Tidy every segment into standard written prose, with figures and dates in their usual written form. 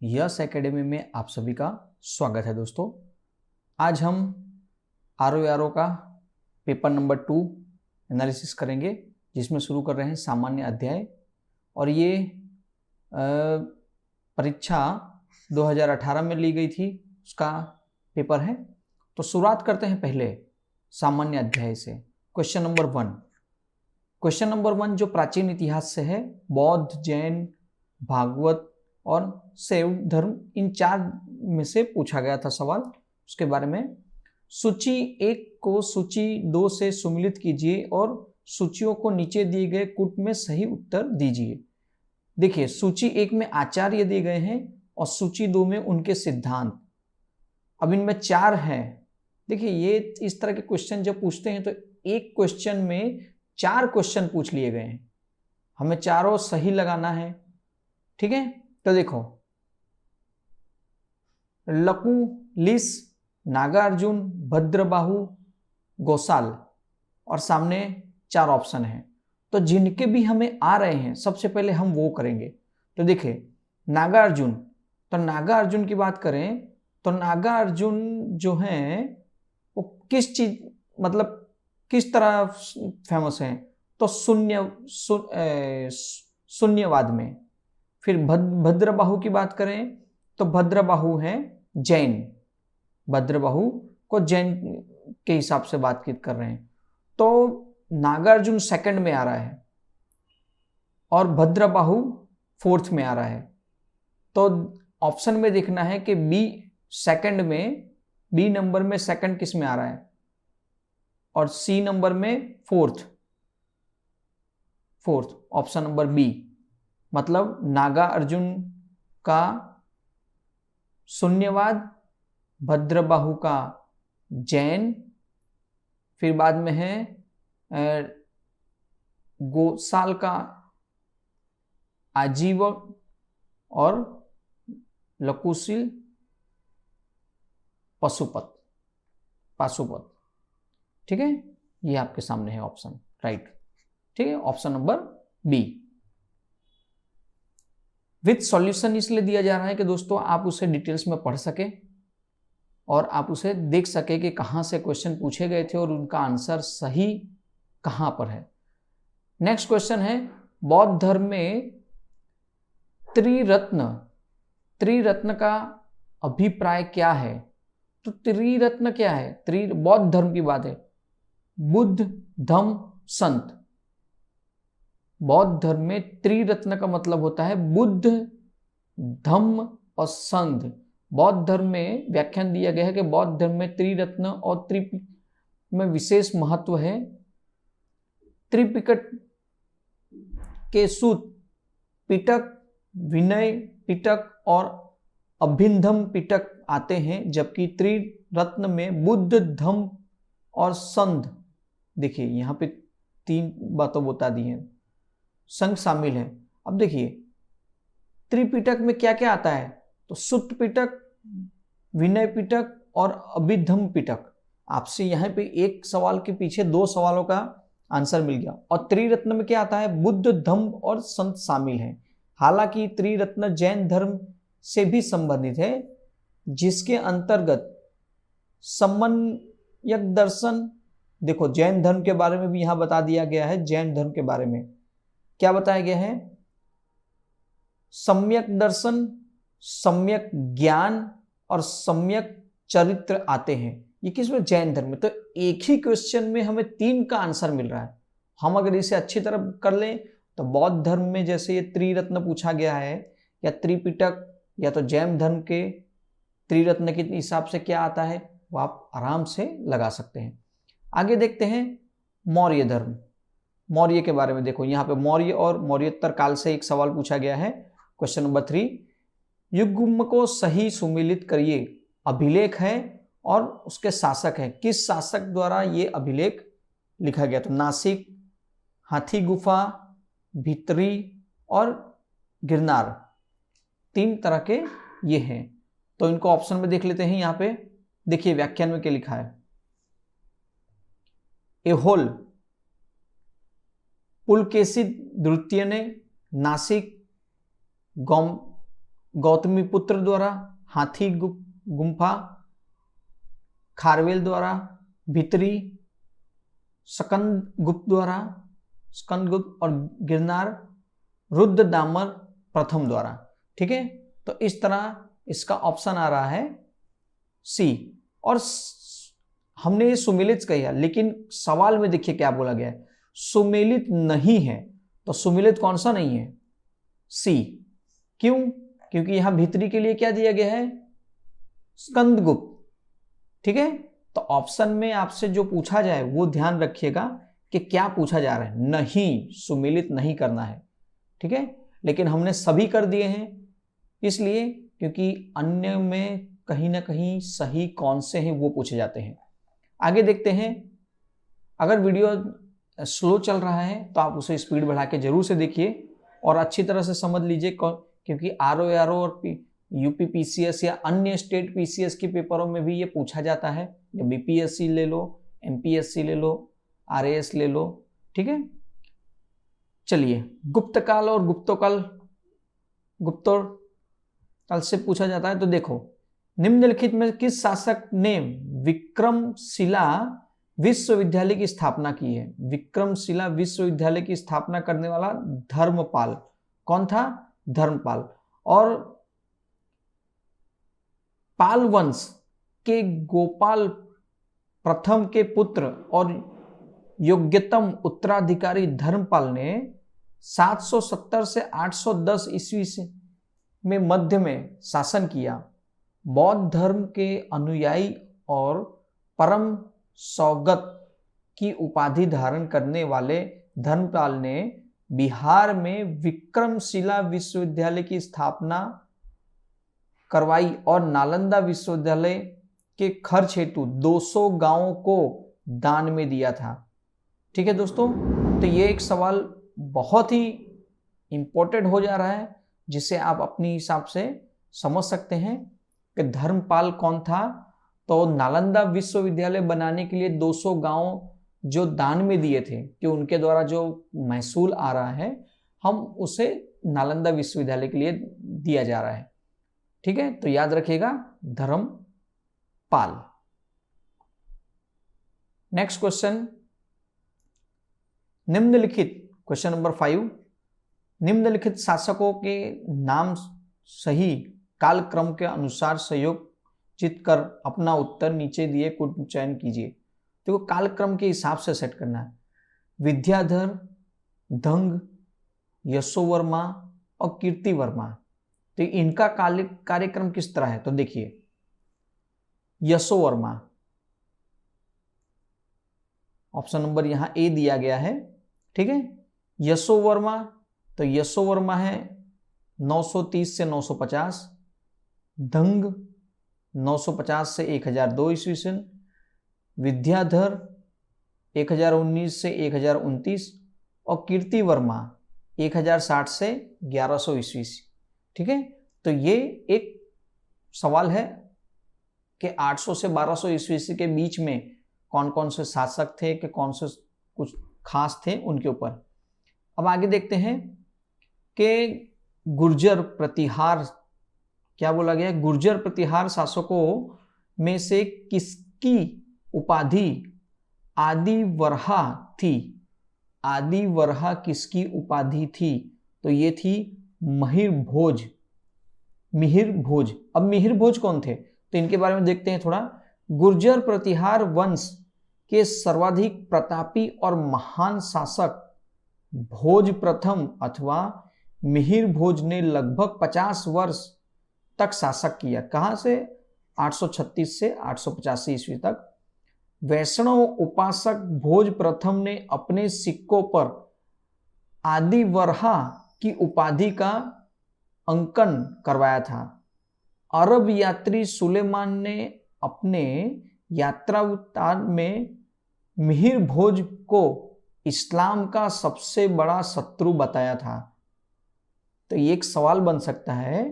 Yes academy में आप सभी का स्वागत है दोस्तों। आज हम आर का पेपर नंबर 2 एनालिसिस करेंगे, जिसमें शुरू कर रहे हैं सामान्य अध्याय। और ये परीक्षा 2018 में ली गई थी, उसका पेपर है। तो शुरुआत करते हैं पहले सामान्य अध्याय से। क्वेश्चन नंबर 1 जो प्राचीन इतिहास से है, बौद्ध, जैन, भागवत और शैव धर्म, इन 4 में से पूछा गया था सवाल। उसके बारे में सूची 1 को सूची 2 से सुमिलित कीजिए और सूचियों को नीचे दिए गए कूट में सही उत्तर दीजिए। देखिए, सूची 1 में आचार्य दिए गए हैं और सूची 2 में उनके सिद्धांत। अब इनमें 4 हैं। देखिए, ये इस तरह के क्वेश्चन जब पूछते हैं तो एक क्वेश्चन में 4 क्वेश्चन पूछ लिए गए हैं, हमें चारों सही लगाना है। ठीक है, तो देखो, लकू, लिस, नागार्जुन, भद्रबाहु, गौसाल, और सामने 4 ऑप्शन हैं। तो जिनके भी हमें आ रहे हैं सबसे पहले हम वो करेंगे। तो देखिए, नागार्जुन, तो नागार्जुन की बात करें तो नागार्जुन जो हैं वो किस चीज, मतलब किस तरह फेमस हैं, तो शून्यवाद में। फिर भद्रबाहु की बात करें तो भद्रबाहु हैं जैन, भद्रबाहु को जैन के हिसाब से बातचीत कर रहे हैं। तो नागार्जुन सेकंड में आ रहा है और भद्रबाहु 4th में आ रहा है। तो ऑप्शन में देखना है कि बी सेकंड में, बी नंबर में सेकंड किस में आ रहा है, और सी नंबर में 4th ऑप्शन नंबर बी, मतलब नागार्जुन का शून्यवाद, भद्रबाहु का जैन, फिर बाद में है गौसाल का आजीवक और लकुशील पाशुपत। ठीक है, ये आपके सामने है ऑप्शन, राइट। ठीक है, option number B with solution इसलिए दिया जा रहा है कि दोस्तों आप उसे डिटेल्स में पढ़ सके और आप उसे देख सके कि कहां से क्वेश्चन पूछे गए थे और उनका आंसर सही कहां पर है। नेक्स्ट क्वेश्चन है, बौद्ध धर्म में त्रिरत्न का अभिप्राय क्या है। तो त्रिरत्न क्या है? बौद्ध धर्म की बात है, बुद्ध, धम्म, संत। बौद्ध धर्म में त्रिरत्न का मतलब होता है बुद्ध, धम्म और संघ। बौद्ध धर्म में व्याख्यान दिया गया है कि बौद्ध धर्म में त्रिरत्न और त्रिपिटक में विशेष महत्व है। त्रिपिटक के सूत पिटक, विनय पिटक और अभिधम्म पिटक आते हैं, जबकि त्रिरत्न में बुद्ध, धम्म और संघ, देखिए यहाँ पे 3 बातों बता दी हैं, संघ शामिल है। अब देखिए, त्रिपिटक में क्या क्या आता है, तो सुत्त पिटक, विनय पिटक और अभिधम्म पिटक। आपसे यहाँ पे एक सवाल के पीछे 2 सवालों का आंसर मिल गया। और त्रिरत्न में क्या आता है, बुद्ध, धम्म और संत शामिल हैं। हालांकि त्रिरत्न जैन धर्म से भी संबंधित है, जिसके अंतर्गत सम्यक दर्शन, देखो जैन धर्म के बारे में भी यहां बता दिया गया है। जैन धर्म के बारे में क्या बताया गया है, सम्यक दर्शन, सम्यक ज्ञान और सम्यक चरित्र आते हैं। ये किसमें? जैन धर्म में। तो एक ही क्वेश्चन में हमें 3 का आंसर मिल रहा है। हम अगर इसे अच्छी तरह कर लें तो बौद्ध धर्म में जैसे ये त्रिरत्न पूछा गया है, या त्रिपिटक, या तो जैन धर्म के त्रिरत्न के हिसाब से क्या आता है, वो आप आराम से लगा सकते हैं। आगे देखते हैं मौर्य धर्म। मौर्य के बारे में देखो, यहाँ पे मौर्य और मौर्योत्तर काल से एक सवाल पूछा गया है। क्वेश्चन नंबर 3, युग्म को सही सुमिलित करिए। अभिलेख है और उसके शासक है। किस शासक द्वारा ये अभिलेख लिखा गया? तो नासिक, हाथी गुफा, भितरी और गिरनार, 3 तरह के ये हैं। तो इनको ऑप्शन में देख लेते हैं। यहाँ पे देखिए व्याख्यान में क्या लिखा है, एहोल पुलकेशी द्वितीय ने नासिक गौतमी पुत्र द्वारा, हाथी गुम्फा, खारवेल द्वारा, भितरी, स्कंदगुप्त द्वारा, स्कंदगुप्त, और गिरनार रुद्रदामन प्रथम द्वारा। ठीक है, तो इस तरह इसका ऑप्शन आ रहा है सी। और हमने ये सुमेलित कहा, लेकिन सवाल में देखिए क्या बोला गया है, सुमेलित नहीं है। तो सुमेलित कौन सा नहीं है? सी। क्यों? क्योंकि यहां भितरी के लिए क्या दिया गया है? स्कंदगुप्त। ठीक है, तो ऑप्शन में आपसे जो पूछा जाए वो ध्यान रखिएगा कि क्या पूछा जा रहा है। नहीं, सुमेलित नहीं करना है। ठीक है, लेकिन हमने सभी कर दिए हैं, इसलिए क्योंकि अन्य में कहीं ना कहीं सही कौन से हैं वो पूछे जाते हैं। आगे देखते हैं। अगर वीडियो स्लो चल रहा है तो आप उसे स्पीड बढ़ा के जरूर से देखिए और अच्छी तरह से समझ लीजिए, क्योंकि आरओ और यूपी पीसीएस या अन्य स्टेट पीसीएस के पेपरों में भी ये पूछा जाता है। बीपीएससी ले लो, एमपीएससी ले लो, आरएएस ले लो। ठीक है, चलिए, गुप्तकाल और गुप्तोत्तर से पूछा जाता है। तो देखो, निम्नलिखित में किस शासक ने विक्रमशिला विश्वविद्यालय की स्थापना की है? विक्रमशिला विश्वविद्यालय की स्थापना करने वाला धर्मपाल। कौन था? धर्मपाल। और पाल वंश के गोपाल प्रथम के पुत्र और योग्यतम उत्तराधिकारी धर्मपाल ने 770 से 810 ईस्वी से में मध्य में शासन किया। बौद्ध धर्म के अनुयायी और परम सौगत की उपाधि धारण करने वाले धर्मपाल ने बिहार में विक्रमशिला विश्वविद्यालय की स्थापना करवाई और नालंदा विश्वविद्यालय के खर्च हेतु 200 गांवों को दान में दिया था। ठीक है दोस्तों, तो ये एक सवाल बहुत ही इंपॉर्टेंट हो जा रहा है, जिसे आप अपनी हिसाब से समझ सकते हैं कि धर्मपाल कौन था। तो नालंदा विश्वविद्यालय बनाने के लिए 200 गांव जो दान में दिए थे, कि उनके द्वारा जो महसूल आ रहा है हम उसे नालंदा विश्वविद्यालय के लिए दिया जा रहा है। ठीक है, तो याद रखिएगा, धर्मपाल। नेक्स्ट क्वेश्चन, निम्नलिखित, क्वेश्चन नंबर 5, निम्नलिखित शासकों के नाम सही कालक्रम के अनुसार संयोजित कर अपना उत्तर नीचे दिए को चयन कीजिए। देखो, कालक्रम के हिसाब से सेट करना है। विद्याधर, धंग, यशोवर्मा और कीर्तिवर्मा, तो इनका कार्यक्रम किस तरह है? तो देखिए, यशोवर्मा, ऑप्शन नंबर यहां ए दिया गया है। ठीक है, यशोवर्मा, तो यशोवर्मा है 930 से 950, धंग 950 से 1002 ईस्वी सन, विद्याधर 1019 से 1029 और कीर्तिवर्मा 1060 से 1100 ईस्वी। ठीक है, तो ये एक सवाल है कि 800 से 1200 ईस्वी के बीच में कौन कौन से शासक थे, कि कौन से कुछ खास थे उनके ऊपर। अब आगे देखते हैं कि गुर्जर प्रतिहार, क्या बोला गया? गुर्जर प्रतिहार शासकों में से किसकी उपाधि आदि वर्हा थी? आदि वर्हा किसकी उपाधि थी? तो ये थी मिहिर भोज। मिहिर भोज। अब मिहिर भोज कौन थे? तो इनके बारे में देखते हैं थोड़ा। गुर्जर प्रतिहार वंश के सर्वाधिक प्रतापी और महान शासक भोज प्रथम अथवा मिहिर भोज ने लगभग 50 वर्ष तक शासक किया। कहां से? 836 से 885 ईस्वी तक। वैष्णव उपासक भोज प्रथम ने अपने सिक्कों पर आदि वर्हा की उपाधि का अंकन करवाया था। अरब यात्री सुलेमान ने अपने यात्रावृत्तांत में मिहिर भोज को इस्लाम का सबसे बड़ा शत्रु बताया था। तो ये एक सवाल बन सकता है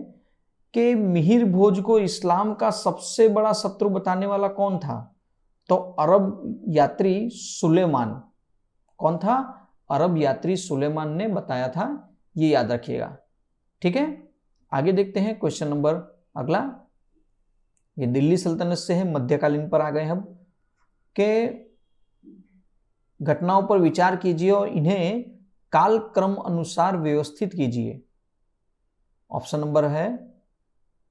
कि मिहिर भोज को इस्लाम का सबसे बड़ा शत्रु बताने वाला कौन था? तो अरब यात्री सुलेमान। कौन था? अरब यात्री सुलेमान ने बताया था, ये याद रखिएगा। ठीक है, आगे देखते हैं क्वेश्चन नंबर अगला। ये दिल्ली सल्तनत से है, मध्यकालीन पर आ गए हम। के घटनाओं पर विचार कीजिए और इन्हें कालक्रम अनुसार व्यवस्थित कीजिए। ऑप्शन नंबर है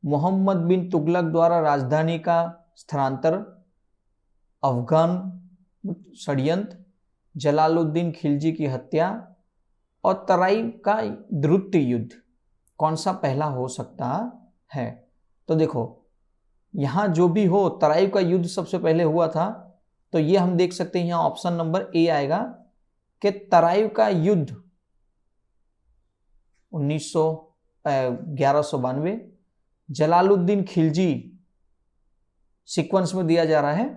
मोहम्मद बिन तुगलक द्वारा राजधानी का स्थानांतर, अफगान षड्यंत्र, जलालुद्दीन खिलजी की हत्या और तराई का द्रुत युद्ध। कौन सा पहला हो सकता है? तो देखो यहां जो भी हो, तराई का युद्ध सबसे पहले हुआ था, तो ये हम देख सकते हैं यहां ऑप्शन नंबर ए आएगा कि तराई का युद्ध 1192। जलालुद्दीन खिलजी सीक्वेंस में दिया जा रहा है,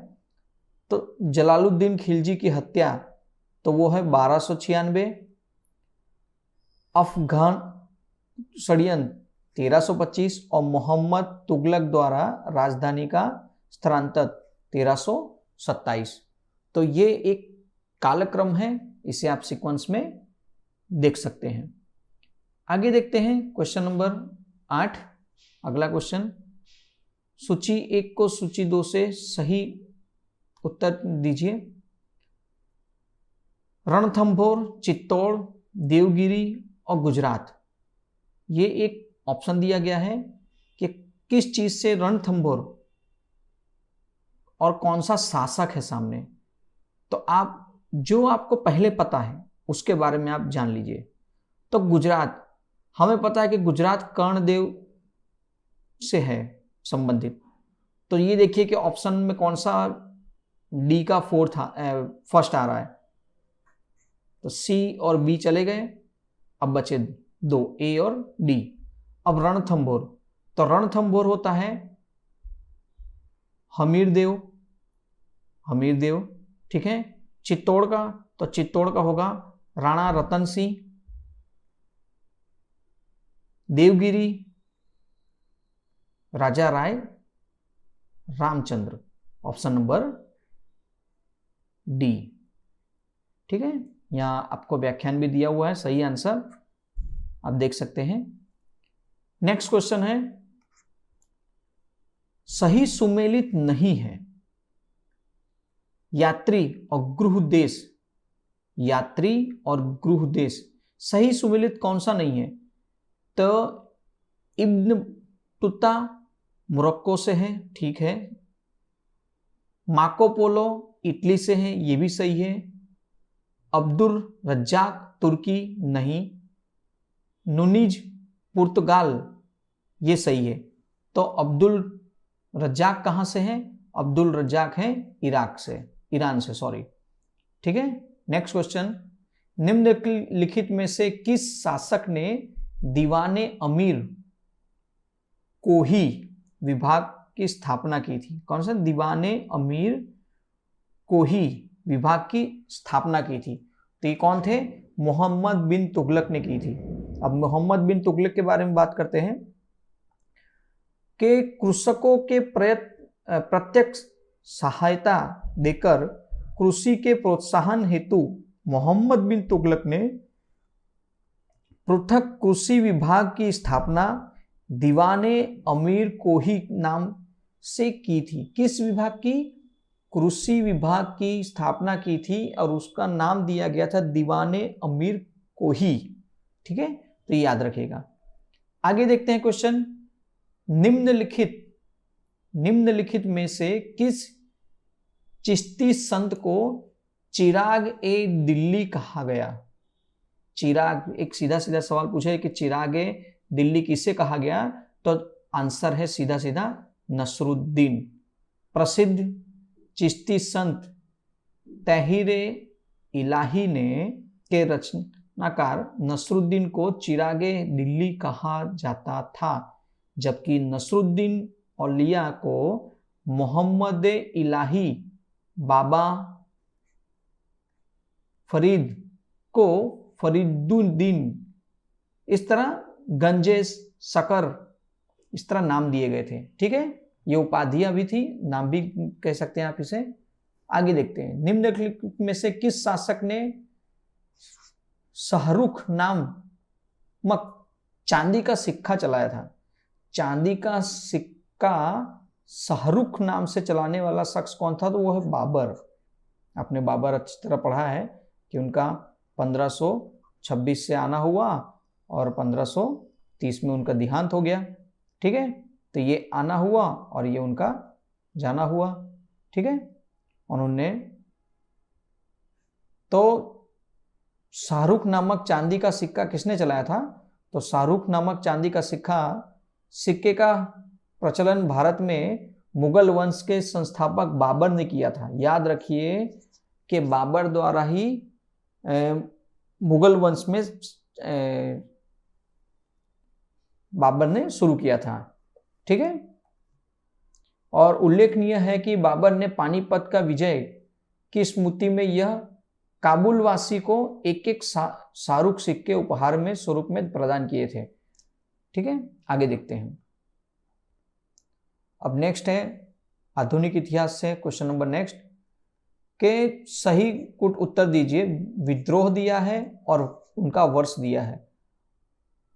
तो जलालुद्दीन खिलजी की हत्या तो वो है 1296। अफगान षड्यंत्र 1325 और मोहम्मद तुगलक द्वारा राजधानी का स्थानांतर 1327। तो ये एक कालक्रम है, इसे आप सीक्वेंस में देख सकते हैं। आगे देखते हैं क्वेश्चन नंबर 8। अगला क्वेश्चन, सूची 1 को सूची 2 से सही उत्तर दीजिए। रणथंभौर, चित्तौड़, देवगिरी और गुजरात, ये एक ऑप्शन दिया गया है कि किस चीज से रणथंभौर और कौन सा शासक है सामने। तो आप जो आपको पहले पता है उसके बारे में आप जान लीजिए। तो गुजरात, हमें पता है कि गुजरात कर्णदेव से है संबंधित। तो ये देखिए कि ऑप्शन में कौन सा डी का फर्स्ट आ रहा है। तो सी और बी चले गए, अब बचे 2, ए और डी। अब रणथंभौर, तो रणथंभौर होता है हमीरदेव, ठीक है। चित्तौड़ का, तो चित्तौड़ का होगा राणा रतन सिंह। देवगिरी राजा राय रामचंद्र, ऑप्शन नंबर डी, ठीक है। यहां आपको व्याख्यान भी दिया हुआ है, सही आंसर आप देख सकते हैं। नेक्स्ट क्वेश्चन है, सही सुमेलित नहीं है। यात्री और गृह देश, यात्री और गृह देश सही सुमेलित कौन सा नहीं है? तो इब्न तुता मोरक्को से है, ठीक है। मार्को पोलो इटली से है, ये भी सही है। अब्दुल रज्जाक तुर्की नहीं। नुनीज पुर्तगाल, ये सही है। तो अब्दुल रज्जाक कहां से है? अब्दुल रज्जाक है ईरान से, सॉरी, ठीक है। नेक्स्ट क्वेश्चन, निम्नलिखित में से किस शासक ने दीवाने अमीर कोही विभाग की स्थापना की थी? कौन सा? दीवाने अमीर कोही विभाग की स्थापना की थी। तो ये कौन थे? मोहम्मद बिन तुगलक ने की थी। अब मोहम्मद बिन तुगलक के बारे में बात करते हैं कि कृषकों के प्रत्यक्ष सहायता देकर कृषि के प्रोत्साहन हेतु मोहम्मद बिन तुगलक ने पृथक कृषि विभाग की स्थापना दीवाने अमीर कोही नाम से की थी। किस विभाग की? कृषि विभाग की स्थापना की थी और उसका नाम दिया गया था दीवाने अमीर कोही, ठीक है। तो ये याद रखिएगा। आगे देखते हैं क्वेश्चन, निम्नलिखित में से किस चिश्ती संत को चिराग ए दिल्ली कहा गया? चिराग, एक सीधा सीधा सवाल पूछा है कि चिराग ए दिल्ली किसे कहा गया? तो आंसर है सीधा सीधा नसरुद्दीन। प्रसिद्ध चिश्ती संत तहीरे इलाही ने के रचनाकार नसरुद्दीन को चिरागे दिल्ली कहा जाता था, जबकि नसरुद्दीन औलिया को मोहम्मद इलाही बाबा फरीद को फरीदुद्दीन, इस तरह गंजेस सकर, इस तरह नाम दिए गए थे, ठीक है। ये उपाधियां भी थी, नाम भी कह सकते हैं आप इसे। आगे देखते हैं, निम्नलिखित में से किस शासक ने शाहरुख नामक चांदी का सिक्का चलाया था? चांदी का सिक्का शाहरुख नाम से चलाने वाला शख्स कौन था? तो वो है बाबर। आपने बाबर अच्छी तरह पढ़ा है कि उनका 1526 से आना हुआ और 1530 में उनका देहांत हो गया। ठीक है, तो ये आना हुआ और ये उनका जाना हुआ। ठीक है, उन्होंने तो शाहरुख नामक चांदी का सिक्का किसने चलाया था? तो शाहरुख नामक चांदी का सिक्के का प्रचलन भारत में मुगल वंश के संस्थापक बाबर ने किया था। याद रखिए कि बाबर द्वारा ही मुगल वंश में बाबर ने शुरू किया था। ठीक है, और उल्लेखनीय है कि बाबर ने पानीपत का विजय की स्मृति में यह काबुल वासी को एक एक शाहरुख सिक्के उपहार में स्वरूप में प्रदान किए थे। ठीक है, आगे देखते हैं। अब नेक्स्ट है आधुनिक इतिहास से क्वेश्चन नंबर नेक्स्ट के सही कुछ उत्तर दीजिए। विद्रोह दिया है और उनका वर्ष दिया है।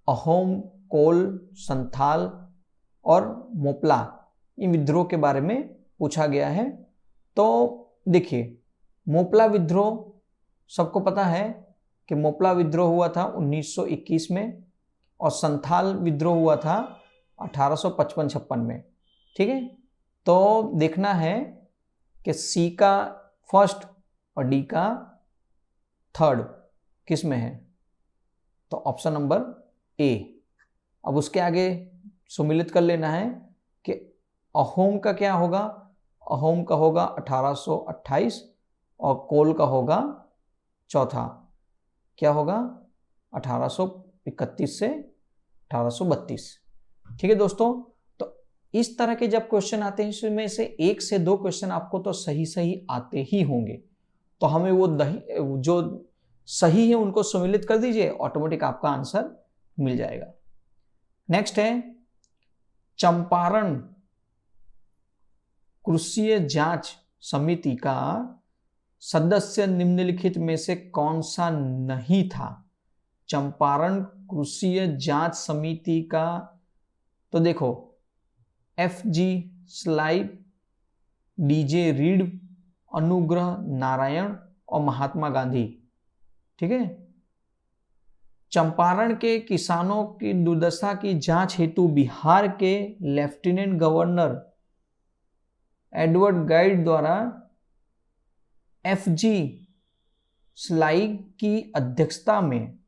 अहोम, कोल, संथाल और मोपला, इन विद्रोह के बारे में पूछा गया है। तो देखिए, मोपला विद्रोह सबको पता है कि मोपला विद्रोह हुआ था 1921 में और संथाल विद्रोह हुआ था 1855-56 में। ठीक है, तो देखना है कि सी का फर्स्ट और डी का थर्ड किस में है? तो ऑप्शन नंबर ए। अब उसके आगे सुमिलित कर लेना है कि अहोम का क्या होगा? अहोम का होगा 1828 और कोल का होगा चौथा, क्या होगा? 1831 से 1832। ठीक है दोस्तों, तो इस तरह के जब क्वेश्चन आते हैं इसमें से 1 से 2 क्वेश्चन आपको तो सही सही आते ही होंगे। तो हमें वो जो सही है उनको सम्मिलित कर दीजिए, ऑटोमेटिक आपका आंसर मिल जाएगा। नेक्स्ट है चंपारण कृषि जांच समिति का सदस्य निम्नलिखित में से कौन सा नहीं था? चंपारण कृषि जांच समिति का, तो देखो FG slide, DJ read, Anugrah Narayan और महात्मा गांधी। ठीक है, चंपारण के किसानों की दुर्दशा की जांच हेतु बिहार के लेफ्टिनेंट गवर्नर एडवर्ड गाइड द्वारा FG स्लाइड की अध्यक्षता में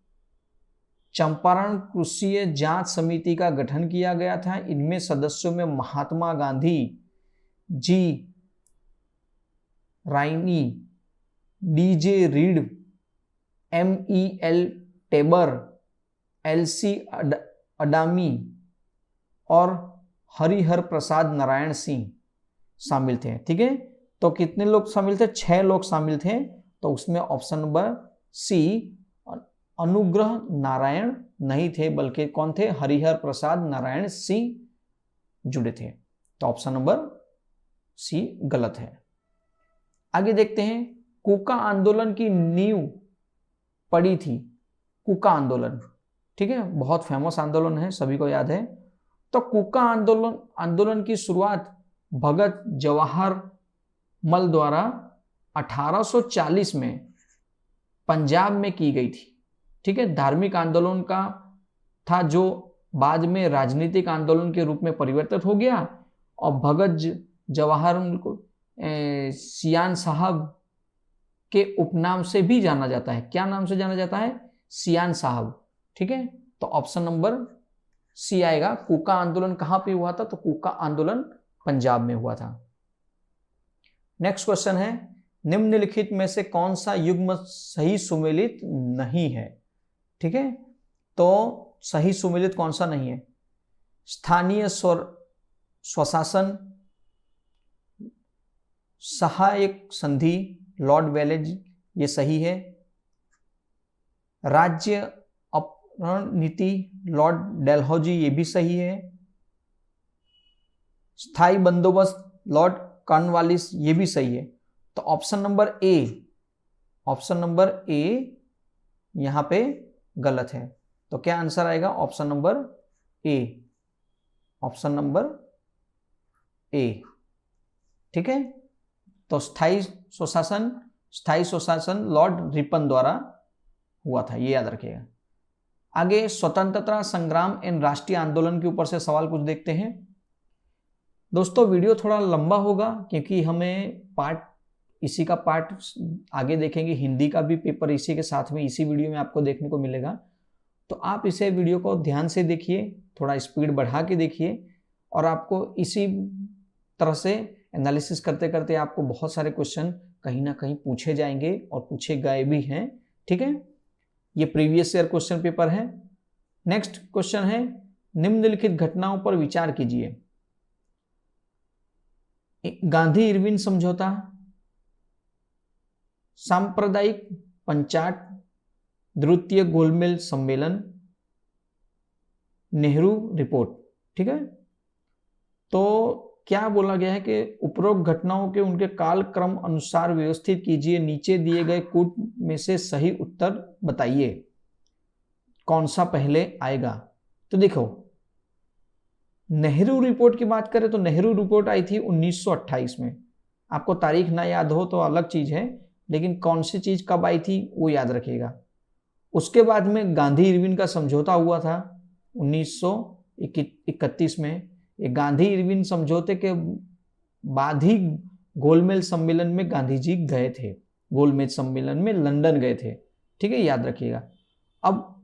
चंपारण कृषि जांच समिति का गठन किया गया था। इनमें सदस्यों में महात्मा गांधी, जी Raini, DJ read, MEL टेबर, LC अडामी और हरिहर प्रसाद नारायण सिंह शामिल थे। ठीक है, तो कितने लोग शामिल थे? 6 लोग शामिल थे। तो उसमें ऑप्शन नंबर सी अनुग्रह नारायण नहीं थे, बल्कि कौन थे? हरिहर प्रसाद नारायण सिंह जुड़े थे। तो ऑप्शन नंबर सी गलत है। आगे देखते हैं, कूका आंदोलन की नींव पड़ी थी। कूका आंदोलन, ठीक है, बहुत फेमस आंदोलन है, सभी को याद है। तो कूका आंदोलन की शुरुआत भगत जवाहर मल द्वारा 1840 में पंजाब में की गई थी। ठीक है, धार्मिक आंदोलन का था जो बाद में राजनीतिक आंदोलन के रूप में परिवर्तित हो गया और भगत जवाहर को सियान साहब के उपनाम से भी जाना जाता है। क्या नाम से जाना जाता है? सियान साहब। ठीक है, तो ऑप्शन नंबर सी आएगा। कूका आंदोलन कहां पे हुआ था? तो कूका आंदोलन पंजाब में हुआ था। नेक्स्ट क्वेश्चन है, निम्नलिखित में से कौन सा युग्म सही सुमेलित नहीं है? ठीक है, तो सही सुमेलित कौन सा नहीं है? स्थानीय स्वशासन, सहायक संधि, लॉर्ड वेलेज, ये सही है। राज्य अपहरण नीति, लॉर्ड डेलहौजी, ये भी सही है। स्थायी बंदोबस्त, लॉर्ड कॉर्नवालिस, ये भी सही है। तो ऑप्शन नंबर ए यहां पे गलत है। तो क्या आंसर आएगा? Option number A. Option number A. ठीक है, तो स्थायी स्वशासन लॉर्ड रिपन द्वारा हुआ था, ये याद रखिएगा। आगे स्वतंत्रता संग्राम एवं राष्ट्रीय आंदोलन के ऊपर से सवाल कुछ देखते हैं। दोस्तों वीडियो थोड़ा लंबा होगा क्योंकि हमें इसी का पार्ट आगे देखेंगे, हिंदी का भी पेपर इसी के साथ में इसी वीडियो में आपको देखने को मिलेगा। तो आप इसे वीडियो को ध्यान से देखिए, थोड़ा स्पीड बढ़ा के देखिए, और आपको इसी तरह से एनालिसिस करते करते आपको बहुत सारे क्वेश्चन कहीं ना कहीं पूछे जाएंगे और पूछे गए भी हैं। ठीक है, ये प्रीवियस ईयर क्वेश्चन पेपर है। नेक्स्ट क्वेश्चन है, निम्नलिखित घटनाओं पर विचार कीजिए। गांधी इरविन समझौता, सांप्रदायिक पंचाट, द्वितीय गोलमेज सम्मेलन, नेहरू रिपोर्ट। ठीक है, तो क्या बोला गया है कि उपरोक्त घटनाओं के उनके काल क्रम अनुसार व्यवस्थित कीजिए, नीचे दिए गए कूट में से सही उत्तर बताइए, कौन सा पहले आएगा। तो देखो, नेहरू रिपोर्ट की बात करें तो नेहरू रिपोर्ट आई थी 1928 में। आपको तारीख ना याद हो तो अलग चीज है, लेकिन कौन सी चीज कब आई थी वो याद रखिएगा। उसके बाद में गांधी इरविन का समझौता हुआ था 1931 में। ये गांधी इरविन समझौते के बाद ही गोलमेज सम्मेलन में गांधी जी गए थे, गोलमेज सम्मेलन में लंदन गए थे। ठीक है, याद रखिएगा। अब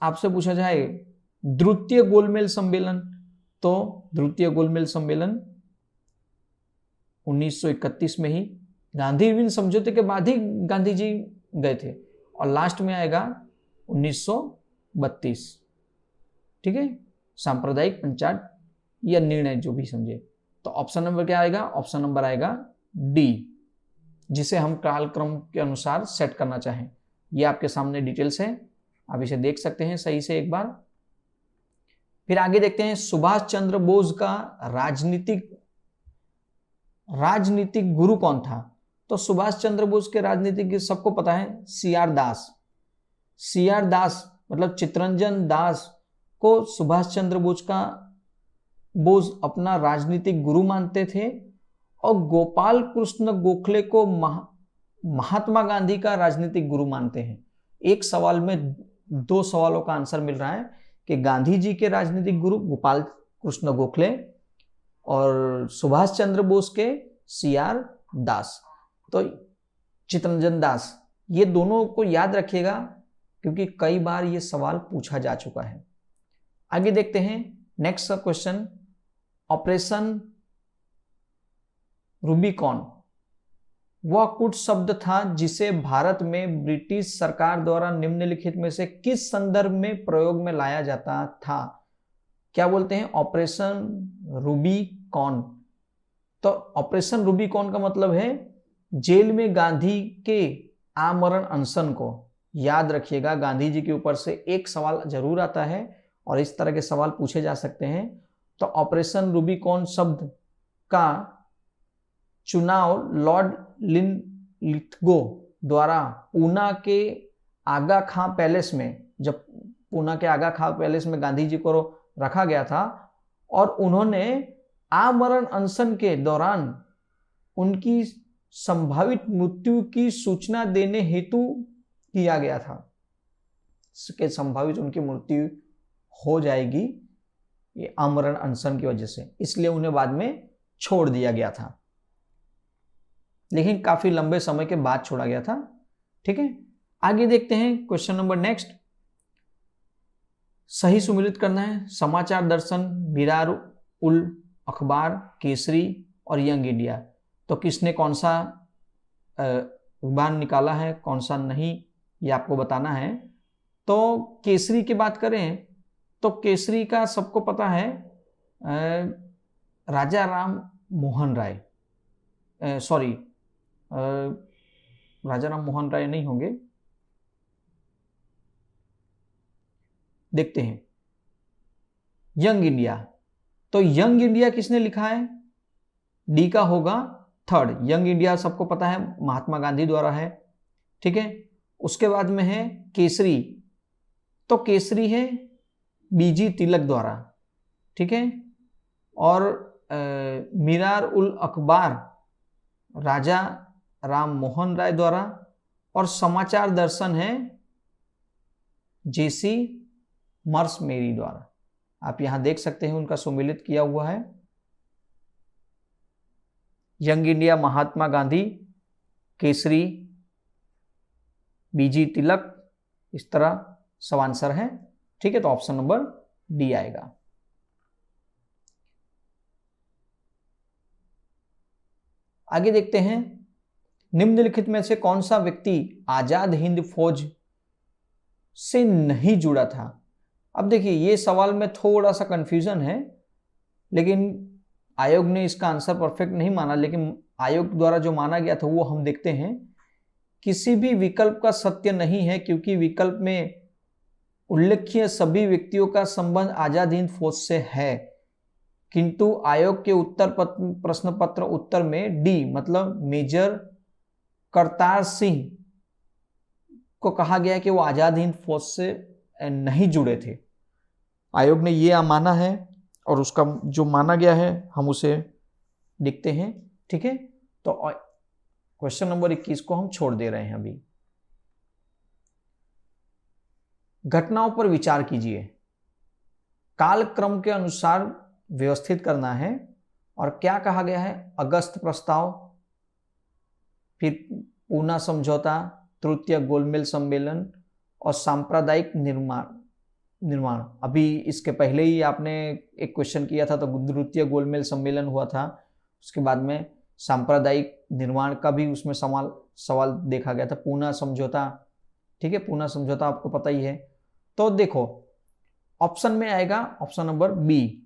आपसे पूछा जाए द्वितीय गोलमेज सम्मेलन, तो द्वितीय गोलमेज सम्मेलन 1931 में ही, गांधी इरविन समझौते के बाद ही गांधी जी गए थे, और लास्ट में आएगा 1932। ठीक है, सांप्रदायिक पंचायत या निर्णय जो भी समझे। तो ऑप्शन नंबर क्या आएगा? ऑप्शन नंबर आएगा डी, जिसे हम कालक्रम के अनुसार सेट करना चाहें। ये आपके सामने डिटेल्स है, आप इसे देख सकते हैं सही से एक बार। फिर आगे देखते हैं, सुभाष चंद्र बोस का राजनीतिक गुरु कौन था? तो सुभाष चंद्र बोस के राजनीतिक सबको पता है, सीआर दास। सीआर दास मतलब चित्तरंजन दास को सुभाष चंद्र बोस अपना राजनीतिक गुरु मानते थे, और गोपाल कृष्ण गोखले को महात्मा गांधी का राजनीतिक गुरु मानते हैं। एक सवाल में दो सवालों का आंसर मिल रहा है कि गांधी जी के राजनीतिक गुरु गोपाल कृष्ण गोखले और सुभाष चंद्र बोस के सीआर दास। तो चित्तरंजन दास, ये दोनों को याद रखिएगा क्योंकि कई बार ये सवाल पूछा जा चुका है। आगे देखते हैं नेक्स्ट क्वेश्चन, ऑपरेशन रूबिकॉन वह कूट शब्द था जिसे भारत में ब्रिटिश सरकार द्वारा निम्नलिखित में से किस संदर्भ में प्रयोग में लाया जाता था? क्या बोलते हैं? Operation Rubicon. तो ऑपरेशन रूबिकॉन का मतलब है जेल में गांधी के आमरण अनशन को। याद रखिएगा, गांधी जी के ऊपर से एक सवाल जरूर आता है और इस तरह के सवाल पूछे जा सकते हैं। तो ऑपरेशन रूबिकॉन शब्द का चुनाव लॉर्ड लिथगो द्वारा पूना के आगा खां पैलेस में, जब पूना के आगा खां पैलेस में गांधी जी को रखा गया था और उन्होंने आमरण अनशन के दौरान उनकी संभावित मृत्यु की सूचना देने हेतु किया गया था कि संभावित उनकी मृत्यु हो जाएगी ये आमरण अनशन की वजह से, इसलिए उन्हें बाद में छोड़ दिया गया था, लेकिन काफी लंबे समय के बाद छोड़ा गया था। ठीक है, आगे देखते हैं क्वेश्चन नंबर नेक्स्ट। सही सुमिलित करना है। समाचार दर्शन, बिरार उल अखबार, केसरी और यंग इंडिया। तो किसने कौन सा अखबार निकाला है, कौन सा नहीं, ये आपको बताना है। तो केसरी की बात करें तो केसरी का सबको पता है राजा राम मोहन राय, सॉरी राजा राम मोहन राय नहीं होंगे, देखते हैं यंग इंडिया। तो यंग इंडिया किसने लिखा है? डी का होगा थर्ड। यंग इंडिया सबको पता है महात्मा गांधी द्वारा है। ठीक है, उसके बाद में है केसरी। तो केसरी है बीजी तिलक द्वारा। ठीक है, और मीरार उल अखबार राजा राम मोहन राय द्वारा, और समाचार दर्शन है जेसी मर्स मेरी द्वारा। आप यहां देख सकते हैं उनका सुमेलित किया हुआ है। यंग इंडिया महात्मा गांधी केसरी बीजी तिलक, इस तरह सब आंसर है। ठीक है, तो ऑप्शन नंबर डी आएगा। आगे देखते हैं, निम्नलिखित में से कौन सा व्यक्ति आजाद हिंद फौज से नहीं जुड़ा था। अब देखिए ये सवाल में थोड़ा सा कंफ्यूजन है, लेकिन आयोग ने इसका आंसर परफेक्ट नहीं माना, लेकिन आयोग द्वारा जो माना गया था वो हम देखते हैं। किसी भी विकल्प का सत्य नहीं है, क्योंकि विकल्प में उल्लेखित सभी व्यक्तियों का संबंध आजाद हिंद फौज से है, किंतु आयोग के उत्तर प्रश्न पत्र उत्तर में डी मतलब मेजर करतार सिंह को कहा गया है कि वो आजाद हिंद फौज से नहीं जुड़े थे। आयोग ने ये माना है और उसका जो माना गया है हम उसे लिखते हैं। ठीक है, तो क्वेश्चन नंबर 21 को हम छोड़ दे रहे हैं अभी। घटनाओं पर विचार कीजिए, कालक्रम के अनुसार व्यवस्थित करना है। और क्या कहा गया है, अगस्त प्रस्ताव, फिर पूना समझौता, तृतीय गोलमेल सम्मेलन और सांप्रदायिक निर्माण। अभी इसके पहले ही आपने एक क्वेश्चन किया था, तो तृतीय गोलमेल सम्मेलन हुआ था, उसके बाद में सांप्रदायिक निर्माण का भी उसमें सवाल देखा गया था, पूना समझौता। ठीक है, पूना समझौता आपको पता ही है। तो देखो ऑप्शन में आएगा ऑप्शन नंबर बी।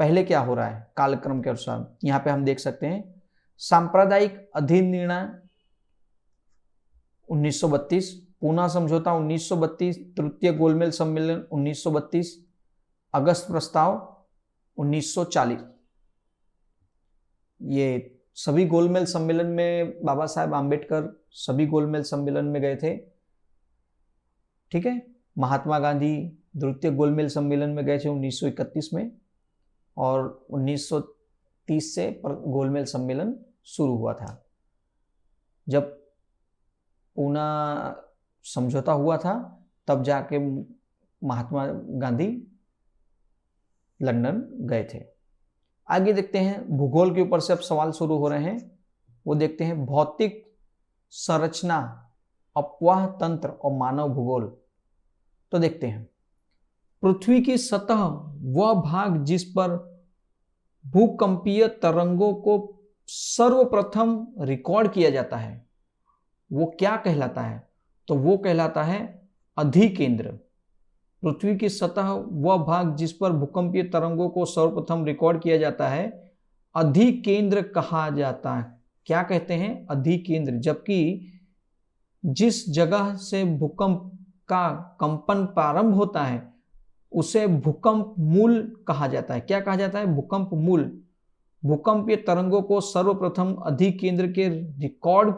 पहले क्या हो रहा है कालक्रम के अनुसार, यहां पे हम देख सकते हैं सांप्रदायिक अधिनिर्णय 1932, पूना समझौता 1932, तृतीय गोलमेल सम्मेलन 1932, अगस्त प्रस्ताव 1940। ये सभी गोलमेल सम्मेलन में बाबा साहेब आम्बेडकर सभी गोलमेल सम्मेलन में गए थे। ठीक है, महात्मा गांधी द्वितीय गोलमेल सम्मेलन में गए थे 1931 में, और 1930 से गोलमेल सम्मेलन शुरू हुआ था। जब पूना समझौता हुआ था तब जाके महात्मा गांधी लंदन गए थे। आगे देखते हैं, भूगोल के ऊपर से अब सवाल शुरू हो रहे हैं। वो देखते हैं भौतिक संरचना, अपवाह तंत्र और मानव भूगोल। तो देखते हैं, पृथ्वी की सतह वह भाग जिस पर भूकंपीय तरंगों को सर्वप्रथम रिकॉर्ड किया जाता है वो क्या कहलाता है, तो वो कहलाता है अधिकेंद्र। पृथ्वी की सतह वह भाग जिस पर भूकंपीय तरंगों को सर्वप्रथम रिकॉर्ड किया जाता है अधिकेंद्र कहा जाता है। क्या कहते हैं, अधिकेंद्र। जबकि जिस जगह से भूकंप का कंपन प्रारंभ होता है उसे भूकंप मूल कहा जाता है। क्या कहा जाता है, भूकंप मूल। भूकंपीय तरंगों को सर्वप्रथम अधिकेंद्र के रिकॉर्ड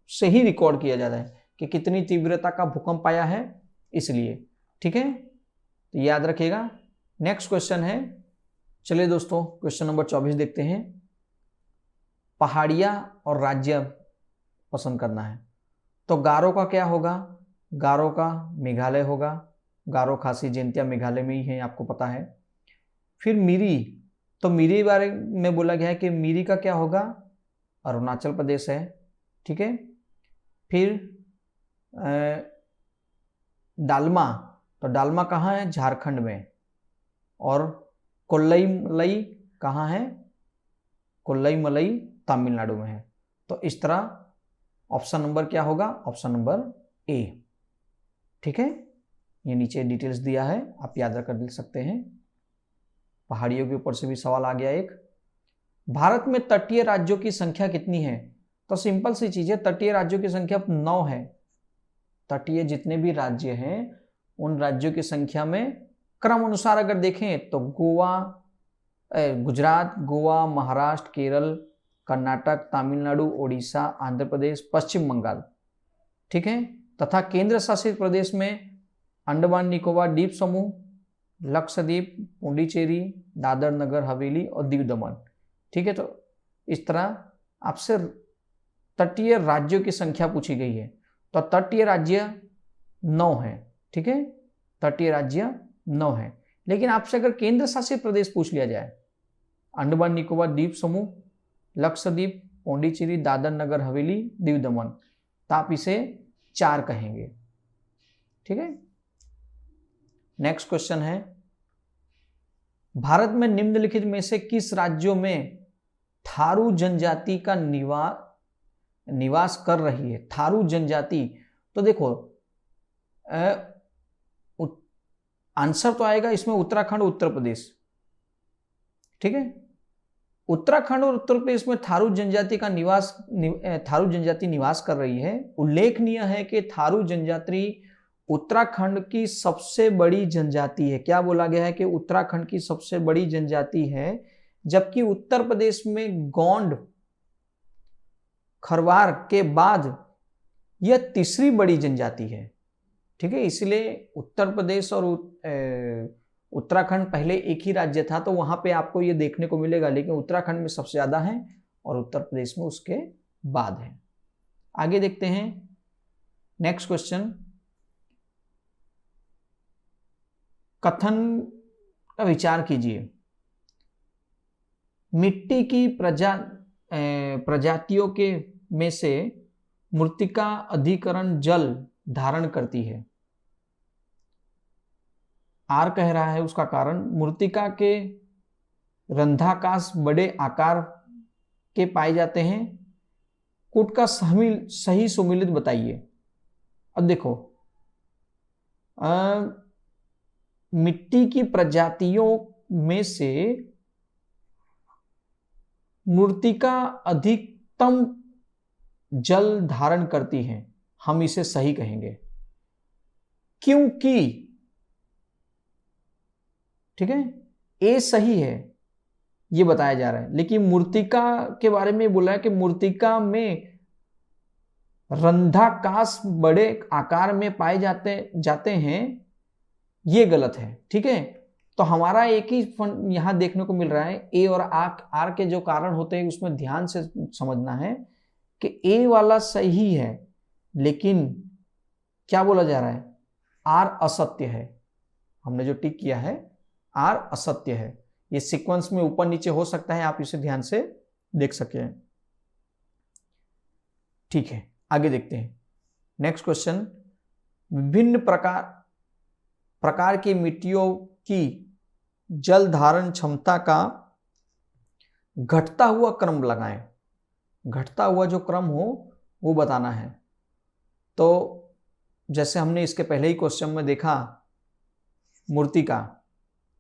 से ही रिकॉर्ड किया जाता है कि कितनी तीव्रता का भूकंप आया है, इसलिए। ठीक है, तो याद रखिएगा। नेक्स्ट क्वेश्चन है, चलिए दोस्तों क्वेश्चन नंबर 24 देखते हैं। पहाड़िया और राज्य पसंद करना है, तो गारो का क्या होगा, गारो का मेघालय होगा। गारो खासी जयंतिया मेघालय में ही है, आपको पता है। फिर मिरी, तो मिरी बारे में बोला गया है कि मिरी का क्या होगा, अरुणाचल प्रदेश है। ठीक है, फिर डालमा, तो डालमा कहाँ है, झारखंड में। और कोल्लई मलई कहाँ है, कोल्लई मलई तमिलनाडु में है। तो इस तरह ऑप्शन नंबर क्या होगा, ऑप्शन नंबर ए। ठीक है, ये नीचे डिटेल्स दिया है, आप याद कर सकते हैं। पहाड़ियों के ऊपर से भी सवाल आ गया एक। भारत में तटीय राज्यों की संख्या कितनी है, तो सिंपल सी चीज है, तटीय राज्यों की संख्या 9 है। तटीय जितने भी राज्य हैं उन राज्यों की संख्या में क्रम अनुसार अगर देखें तो गुजरात, गोवा, महाराष्ट्र, केरल, कर्नाटक, तमिलनाडु, ओडिशा, आंध्र प्रदेश, पश्चिम बंगाल। ठीक है, तथा केंद्र शासित प्रदेश में अंडमान निकोबार द्वीप समूह, लक्षद्वीप, पुडुचेरी, दादर नगर हवेली और दीव दमन। ठीक है, तो इस तरह आपसे तटीय राज्यों की संख्या पूछी गई है। तो तटीय राज्य 9 है। ठीक है, तटीय राज्य 9 है। लेकिन आपसे अगर केंद्र शासित प्रदेश पूछ लिया जाए, अंडमान निकोबार द्वीप समूह, लक्षद्वीप, पुडुचेरी, दादर नगर हवेली, दीव दमन, तो आप इसे 4 कहेंगे। ठीक है, नेक्स्ट क्वेश्चन है, भारत में निम्नलिखित में से किस राज्यों में थारू जनजाति का निवास कर रही है? थारू जनजाति, तो देखो आंसर तो आएगा इसमें उत्तराखंड, उत्तर प्रदेश। ठीक है, उत्तराखंड और उत्तर प्रदेश में थारू जनजाति निवास कर रही है। उल्लेखनीय है कि थारू जनजाति उत्तराखंड की सबसे बड़ी जनजाति है। क्या बोला गया है कि उत्तराखंड की सबसे बड़ी जनजाति है, जबकि उत्तर प्रदेश में गोंड, खरवार के बाद यह तीसरी बड़ी जनजाति है। ठीक है, इसलिए उत्तर प्रदेश और उत्तराखंड पहले एक ही राज्य था, तो वहां पे आपको ये देखने को मिलेगा, लेकिन उत्तराखंड में सबसे ज्यादा है और उत्तर प्रदेश में उसके बाद है। आगे देखते हैं नेक्स्ट क्वेश्चन, कथन का विचार कीजिए। मिट्टी की प्रजातियों के में से मृत्तिका अधिकरण जल धारण करती है। आर कह रहा है उसका कारण, मृत्तिका के रंध्राकाश बड़े आकार के पाए जाते हैं। कूट का सही सुमेलित बताइए। अब देखो, मिट्टी की प्रजातियों में से मृत्तिका अधिकतम जल धारण करती है, हम इसे सही कहेंगे, क्योंकि ठीक है, ए सही है ये बताया जा रहा है, लेकिन मृत्तिका के बारे में बोला है कि मृत्तिका में रंध्राकाश बड़े आकार में पाए जाते हैं, ये गलत है। ठीक है, तो हमारा एक ही यहां देखने को मिल रहा है, ए और आर के जो कारण होते हैं उसमें ध्यान से समझना है कि ए वाला सही है, लेकिन क्या बोला जा रहा है, आर असत्य है। हमने जो टिक किया है आर असत्य है। ये सीक्वेंस में ऊपर नीचे हो सकता है, आप इसे ध्यान से देख सकें। ठीक है, आगे देखते हैं नेक्स्ट क्वेश्चन, विभिन्न प्रकार की मिट्टियों की जल धारण क्षमता का घटता हुआ क्रम लगाएं। घटता हुआ जो क्रम हो वो बताना है। तो जैसे हमने इसके पहले ही क्वेश्चन में देखा, मृत्तिका,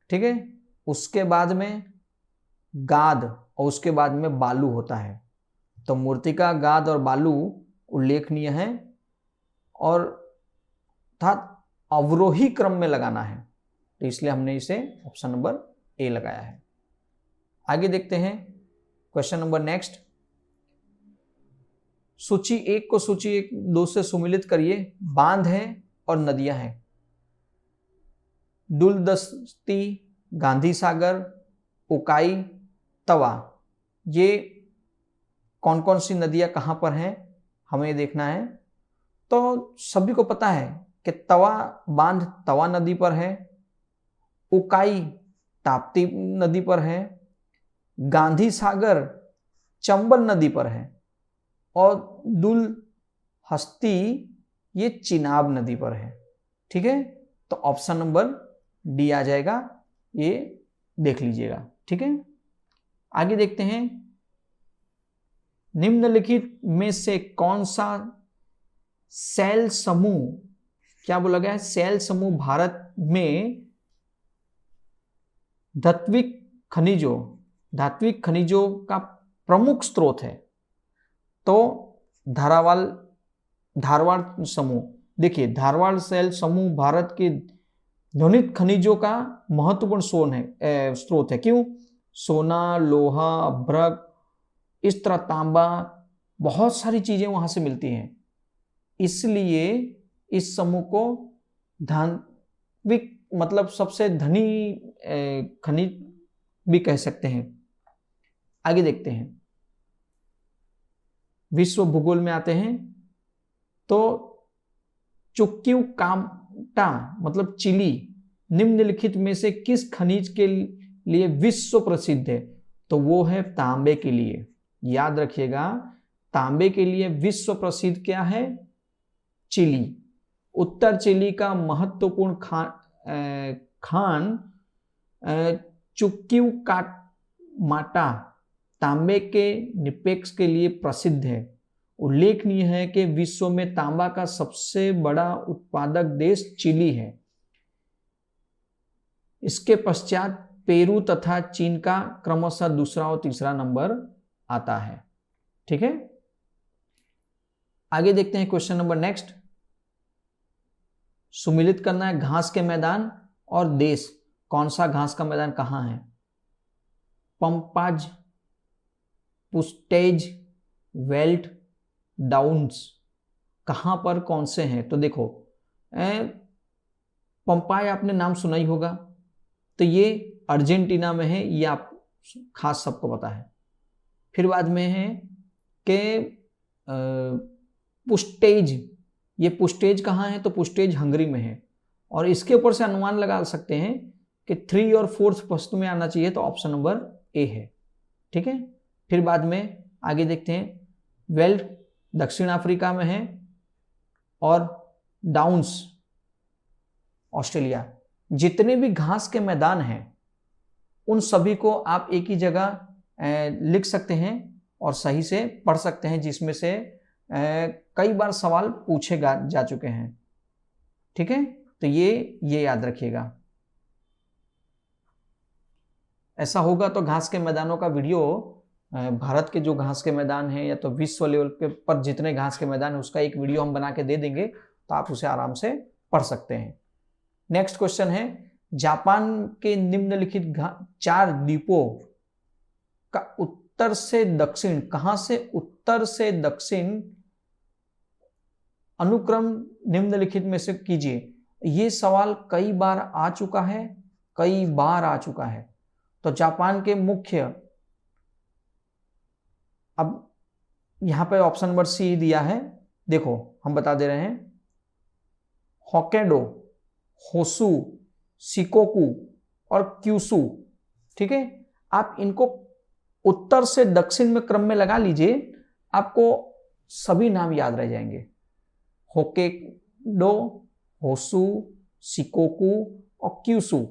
ठीक है, उसके बाद में गाद और उसके बाद में बालू होता है। तो मृत्तिका, गाद और बालू उल्लेखनीय है और अवरोही क्रम में लगाना है, तो इसलिए हमने इसे ऑप्शन नंबर ए लगाया है। आगे देखते हैं क्वेश्चन नंबर नेक्स्ट, सूची 1 को सूची 2 से सुमिलित करिए। बांध है और नदियां हैं, डुलदस्ती, गांधी सागर, उकाई, तवा, ये कौन कौन सी नदियां कहां पर हैं हमें देखना है। तो सभी को पता है कि तवा बांध तवा नदी पर है, उकाई ताप्ती नदी पर है, गांधी सागर चंबल नदी पर है और दुलहस्ती ये चिनाब नदी पर है। ठीक है, तो ऑप्शन नंबर डी आ जाएगा, ये देख लीजिएगा। ठीक है, आगे देखते हैं, निम्नलिखित में से कौन सा सेल समूह, क्या बोला गया है, सेल समूह भारत में धात्विक खनिजों का प्रमुख स्रोत है। तो धारवाड़ समूह, देखिए धारवाड़ सेल समूह भारत के ध्वनित खनिजों का महत्वपूर्ण स्रोत है। क्यों? सोना, लोहा, अभ्रक, इस तरह तांबा, बहुत सारी चीजें वहां से मिलती हैं, इसलिए इस समूह को धात्विक मतलब सबसे धनी खनिज भी कह सकते हैं। आगे देखते हैं, विश्व भूगोल में आते हैं तो चुक्क्यू कामटा मतलब चिली निम्नलिखित में से किस खनिज के लिए विश्व प्रसिद्ध है? तो वो है तांबे के लिए। याद रखिएगा, तांबे के लिए विश्व प्रसिद्ध क्या है? चिली। उत्तर चिली का महत्वपूर्ण खान चुक्क्यू कामाटा तांबे के निक्षेप के लिए प्रसिद्ध है। उल्लेखनीय है कि विश्व में तांबा का सबसे बड़ा उत्पादक देश चिली है। इसके पश्चात पेरू तथा चीन का क्रमशः दूसरा और तीसरा नंबर आता है। ठीक है, आगे देखते हैं क्वेश्चन नंबर नेक्स्ट। सुमिलित करना है घास के मैदान और देश। कौन सा घास का मैदान कहाँ है? पंपाज, पुस्टेज, वेल्ट, डाउन्स, कहां पर कौन से हैं? तो देखो, पंपाय आपने नाम सुना ही होगा, तो ये अर्जेंटीना में है, ये आप खास सबको पता है। फिर बाद में है कि पुस्टेज, ये पुस्टेज कहाँ है? तो पुस्टेज हंगरी में है। और इसके ऊपर से अनुमान लगा सकते हैं कि 3 और 4 प्रश्न में आना चाहिए, तो ऑप्शन नंबर ए है। ठीक है, फिर बाद में आगे देखते हैं, वेल्ट दक्षिण अफ्रीका में है और डाउन्स ऑस्ट्रेलिया। जितने भी घास के मैदान हैं उन सभी को आप एक ही जगह लिख सकते हैं और सही से पढ़ सकते हैं, जिसमें से कई बार सवाल पूछे जा चुके हैं। ठीक है, तो ये याद रखिएगा। ऐसा होगा तो घास के मैदानों का वीडियो, भारत के जो घास के मैदान हैं या तो विश्व लेवल के पर जितने घास के मैदान हैं उसका एक वीडियो हम बना के दे देंगे, तो आप उसे आराम से पढ़ सकते हैं। नेक्स्ट क्वेश्चन है, जापान के निम्नलिखित 4 द्वीपों का उत्तर से दक्षिण, कहां से उत्तर से दक्षिण अनुक्रम निम्नलिखित में से कीजिए। ये सवाल कई बार आ चुका है, तो जापान के मुख्य, अब यहां पे ऑप्शन नंबर सी दिया है, देखो हम बता दे रहे हैं, होक्काइडो, होसू, शिकोकू और क्यूशू। ठीक है, आप इनको उत्तर से दक्षिण में क्रम में लगा लीजिए, आपको सभी नाम याद रह जाएंगे। होक्काइडो, होसू, शिकोकू और क्यूशू।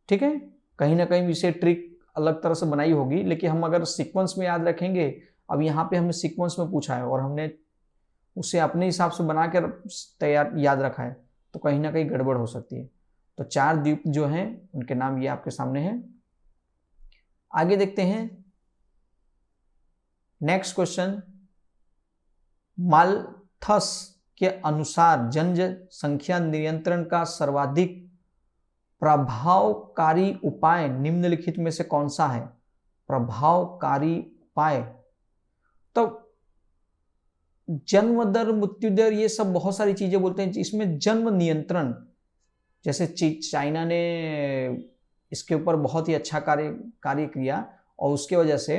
ठीक है, कहीं ना कहीं इसे ट्रिक अलग तरह से बनाई होगी, लेकिन हम अगर सीक्वेंस में याद रखेंगे, अब यहाँ पे हमने सीक्वेंस में पूछा है और हमने उसे अपने हिसाब से बना कर तैयार याद रखा है, तो कहीं ना कहीं गड़बड़ हो सकती है। तो 4 द्वीप जो हैं उनके नाम ये आपके सामने हैं। आगे देखते हैं नेक्स्ट क्वेश्चन। माल्थस के अनुसार जनसंख्या नियंत्रण का सर्वाधिक प्रभावकारी उपाय निम्नलिखित में से कौन सा है? प्रभावकारी उपाय, तो जन्म दर, मृत्यु दर, ये सब बहुत सारी चीजें बोलते हैं। इसमें जन्म नियंत्रण, जैसे चाइना ने इसके ऊपर बहुत ही अच्छा कार्य किया और उसके वजह से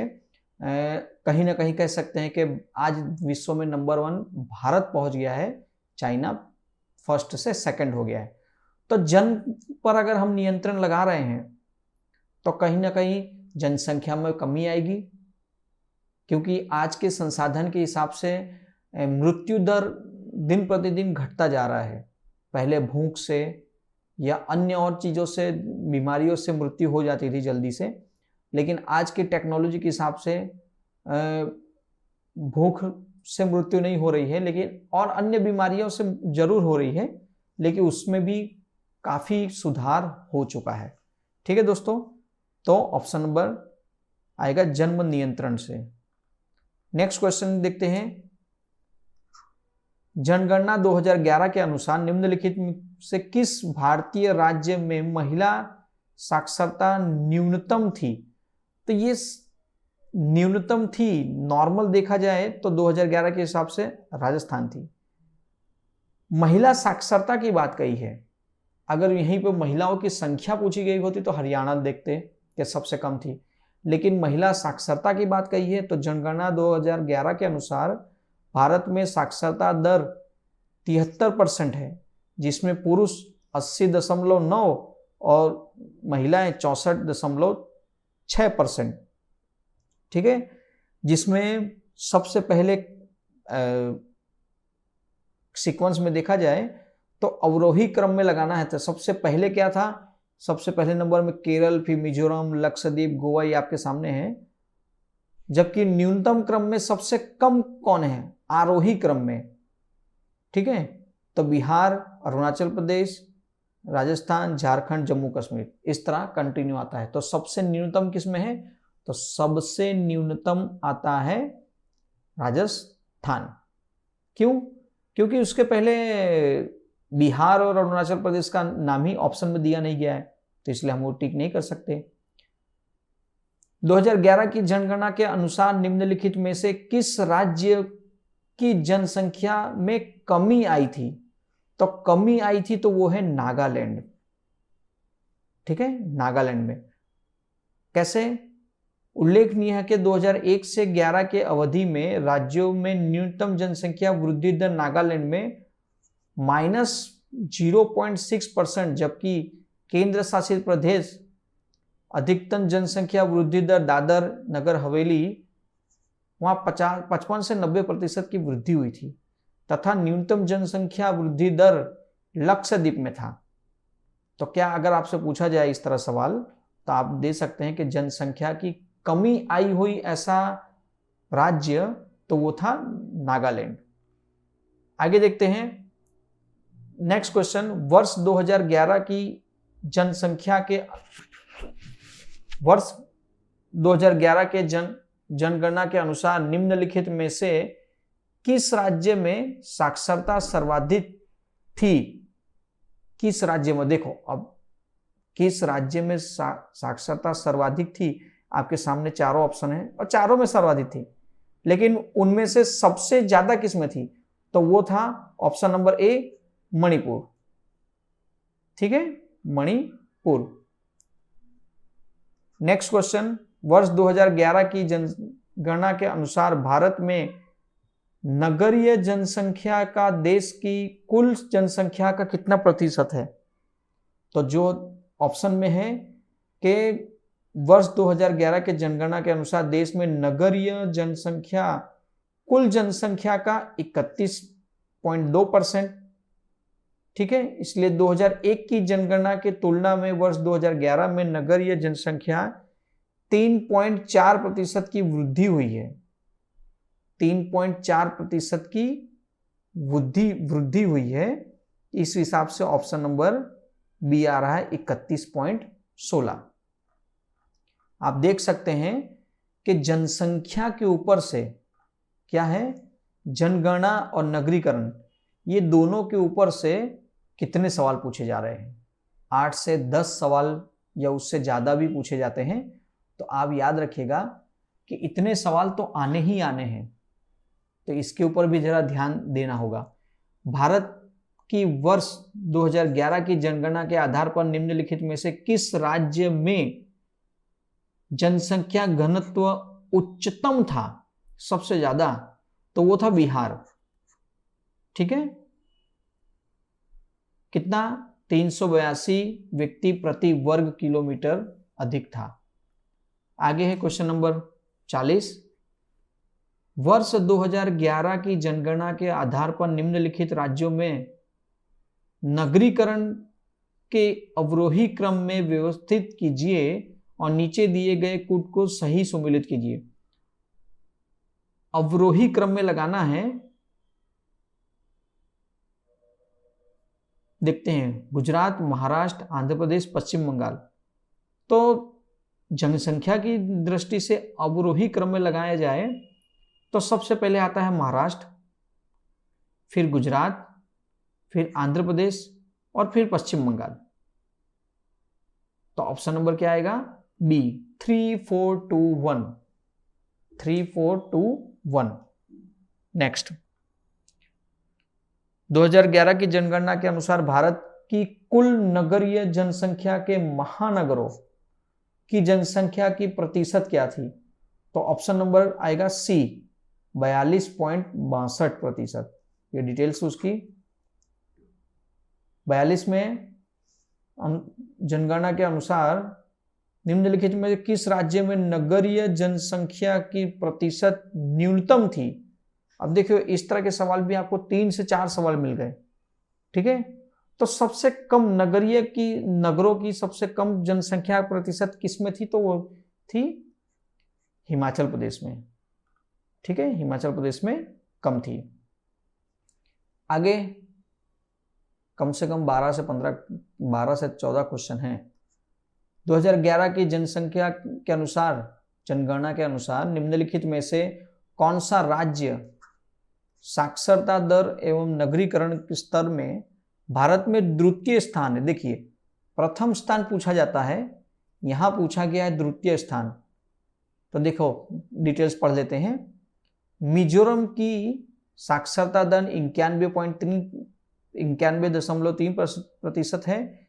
कहीं ना कहीं कह सकते हैं कि आज विश्व में नंबर 1 भारत पहुंच गया है, चाइना फर्स्ट से सेकंड हो गया है। तो जन्म पर अगर हम नियंत्रण लगा रहे हैं तो कहीं ना कहीं जनसंख्या में कमी आएगी, क्योंकि आज के संसाधन के हिसाब से मृत्यु दर दिन प्रतिदिन घटता जा रहा है। पहले भूख से या अन्य और चीज़ों से, बीमारियों से मृत्यु हो जाती थी जल्दी से, लेकिन आज की टेक्नोलॉजी के हिसाब से भूख से मृत्यु नहीं हो रही है, लेकिन और अन्य बीमारियों से जरूर हो रही है, लेकिन उसमें भी काफ़ी सुधार हो चुका है। ठीक है दोस्तों, तो ऑप्शन नंबर आएगा जन्म नियंत्रण से। नेक्स्ट क्वेश्चन देखते हैं। जनगणना 2011 के अनुसार निम्नलिखित से किस भारतीय राज्य में महिला साक्षरता न्यूनतम थी? तो ये न्यूनतम थी, नॉर्मल देखा जाए तो 2011 के हिसाब से राजस्थान थी। महिला साक्षरता की बात कही है अगर यहीं पे महिलाओं की संख्या पूछी गई होती तो हरियाणा देखते कि सबसे कम थी, लेकिन महिला साक्षरता की बात कही है तो जनगणना 2011 के अनुसार भारत में साक्षरता दर 73% है, जिसमें पुरुष 80.9 और महिलाएं 64.6%। ठीक है, जिसमें सबसे पहले सीक्वेंस में देखा जाए तो अवरोही क्रम में लगाना है। तो सबसे पहले क्या था, सबसे पहले नंबर में केरल, फिर मिजोरम, लक्षद्वीप, गोवा, ये आपके सामने है। जबकि न्यूनतम क्रम में सबसे कम कौन है, आरोही क्रम में। ठीक है, तो बिहार, अरुणाचल प्रदेश, राजस्थान, झारखंड, जम्मू कश्मीर, इस तरह कंटिन्यू आता है। तो सबसे न्यूनतम किस में है, तो सबसे न्यूनतम आता है राजस्थान। क्यों, क्योंकि उसके पहले बिहार और अरुणाचल प्रदेश का नाम ही ऑप्शन में दिया नहीं गया है, तो इसलिए हम वो टिक नहीं कर सकते। 2011 की जनगणना के अनुसार निम्नलिखित में से किस राज्य की जनसंख्या में कमी आई थी, तो कमी आई थी तो वो है नागालैंड। ठीक है, नागालैंड में कैसे, उल्लेखनीय है कि 2001 से 11 के अवधि में राज्यों में न्यूनतम जनसंख्या वृद्धि दर नागालैंड में -0.6%, जबकि केंद्र शासित प्रदेश अधिकतम जनसंख्या वृद्धि दर दादर नगर हवेली, वहां 55 से 90% की वृद्धि हुई थी, तथा न्यूनतम जनसंख्या वृद्धि दर लक्षद्वीप में था। तो क्या अगर आपसे पूछा जाए इस तरह सवाल, तो आप दे सकते हैं कि जनसंख्या की कमी आई हुई ऐसा राज्य, तो वो था नागालैंड। आगे देखते हैं नेक्स्ट क्वेश्चन। वर्ष 2011 की जनसंख्या के वर्ष 2011 के जनगणना के अनुसार निम्नलिखित में से किस राज्य में साक्षरता सर्वाधिक थी। किस राज्य में, देखो अब किस राज्य में साक्षरता सर्वाधिक थी, आपके सामने चारों ऑप्शन है और चारों में सर्वाधिक थी, लेकिन उनमें से सबसे ज्यादा किस में थी, तो वो था ऑप्शन नंबर ए, मणिपुर। ठीक है, मणिपुर। Next question. वर्ष 2011 की जनगणना के अनुसार भारत में नगरीय जनसंख्या का देश की कुल जनसंख्या का कितना प्रतिशत है, तो जो ऑप्शन में है कि वर्ष 2011 के जनगणना के अनुसार देश में नगरीय जनसंख्या कुल जनसंख्या का 31.2%। ठीक है, इसलिए 2001 की जनगणना की तुलना में वर्ष 2011 में नगरीय जनसंख्या 3.4% की वृद्धि हुई है। 3.4% की वृद्धि हुई है। इस हिसाब से ऑप्शन नंबर बी आ रहा है 31.16। आप देख सकते हैं कि जनसंख्या के ऊपर से क्या है, जनगणना और नगरीकरण, ये दोनों के ऊपर से कितने सवाल पूछे जा रहे हैं। 8 से 10 सवाल या उससे ज़्यादा भी पूछे जाते हैं। तो आप याद रखिएगा कि इतने सवाल तो आने ही आने हैं, तो इसके ऊपर भी जरा ध्यान देना होगा। भारत की वर्ष 2011 की जनगणना के आधार पर निम्नलिखित में से किस राज्य में जनसंख्या घनत्व उच्चतम था, सबसे ज्यादा, तो वो था बिहार। ठीक है, कितना, 382 व्यक्ति प्रति वर्ग किलोमीटर अधिक था। आगे है क्वेश्चन नंबर 40। वर्ष 2011 की जनगणना के आधार पर निम्नलिखित राज्यों में नगरीकरण के अवरोही क्रम में व्यवस्थित कीजिए और नीचे दिए गए कूट को सही सुमेलित कीजिए। अवरोही क्रम में लगाना है। देखते हैं, गुजरात, महाराष्ट्र, आंध्र प्रदेश, पश्चिम बंगाल। तो जनसंख्या की दृष्टि से अवरोही क्रम में लगाया जाए तो सबसे पहले आता है महाराष्ट्र, फिर गुजरात, फिर आंध्र प्रदेश और फिर पश्चिम बंगाल। तो ऑप्शन नंबर क्या आएगा, बी, 3 4 2 1। 3 4 2 1। नेक्स्ट, 2011 की जनगणना के अनुसार भारत की कुल नगरीय जनसंख्या के महानगरों की जनसंख्या की प्रतिशत क्या थी? तो ऑप्शन नंबर आएगा सी, 42.62%। ये डिटेल्स उसकी 42 में जनगणना के अनुसार निम्नलिखित में किस राज्य में नगरीय जनसंख्या की प्रतिशत न्यूनतम थी? अब देखिए इस तरह के सवाल भी आपको 3 से 4 सवाल मिल गए, ठीक है। तो सबसे कम नगरों की सबसे कम जनसंख्या प्रतिशत किस में थी? तो वो थी हिमाचल प्रदेश में, ठीक है, हिमाचल प्रदेश में कम थी। आगे कम से कम 12 से 14 क्वेश्चन हैं। 2011 की जनसंख्या के अनुसार, जनगणना के अनुसार निम्नलिखित में से कौन सा राज्य साक्षरता दर एवं नगरीकरण के स्तर में भारत में द्वितीय स्थान है? देखिए प्रथम स्थान पूछा जाता है, यहां पूछा गया है द्वितीय स्थान। तो देखो डिटेल्स पढ़ लेते हैं। मिजोरम की साक्षरता दर 91.3% है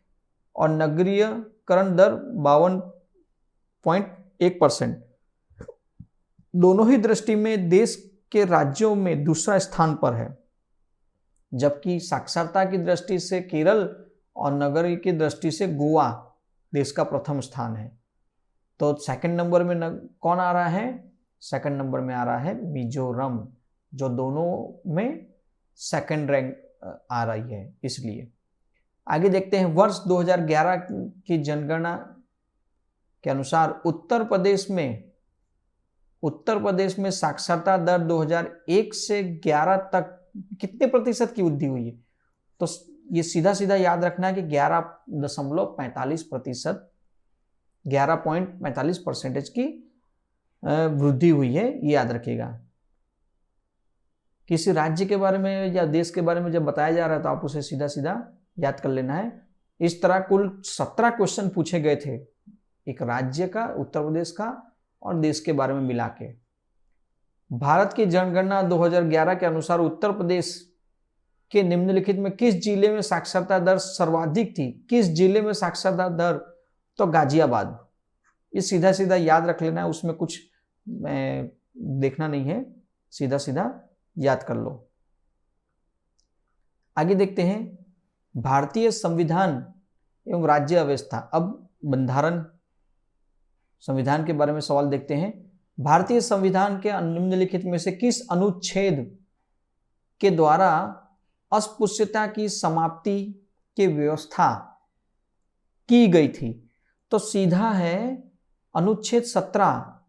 और नगरीकरण दर 52.1%। दोनों ही दृष्टि में देश के राज्यों में दूसरा स्थान पर है, जबकि साक्षरता की दृष्टि से केरल और नगरी की दृष्टि से गोवा देश का प्रथम स्थान है। तो सेकंड नंबर में कौन आ रहा है? सेकंड नंबर में आ रहा है मिजोरम, जो दोनों में सेकंड रैंक आ रही है। इसलिए आगे देखते हैं। वर्ष 2011 की जनगणना के अनुसार उत्तर प्रदेश में साक्षरता दर 2001 से 11 तक कितने प्रतिशत की वृद्धि हुई है? तो ये सीधा सीधा याद रखना है कि 11.45%, 11.45% की वृद्धि हुई है, ये याद रखिएगा। किसी राज्य के बारे में या देश के बारे में जब बताया जा रहा है तो आप उसे सीधा सीधा याद कर लेना है। इस तरह कुल 17 क्वेश्चन पूछे गए थे, एक राज्य का, उत्तर प्रदेश का और देश के बारे में मिला के। भारत की जनगणना 2011 के अनुसार उत्तर प्रदेश के निम्नलिखित में किस जिले में साक्षरता दर सर्वाधिक थी? किस जिले में साक्षरता दर? तो गाजियाबाद। ये सीधा सीधा याद रख लेना है, उसमें कुछ देखना नहीं है, सीधा सीधा याद कर लो। आगे देखते हैं भारतीय संविधान एवं राज्य व्यवस्था। अब बंधारण संविधान के बारे में सवाल देखते हैं। भारतीय संविधान के निम्नलिखित में से किस अनुच्छेद के द्वारा अस्पृश्यता की समाप्ति की व्यवस्था की गई थी? तो सीधा है अनुच्छेद 17।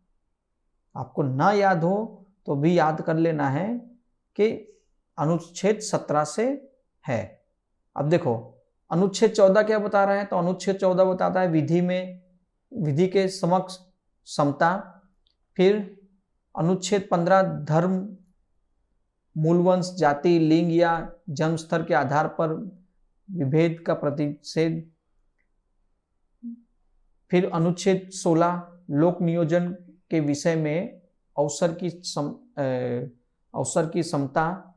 आपको ना याद हो तो भी याद कर लेना है कि अनुच्छेद 17 से है। अब देखो अनुच्छेद 14 क्या बता रहा है? तो अनुच्छेद 14 बताता है विधि के समक्ष समता। फिर अनुच्छेद 15 धर्म, मूलवंश, जाति, लिंग या जन्म स्तर के आधार पर विभेद का प्रतिषेध। फिर अनुच्छेद 16 लोक नियोजन के विषय में अवसर की समता।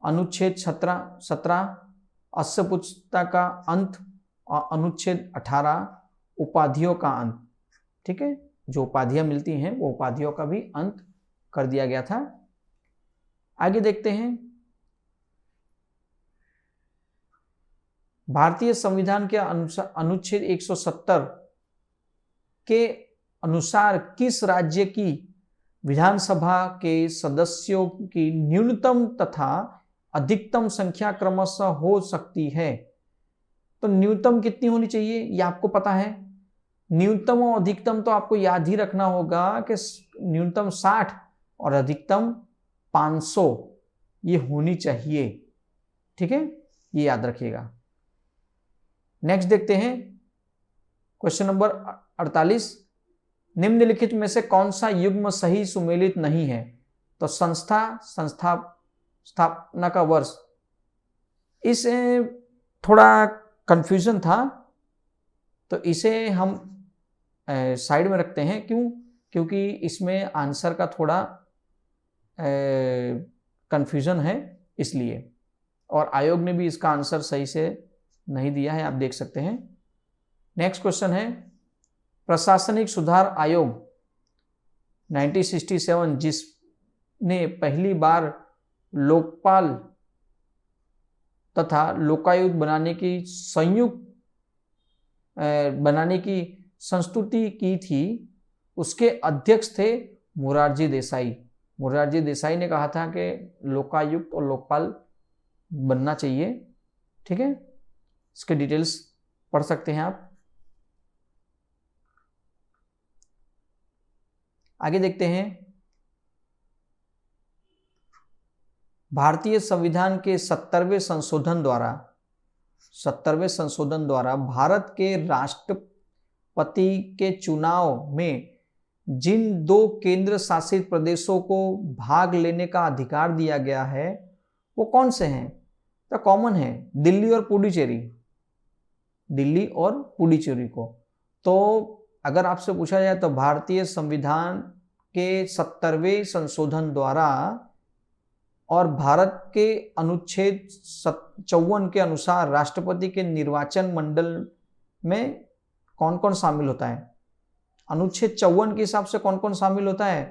अनुच्छेद 17 अस्पृश्यता का अंत और अनुच्छेद 18 उपाधियों का अंत। ठीक है, जो उपाधियां मिलती हैं वो उपाधियों का भी अंत कर दिया गया था। आगे देखते हैं भारतीय संविधान के अनुसार अनुच्छेद 170 के अनुसार किस राज्य की विधानसभा के सदस्यों की न्यूनतम तथा अधिकतम संख्या क्रमशः हो सकती है? तो न्यूनतम कितनी होनी चाहिए ये आपको पता है। न्यूनतम और अधिकतम तो आपको याद ही रखना होगा कि न्यूनतम 60 और अधिकतम 500 ये होनी चाहिए। ठीक है, ये याद रखिएगा। नेक्स्ट देखते हैं क्वेश्चन नंबर 48। निम्नलिखित में से कौन सा युग्म सही सुमेलित नहीं है? तो स्थापना का वर्ष। इसे थोड़ा कंफ्यूजन था तो इसे हम साइड में रखते हैं। क्यों? क्योंकि इसमें आंसर का थोड़ा कंफ्यूजन है इसलिए, और आयोग ने भी इसका आंसर सही से नहीं दिया है, आप देख सकते हैं। नेक्स्ट क्वेश्चन है, प्रशासनिक सुधार आयोग 1967 जिसने पहली बार लोकपाल तथा लोकायुक्त बनाने की संस्तुति की थी, उसके अध्यक्ष थे मोरारजी देसाई। मोरारजी देसाई ने कहा था कि लोकायुक्त और लोकपाल बनना चाहिए। ठीक है, इसके डिटेल्स पढ़ सकते हैं आप। आगे देखते हैं, भारतीय संविधान के 70वें संशोधन द्वारा भारत के राष्ट्रपति के चुनाव में जिन 2 केंद्र शासित प्रदेशों को भाग लेने का अधिकार दिया गया है वो कौन से हैं? तो कॉमन है, दिल्ली और पुडुचेरी को। तो अगर आपसे पूछा जाए तो भारतीय संविधान के 70वें संशोधन द्वारा और भारत के अनुच्छेद 54 के अनुसार राष्ट्रपति के निर्वाचन मंडल में कौन कौन शामिल होता है? अनुच्छेद 54 के हिसाब से कौन कौन शामिल होता है?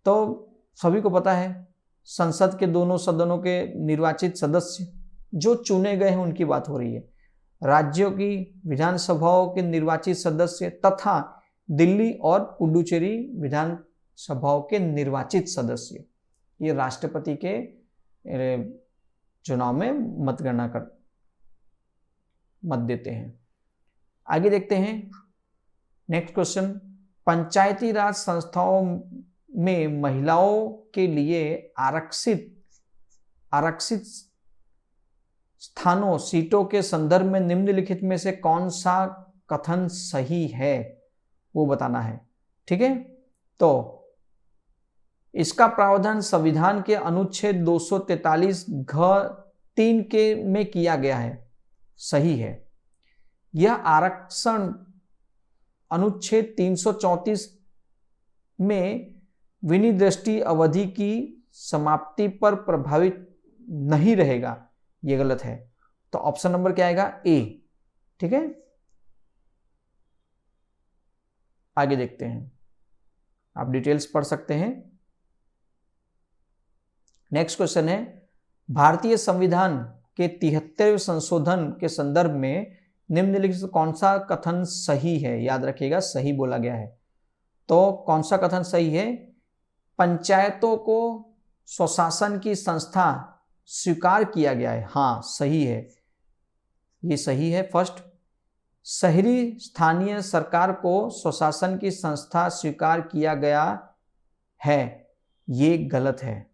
तो सभी को पता है, संसद के दोनों सदनों के निर्वाचित सदस्य जो चुने गए हैं उनकी बात हो रही है, राज्यों की विधानसभाओं के निर्वाचित सदस्य तथा दिल्ली और पुडुचेरी विधानसभाओं के निर्वाचित सदस्य, ये राष्ट्रपति के चुनाव में मत देते हैं। आगे देखते हैं नेक्स्ट क्वेश्चन, पंचायती राज संस्थाओं में महिलाओं के लिए आरक्षित स्थानों सीटों के संदर्भ में निम्नलिखित में से कौन सा कथन सही है वो बताना है। ठीक है, तो इसका प्रावधान संविधान के अनुच्छेद 243 घ 3 के में किया गया है, सही है। यह आरक्षण अनुच्छेद 334 में विनिर्दिष्ट अवधि की समाप्ति पर प्रभावित नहीं रहेगा, ये गलत है। तो ऑप्शन नंबर क्या आएगा? ए। ठीक है, आगे देखते हैं, आप डिटेल्स पढ़ सकते हैं। नेक्स्ट क्वेश्चन है, भारतीय संविधान के 73वें संशोधन के संदर्भ में निम्नलिखित कौन सा कथन सही है? याद रखिएगा, सही बोला गया है। तो कौन सा कथन सही है? पंचायतों को स्वशासन की संस्था स्वीकार किया गया है, हाँ सही है, ये सही है। फर्स्ट, शहरी स्थानीय सरकार को स्वशासन की संस्था स्वीकार किया गया है, ये गलत है।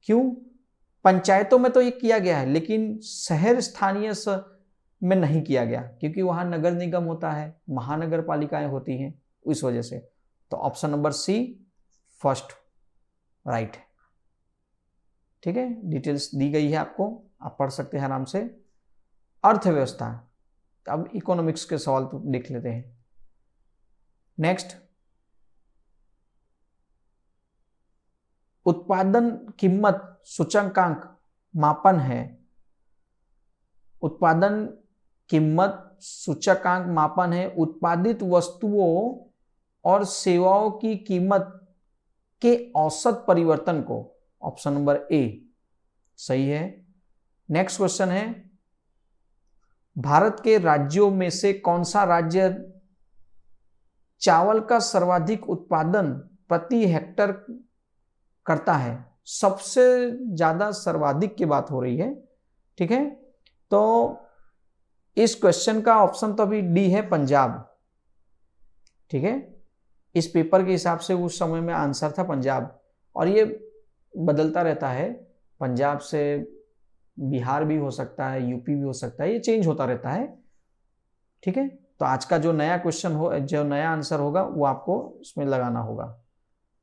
क्यों? पंचायतों में तो ये किया गया है, लेकिन शहर स्थानीय में नहीं किया गया, क्योंकि वहां नगर निगम होता है, महानगर पालिकाएं होती हैं, इस वजह से। तो option number C first right है। ठीक है, डिटेल्स दी गई है आपको, आप पढ़ सकते हैं आराम से। अर्थव्यवस्था, अब इकोनॉमिक्स के सवाल तो देख लेते हैं। नेक्स्ट, उत्पादन कीमत सूचकांक मापन है। उत्पादन कीमत सूचकांक मापन है उत्पादित वस्तुओं और सेवाओं की कीमत के औसत परिवर्तन को। ऑप्शन नंबर ए सही है। नेक्स्ट क्वेश्चन है, भारत के राज्यों में से कौन सा राज्य चावल का सर्वाधिक उत्पादन प्रति हेक्टर करता है? सबसे ज्यादा सर्वाधिक की बात हो रही है। ठीक है, तो इस क्वेश्चन का ऑप्शन तो अभी डी है, पंजाब। ठीक है, इस पेपर के हिसाब से उस समय में आंसर था पंजाब, और ये बदलता रहता है, पंजाब से बिहार भी हो सकता है, यूपी भी हो सकता है, ये चेंज होता रहता है। ठीक है, तो आज का जो नया क्वेश्चन हो, जो नया आंसर होगा वो आपको इसमें लगाना होगा।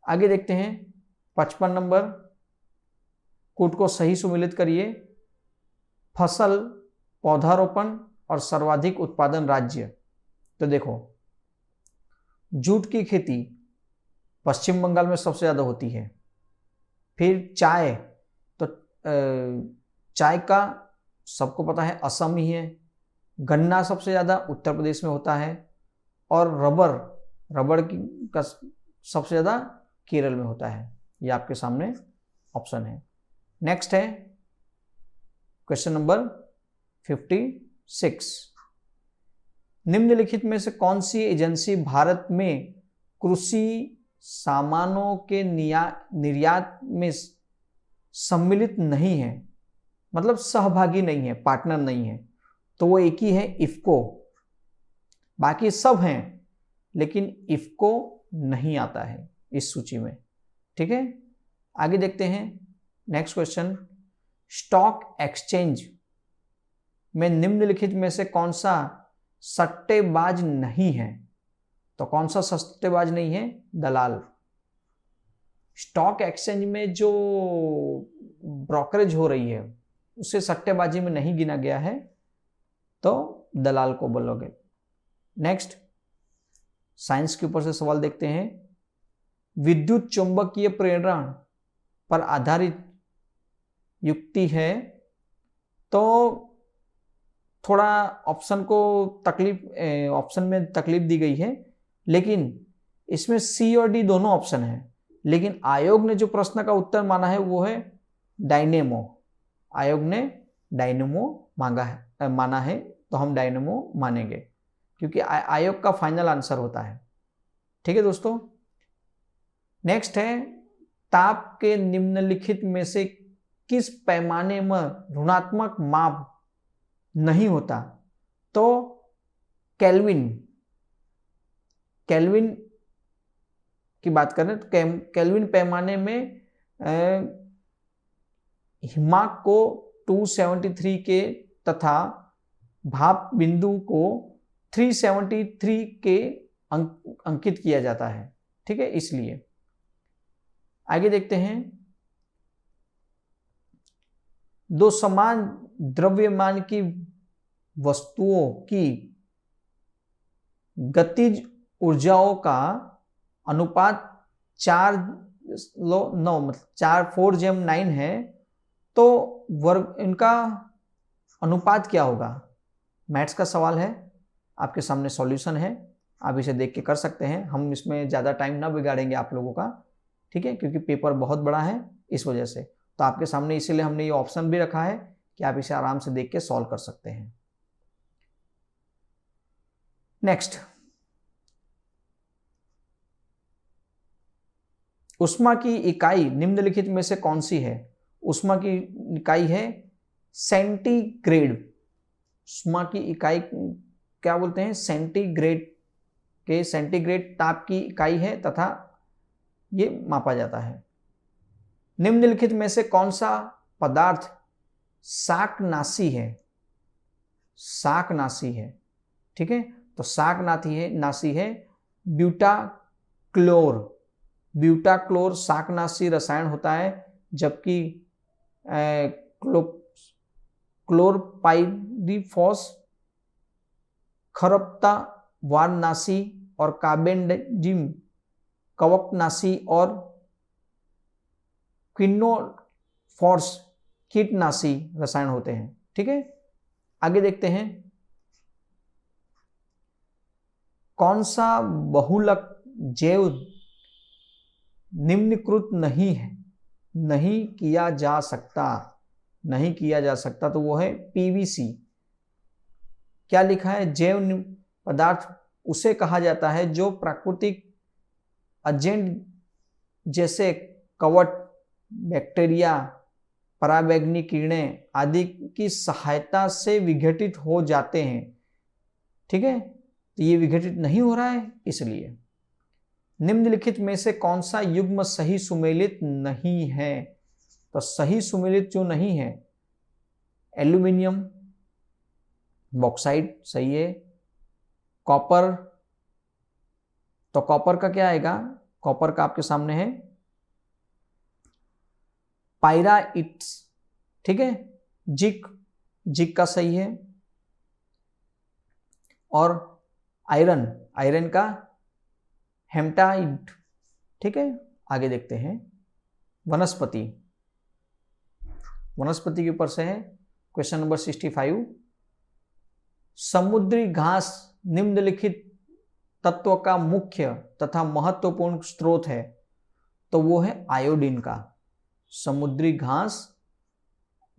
आगे देखते हैं 55 नंबर, कूट को सही सुमेलित करिए। फसल, पौधारोपण और सर्वाधिक उत्पादन राज्य। तो देखो, जूट की खेती पश्चिम बंगाल में सबसे ज्यादा होती है। फिर चाय, तो चाय का सबको पता है असम ही है। गन्ना सबसे ज़्यादा उत्तर प्रदेश में होता है, और रबड़ का सबसे ज़्यादा केरल में होता है। ये आपके सामने ऑप्शन है। नेक्स्ट है क्वेश्चन नंबर 56। निम्नलिखित में से कौन सी एजेंसी भारत में कृषि सामानों के निर्यात में सम्मिलित नहीं है, मतलब सहभागी नहीं है, पार्टनर नहीं है? तो वो एक ही है, इफ्को। बाकी सब हैं, लेकिन इफ्को नहीं आता है इस सूची में। ठीक है, आगे देखते हैं नेक्स्ट क्वेश्चन। स्टॉक एक्सचेंज में निम्नलिखित में से कौन सा सट्टेबाज नहीं है? तो कौन सा सट्टेबाज नहीं है? दलाल। स्टॉक एक्सचेंज में जो ब्रोकरेज हो रही है उसे सट्टेबाजी में नहीं गिना गया है, तो दलाल को बोलोगे। नेक्स्ट, साइंस के ऊपर से सवाल देखते हैं। विद्युत चुंबकीय प्रेरण पर आधारित युक्ति है, तो थोड़ा ऑप्शन में तकलीफ दी गई है, लेकिन इसमें सी और डी दोनों ऑप्शन है। लेकिन आयोग ने जो प्रश्न का उत्तर माना है वो है डायनेमो। आयोग ने डायनेमो माना है, तो हम डायनेमो मानेंगे, क्योंकि आयोग का फाइनल आंसर होता है। ठीक है दोस्तों, नेक्स्ट है, ताप के निम्नलिखित में से किस पैमाने में ऋणात्मक माप नहीं होता? तो केल्विन की बात करें तो केल्विन पैमाने में हिमाक को 273 के तथा भाप बिंदु को 373 के अंकित किया जाता है। ठीक है, इसलिए आगे देखते हैं। दो समान द्रव्यमान की वस्तुओं की गतिज ऊर्जाओं का अनुपात 4:9 है, तो वर्ग इनका अनुपात क्या होगा? मैथ्स का सवाल है, आपके सामने सॉल्यूशन है, आप इसे देख के कर सकते हैं। हम इसमें ज़्यादा टाइम ना बिगाड़ेंगे आप लोगों का, ठीक है, क्योंकि पेपर बहुत बड़ा है इस वजह से। तो आपके सामने इसीलिए हमने ये ऑप्शन भी रखा है कि आप इसे आराम से देख के सॉल्व कर सकते हैं। नेक्स्ट, ऊष्मा की इकाई निम्नलिखित में से कौन सी है? ऊष्मा की इकाई है सेंटीग्रेड। ऊष्मा की इकाई क्या बोलते हैं? सेंटीग्रेड ताप की इकाई है तथा ये मापा जाता है। निम्नलिखित में से कौन सा पदार्थ शाकनाशी है? शाकनाशी है, ठीक है, तो शाकनाशी है ब्यूटाक्लोर शाकनाशी रसायन होता है, जबकि क्लोरपाइरिफॉस खरपता वारनाशी और कार्बेंडाजिम कवकनाशी और क्विनोफॉर्स कीटनाशी रसायन होते हैं। ठीक है, आगे देखते हैं। कौन सा बहुलक जैव निम्नीकृत नहीं किया जा सकता, तो वो है पीवीसी। क्या लिखा है? जैव पदार्थ उसे कहा जाता है जो प्राकृतिक एजेंट जैसे कवक, बैक्टीरिया, पराबैंगनी किरणें आदि की सहायता से विघटित हो जाते हैं। ठीक है, तो ये विघटित नहीं हो रहा है, इसलिए। निम्नलिखित में से कौन सा युग्म सही सुमेलित नहीं है? तो सही सुमेलित जो नहीं है, एल्यूमिनियम, बॉक्साइट सही है, कॉपर, तो कॉपर का क्या आएगा? कॉपर का आपके सामने है पायराइट्स। ठीक है, जिक का सही है, और आयरन का हेमटाइट। ठीक है, आगे देखते हैं। वनस्पति के ऊपर से है क्वेश्चन नंबर 65। समुद्री घास निम्नलिखित तत्व का मुख्य तथा महत्वपूर्ण स्रोत है, तो वो है आयोडीन का। समुद्री घास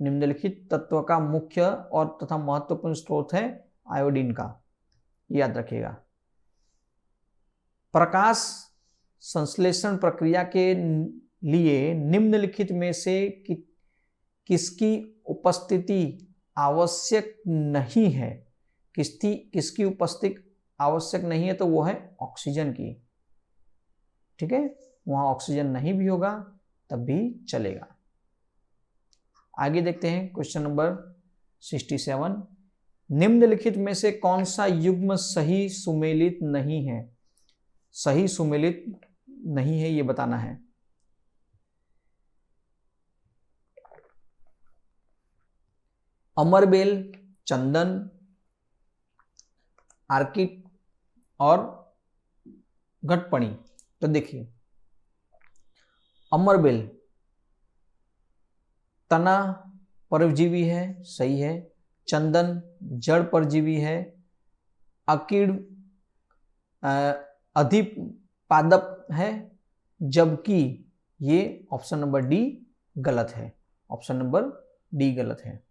निम्नलिखित तत्व का मुख्य और तथा महत्वपूर्ण स्रोत है आयोडीन का, याद रखिएगा। प्रकाश संश्लेषण प्रक्रिया के लिए निम्नलिखित में से किसकी उपस्थिति आवश्यक नहीं है? किसकी उपस्थिति आवश्यक नहीं है? तो वो है ऑक्सीजन की। ठीक है, वहां ऑक्सीजन नहीं भी होगा तब भी चलेगा। आगे देखते हैं क्वेश्चन नंबर 67। निम्नलिखित में से कौन सा युग्म सही सुमेलित नहीं है? सही सुमेलित नहीं है ये बताना है। अमरबेल, चंदन, आर्किड और घटपणी। तो देखिए, अमरबेल तना परजीवी है, सही है। चंदन जड़ परजीवी है। आर्किड अधिपादप है, जबकि ये ऑप्शन नंबर डी गलत है। ऑप्शन नंबर डी गलत है।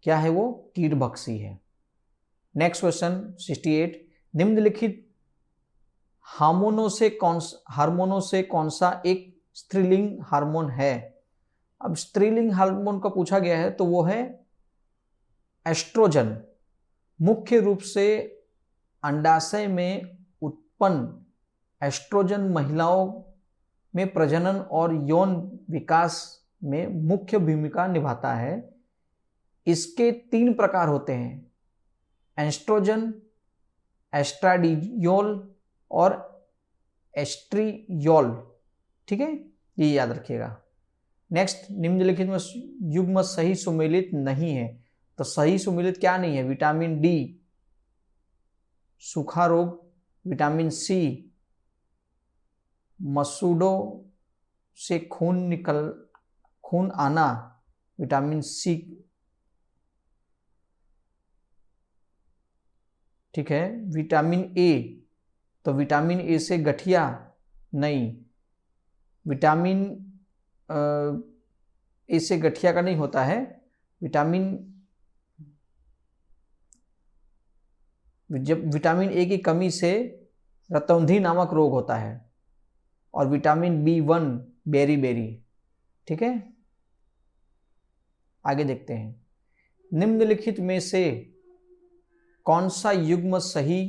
क्या है वो? कीटभक्षी है। Next question 68। निम्नलिखित हार्मोनों से कौन सा एक स्त्रीलिंग हार्मोन है? अब स्त्रीलिंग हार्मोन का पूछा गया है तो वो है एस्ट्रोजन। मुख्य रूप से अंडाशय में उत्पन्न एस्ट्रोजन महिलाओं में प्रजनन और यौन विकास में मुख्य भूमिका निभाता है। इसके 3 प्रकार होते हैं, एस्ट्रोजन, एस्ट्राडियोल और एस्ट्रियोल। ठीक है, ये याद रखिएगा। नेक्स्ट, निम्नलिखित में युग्म सही सुमेलित नहीं है। तो सही सुमेलित क्या नहीं है? विटामिन डी, सूखा रोग, विटामिन सी, मसूड़ों से खून आना, विटामिन सी। ठीक है, विटामिन ए, तो विटामिन ए से गठिया नहीं, विटामिन ए से गठिया का नहीं होता है। जब विटामिन ए की कमी से रतौंधी नामक रोग होता है, और विटामिन B1 बेरी। ठीक है, आगे देखते हैं। निम्नलिखित में से कौन सा युग्म सही,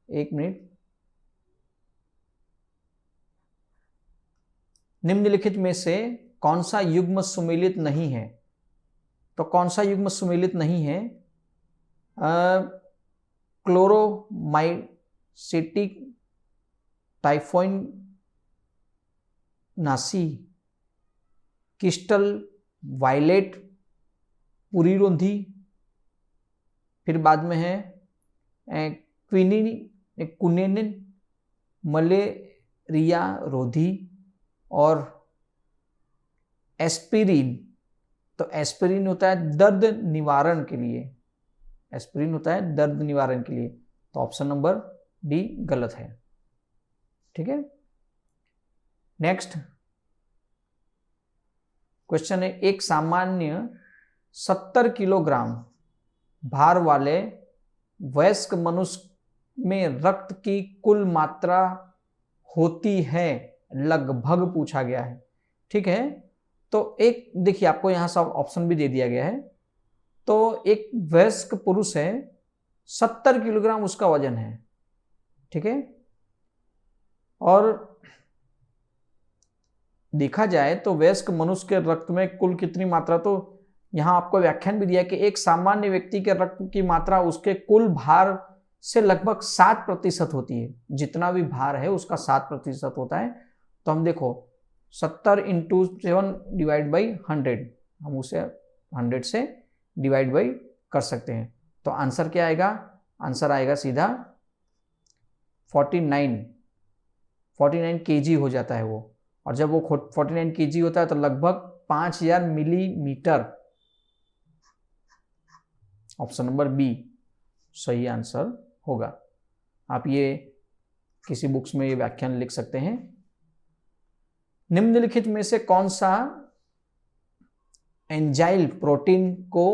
एक मिनट, निम्नलिखित में से कौन सा युग्म सुमेलित नहीं है? तो कौन सा युग्म सुमेलित नहीं है? क्लोरोमाइसिटिक टाइफोइन नासी, क्रिस्टल वायलेट पुरीरोधी, फिर बाद में है क्विनिन मलेरिया रोधी और एस्पिरिन। तो एस्पिरिन होता है दर्द निवारण के लिए, एस्पिरिन होता है दर्द निवारण के लिए। तो ऑप्शन नंबर डी गलत है। ठीक है, नेक्स्ट क्वेश्चन है, एक सामान्य 70 किलोग्राम भार वाले वयस्क मनुष्य में रक्त की कुल मात्रा होती है लगभग, पूछा गया है। ठीक है, तो एक देखिए, आपको यहां सब ऑप्शन भी दे दिया गया है। तो एक वयस्क पुरुष है, 70 किलोग्राम उसका वजन है। ठीक है, और देखा जाए तो वयस्क मनुष्य के रक्त में कुल कितनी मात्रा, तो यहां आपको व्याख्यान भी दिया कि एक सामान्य व्यक्ति के रक्त की मात्रा उसके कुल भार से लगभग 7% होती है। जितना भी भार है उसका 7% होता है। तो हम देखो 70 × 7 डिवाइड बाई 100, हम उसे 100 से डिवाइड बाई कर सकते हैं। तो आंसर क्या आएगा? आंसर आएगा सीधा 49 kg हो जाता है वो। और जब वो 49 kg होता है तो लगभग 5000 मिलीमीटर ऑप्शन नंबर बी सही आंसर होगा। आप ये किसी बुक्स में ये व्याख्यान लिख सकते हैं। निम्नलिखित में से कौन सा एंजाइल प्रोटीन को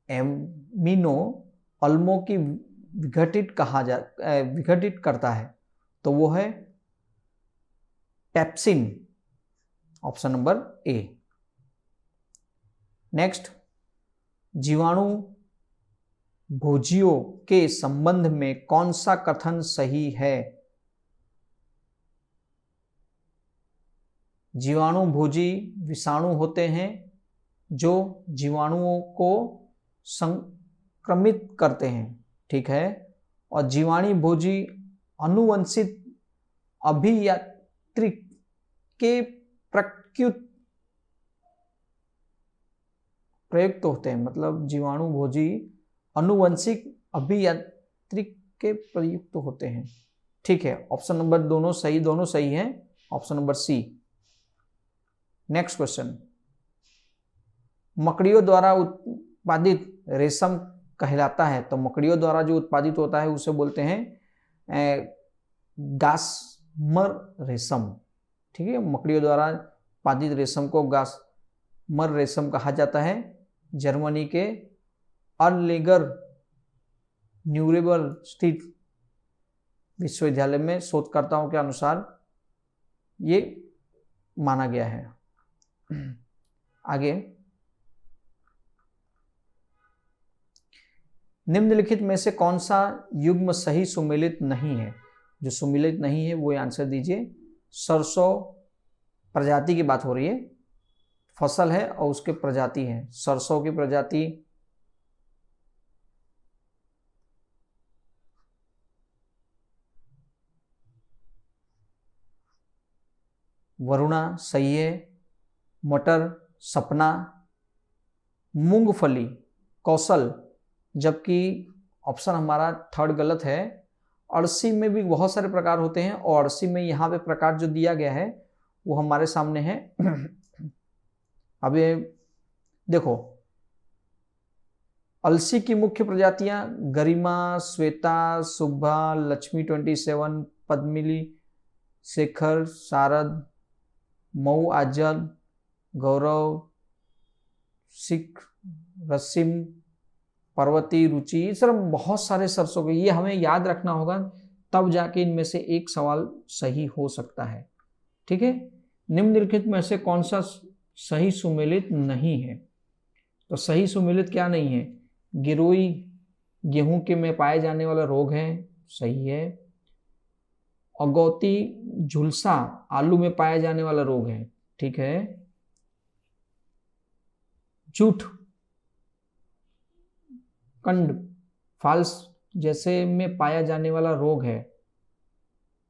एमिनो अम्लों की विघटित करता है? तो वो है pepsin, option number A. Next, जीवाणु भोजियों के संबंध में कौन सा कथन सही है? जीवाणु भोजी विषाणु होते हैं जो जीवाणुओं को संक्रमित करते हैं, ठीक है। और जीवाणु भोजी अनुवंशित अभियांत्रिक के प्रयुक्त होते हैं, मतलब जीवाणु भोजी अनुवंशिक अभियांत्रिक के प्रयुक्त होते हैं, ठीक है। ऑप्शन नंबर दोनों सही है, option number C. Next question, मकड़ियों द्वारा उत्पादित रेशम कहलाता है? तो मकड़ियों द्वारा जो उत्पादित होता है उसे बोलते हैं गासमर रेशम, ठीक है। मकड़ियों द्वारा उत्पादित रेशम को गासमर रेशम कहा जाता है। जर्मनी के अर्लेगर न्यूरेबर स्थित विश्वविद्यालय में शोधकर्ताओं के अनुसार ये माना गया है। आगे, निम्नलिखित में से कौन सा युग्म सही सुमेलित नहीं है? जो सुमेलित नहीं है वो आंसर दीजिए। सरसों प्रजाति की बात हो रही है, फसल है और उसके प्रजाति है। सरसों की प्रजाति वरुणा सही है। मटर सपना। मूंगफली कौशल, जबकि ऑप्शन हमारा थर्ड गलत है। अड़सी में भी बहुत सारे प्रकार होते हैं और अड़सी में यहाँ पे प्रकार जो दिया गया है वो हमारे सामने है। अब ये देखो, अलसी की मुख्य प्रजातियां गरिमा, श्वेता, शुभा, लक्ष्मी 27, पद्मिनी, शेखर, शारद, मऊ आजल, गौरव, सिख, रसिम, पर्वती, रुचि, ये सब बहुत सारे सरसों के, ये हमें याद रखना होगा, तब जाके इनमें से एक सवाल सही हो सकता है, ठीक है। निम्नलिखित में से कौन सा सही सुमेलित नहीं है? तो सही सुमेलित क्या नहीं है? गिरोई गेहूं के में पाए जाने वाला रोग है, सही है। अगौती झुलसा आलू में पाया जाने वाला रोग है, ठीक है। जूठ कंड फाल्स जैसे में पाया जाने वाला रोग है,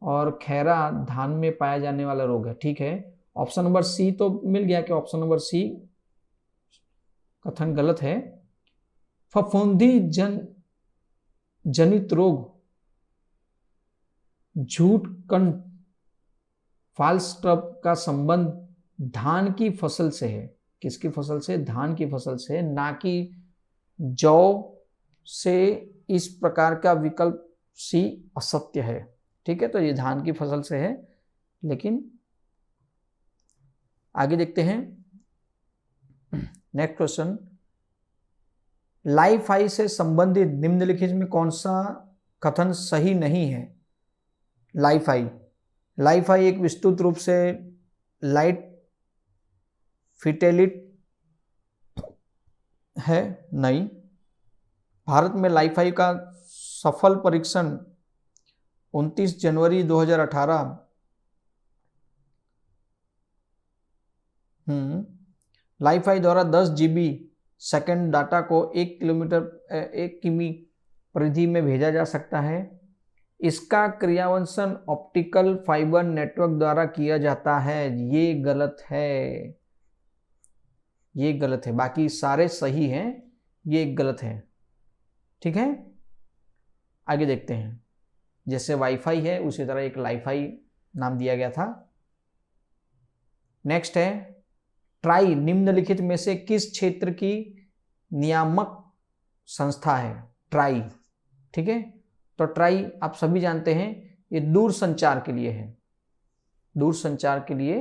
और खैरा धान में पाया जाने वाला रोग है, ठीक है। ऑप्शन नंबर सी तो मिल गया कि ऑप्शन नंबर सी कथन गलत है। फफूंदी जनित रोग झूठ कंड फाल्स ट्रप का संबंध धान की फसल से है। किसकी फसल से? धान की फसल से, ना कि जौ से। इस प्रकार का विकल्प सी असत्य है, ठीक है। तो ये धान की फसल से है। लेकिन आगे देखते हैं नेक्स्ट क्वेश्चन, लाइफ-आई से संबंधित निम्नलिखित में कौन सा कथन सही नहीं है? लाइफ-आई एक विस्तृत रूप से लाइट फिटेलिट है, नहीं। भारत में लाइफ-आई का सफल परीक्षण 29 जनवरी 2018 लाइफ-आई द्वारा 10 GB सेकेंड डाटा को 1 किमी परिधि में भेजा जा सकता है। इसका क्रियान्वयन ऑप्टिकल फाइबर नेटवर्क द्वारा किया जाता है। ये गलत है, ये गलत है। बाकी सारे सही हैं, ये गलत है, ठीक है। आगे देखते हैं, जैसे वाईफाई है उसी तरह एक लाइफ-आई नाम दिया गया था। नेक्स्ट है, ट्राई निम्नलिखित में से किस क्षेत्र की नियामक संस्था है ट्राई, ठीक है। तो ट्राई आप सभी जानते हैं ये दूर संचार के लिए है, दूर संचार के लिए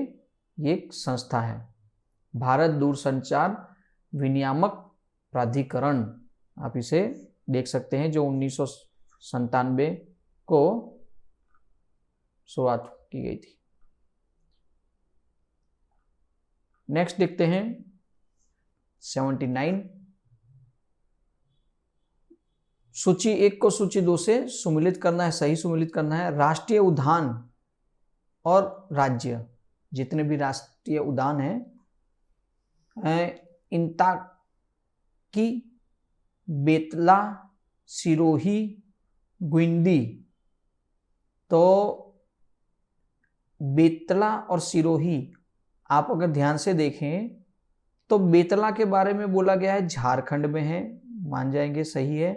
ये एक संस्था है, भारत दूरसंचार विनियामक प्राधिकरण, आप इसे देख सकते हैं, जो 1997 को शुरुआत की गई थी। नेक्स्ट देखते हैं 79, सूची 1 को सूची 2 से सुमिलित करना है, सही सुमिलित करना है। राष्ट्रीय उद्यान और राज्य, जितने भी राष्ट्रीय उद्यान हैं, इंताकी, बेतला, सिरोही, गुइंदी। तो बेतला और सिरोही आप अगर ध्यान से देखें तो बेतला के बारे में बोला गया है झारखंड में है, मान जाएंगे सही है।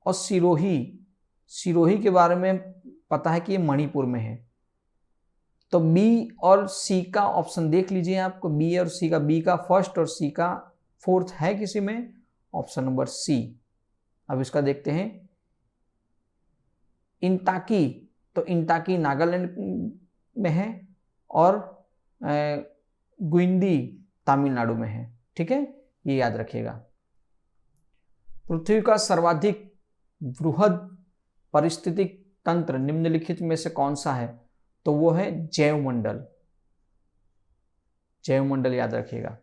और सिरोही के बारे में पता है कि ये मणिपुर में है। तो बी और सी का ऑप्शन देख लीजिए, आपको बी और सी का, बी का फर्स्ट और सी का फोर्थ है किसी में, ऑप्शन नंबर सी। अब इसका देखते हैं इंताकी, तो इंताकी नागालैंड में है और गुइंदी तमिलनाडु में है, ठीक है, ये याद रखिएगा। पृथ्वी का सर्वाधिक बृहद पारिस्थितिक तंत्र निम्नलिखित में से कौन सा है? तो वो है जैवमंडल, जैवमंडल याद रखिएगा।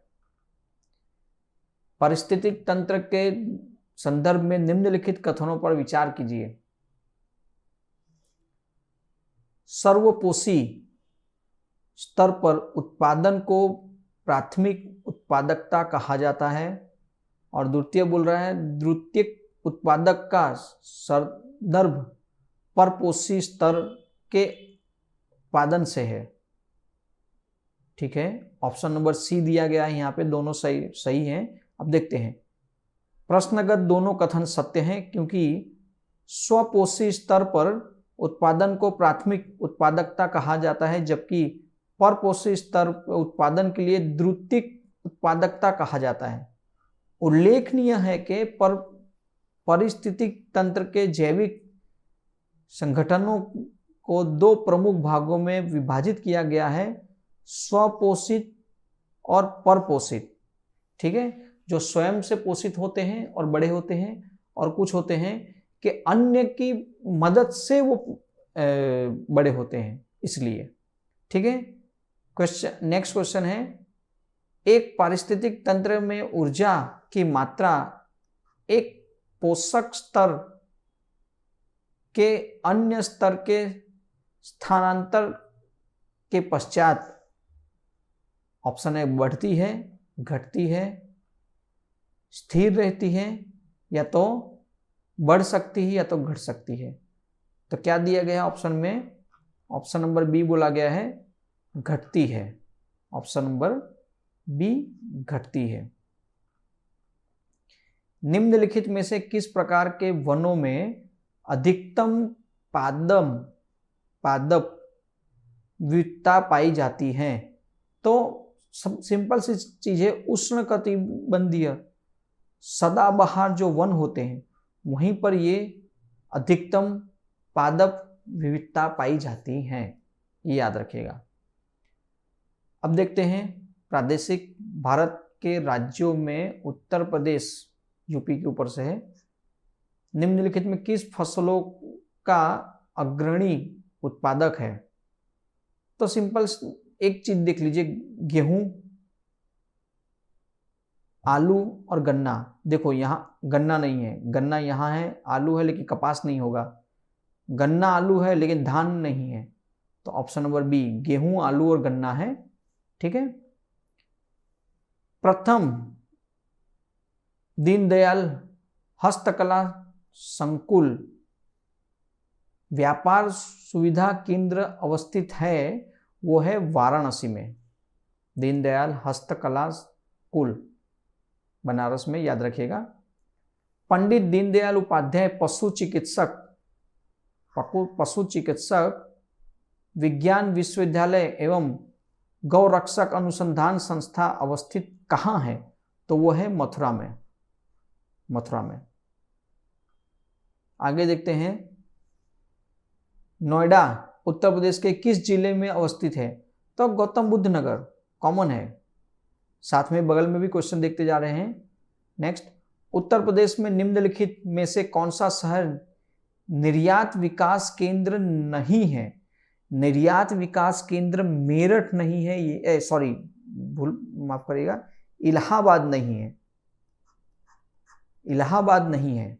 पारिस्थितिक तंत्र के संदर्भ में निम्नलिखित कथनों पर विचार कीजिए। सर्वपोषी स्तर पर उत्पादन को प्राथमिक उत्पादकता कहा जाता है, और द्वितीय बोल रहा है द्वितीयक उत्पादक का संदर्भ परपोषी स्तर के उत्पादन से है, ठीक है। ऑप्शन नंबर सी दिया गया है यहाँ पे, दोनों सही हैं। अब देखते हैं, प्रश्नगत दोनों कथन सत्य हैं, क्योंकि स्वपोषी स्तर पर उत्पादन को प्राथमिक उत्पादकता कहा जाता है, जबकि परपोषी स्तर उत्पादन के लिए द्वितीयक उत्पादकता कहा जाता है। उल्लेखनीय है कि पारिस्थितिक तंत्र के जैविक संगठनों को दो प्रमुख भागों में विभाजित किया गया है, स्वपोषित और परपोषित, ठीक है। जो स्वयं से पोषित होते हैं और बड़े होते हैं, और कुछ होते हैं कि अन्य की मदद से वो बड़े होते हैं, इसलिए, ठीक है। क्वेश्चन, नेक्स्ट क्वेश्चन है, एक पारिस्थितिक तंत्र में ऊर्जा की मात्रा एक पोषक स्तर के अन्य स्तर के स्थानांतर के पश्चात, ऑप्शन है बढ़ती है, घटती है, स्थिर रहती है, या तो बढ़ सकती है या तो घट सकती है। तो क्या दिया गया ऑप्शन में? ऑप्शन नंबर बी बोला गया है घटती है, ऑप्शन नंबर बी घटती है। निम्नलिखित में से किस प्रकार के वनों में अधिकतम पादप विविधता पाई जाती है? तो सिंपल सी चीज है, उष्णकटिबंधीय सदाबहार जो वन होते हैं वहीं पर ये अधिकतम पादप विविधता पाई जाती हैं, ये याद रखिएगा। अब देखते हैं प्रादेशिक, भारत के राज्यों में उत्तर प्रदेश यूपी के ऊपर से है, निम्नलिखित में किस फसलों का अग्रणी उत्पादक है? तो सिंपल एक चीज देख लीजिए, गेहूं, आलू और गन्ना। देखो यहाँ गन्ना नहीं है, गन्ना यहाँ है, आलू है लेकिन कपास नहीं होगा, गन्ना आलू है लेकिन धान नहीं है। तो ऑप्शन नंबर बी गेहूं, आलू और गन्ना है, ठीक है। प्रथम दीनदयाल हस्तकला संकुल व्यापार सुविधा केंद्र अवस्थित है, वो है वाराणसी में। दीनदयाल हस्तकला स्कूल बनारस में, याद रखिएगा। पंडित दीनदयाल उपाध्याय पशु चिकित्सक विज्ञान विश्वविद्यालय एवं गौरक्षक अनुसंधान संस्था अवस्थित कहाँ है? तो वो है मथुरा में, मथुरा में। आगे देखते हैं, नोएडा उत्तर प्रदेश के किस जिले में अवस्थित है? तो अब गौतम बुद्ध नगर कॉमन है, साथ में बगल में भी क्वेश्चन देखते जा रहे हैं। नेक्स्ट, उत्तर प्रदेश में निम्नलिखित में से कौन सा शहर निर्यात विकास केंद्र नहीं है? निर्यात विकास केंद्र मेरठ नहीं है, ये सॉरी भूल माफ करिएगा, इलाहाबाद नहीं है, इलाहाबाद नहीं है।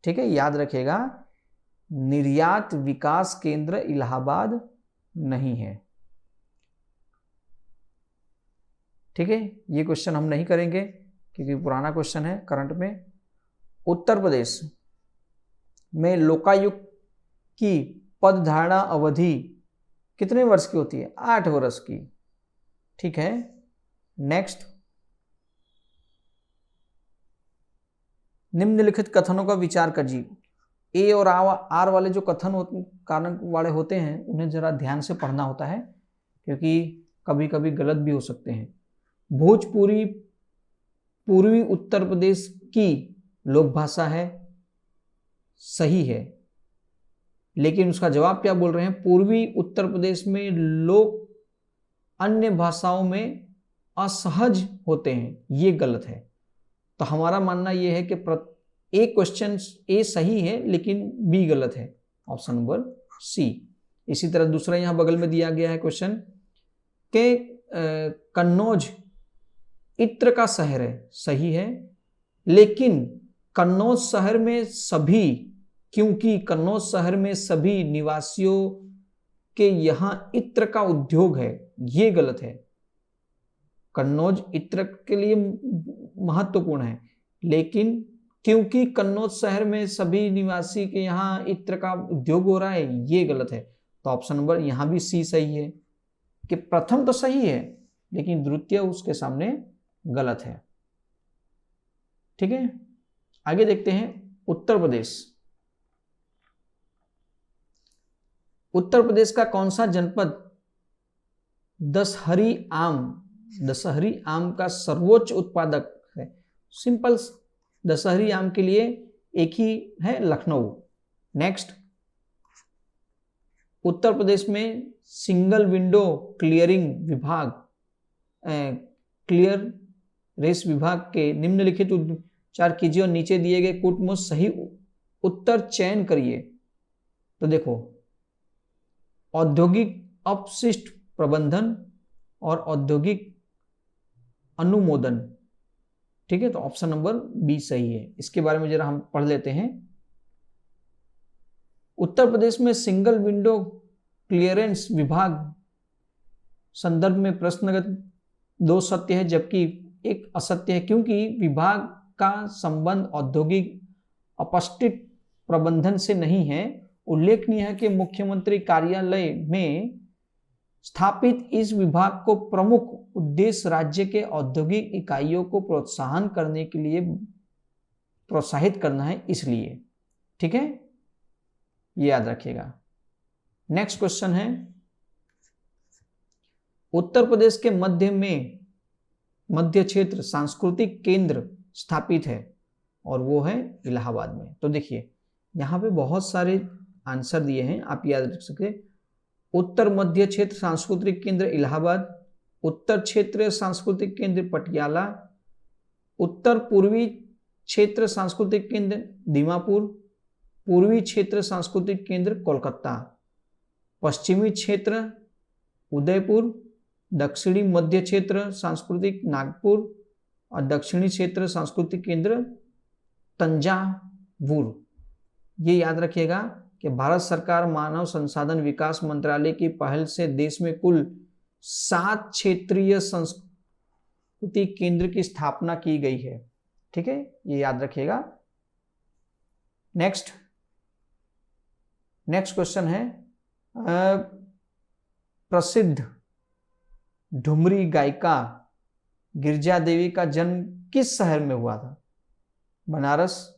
ठीक है, याद रखिएगा, निर्यात विकास केंद्र इलाहाबाद नहीं है। ठीक है, ये क्वेश्चन हम नहीं करेंगे क्योंकि पुराना क्वेश्चन है करंट में। उत्तर प्रदेश में लोकायुक्त की पदधारणा अवधि कितने वर्ष की होती है? 8 वर्ष की। ठीक है, नेक्स्ट, निम्नलिखित कथनों का विचार कीजिए। ए और आर वाले जो कथन कारण वाले होते हैं उन्हें जरा ध्यान से पढ़ना होता है क्योंकि कभी कभी गलत भी हो सकते हैं। भोजपुरी पूर्वी उत्तर प्रदेश की लोक भाषा है, सही है, लेकिन उसका जवाब क्या बोल रहे हैं? पूर्वी उत्तर प्रदेश में लोग अन्य भाषाओं में असहज होते हैं, ये गलत है। तो हमारा मानना यह है कि ए क्वेश्चन ए सही है लेकिन बी गलत है, ऑप्शन नंबर सी। इसी तरह दूसरा यहां बगल में दिया गया है क्वेश्चन के कन्नौज इत्र का शहर है, सही है, लेकिन कन्नौज शहर में सभी, क्योंकि कन्नौज शहर में सभी निवासियों के यहां इत्र का उद्योग है, ये गलत है। कन्नौज इत्र के लिए महत्वपूर्ण है, लेकिन क्योंकि कन्नौज शहर में सभी निवासी के यहाँ इत्र का उद्योग हो रहा है, ये गलत है। तो ऑप्शन नंबर यहां भी सी सही है कि प्रथम तो सही है लेकिन द्वितीय उसके सामने गलत है। ठीक है, आगे देखते हैं उत्तर प्रदेश। उत्तर प्रदेश का कौन सा जनपद दशहरी आम का सर्वोच्च उत्पादक है? सिंपल, दशहरी आम के लिए एक ही है, लखनऊ। नेक्स्ट, उत्तर प्रदेश में सिंगल विंडो क्लियरिंग विभाग क्लियर रेस विभाग के निम्नलिखित उच्चार कीजिए और नीचे दिए गए कूट में सही उत्तर चयन करिए। तो देखो, औद्योगिक अपशिष्ट प्रबंधन और औद्योगिक अनुमोदन। ठीक है, तो ऑप्शन नंबर बी सही है। इसके बारे में जरा हम पढ़ लेते हैं। उत्तर प्रदेश में सिंगल विंडो क्लियरेंस विभाग संदर्भ में प्रश्नगत 2 सत्य है जबकि 1 असत्य है, क्योंकि विभाग का संबंध औद्योगिक अपशिष्ट प्रबंधन से नहीं है। उल्लेखनीय है कि मुख्यमंत्री कार्यालय में स्थापित इस विभाग को प्रमुख उद्देश्य राज्य के औद्योगिक इकाइयों को प्रोत्साहन करने के लिए प्रोत्साहित करना है, इसलिए। ठीक है, ये याद रखिएगा। नेक्स्ट क्वेश्चन है, उत्तर प्रदेश के मध्य क्षेत्र सांस्कृतिक केंद्र स्थापित है और वो है इलाहाबाद में। तो देखिए, यहां पे बहुत सारे आंसर दिए हैं, आप याद रख सकते हैं। उत्तर मध्य क्षेत्र सांस्कृतिक केंद्र इलाहाबाद, उत्तर क्षेत्र सांस्कृतिक केंद्र पटियाला, उत्तर पूर्वी क्षेत्र सांस्कृतिक केंद्र दीमापुर, पूर्वी क्षेत्र सांस्कृतिक केंद्र कोलकाता, पश्चिमी क्षेत्र उदयपुर, दक्षिणी मध्य क्षेत्र सांस्कृतिक नागपुर और दक्षिणी क्षेत्र सांस्कृतिक केंद्र तंजावुर। ये याद रखिएगा कि भारत सरकार मानव संसाधन विकास मंत्रालय की पहल से देश में कुल 7 क्षेत्रीय संस्कृति केंद्र की स्थापना की गई है। ठीक है, ये याद रखिएगा। नेक्स्ट क्वेश्चन है, प्रसिद्ध ठुमरी गायिका गिरिजा देवी का जन्म किस शहर में हुआ था? बनारस,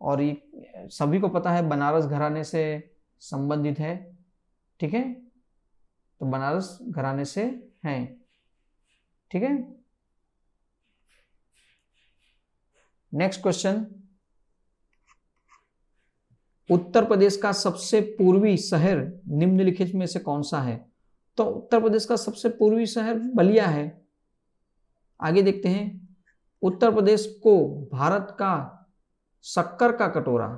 और ये सभी को पता है बनारस घराने से संबंधित है। ठीक है, तो बनारस घराने से हैं। ठीक है, नेक्स्ट क्वेश्चन, उत्तर प्रदेश का सबसे पूर्वी शहर निम्नलिखित में से कौन सा है? तो उत्तर प्रदेश का सबसे पूर्वी शहर बलिया है। आगे देखते हैं, उत्तर प्रदेश को भारत का शक्कर का कटोरा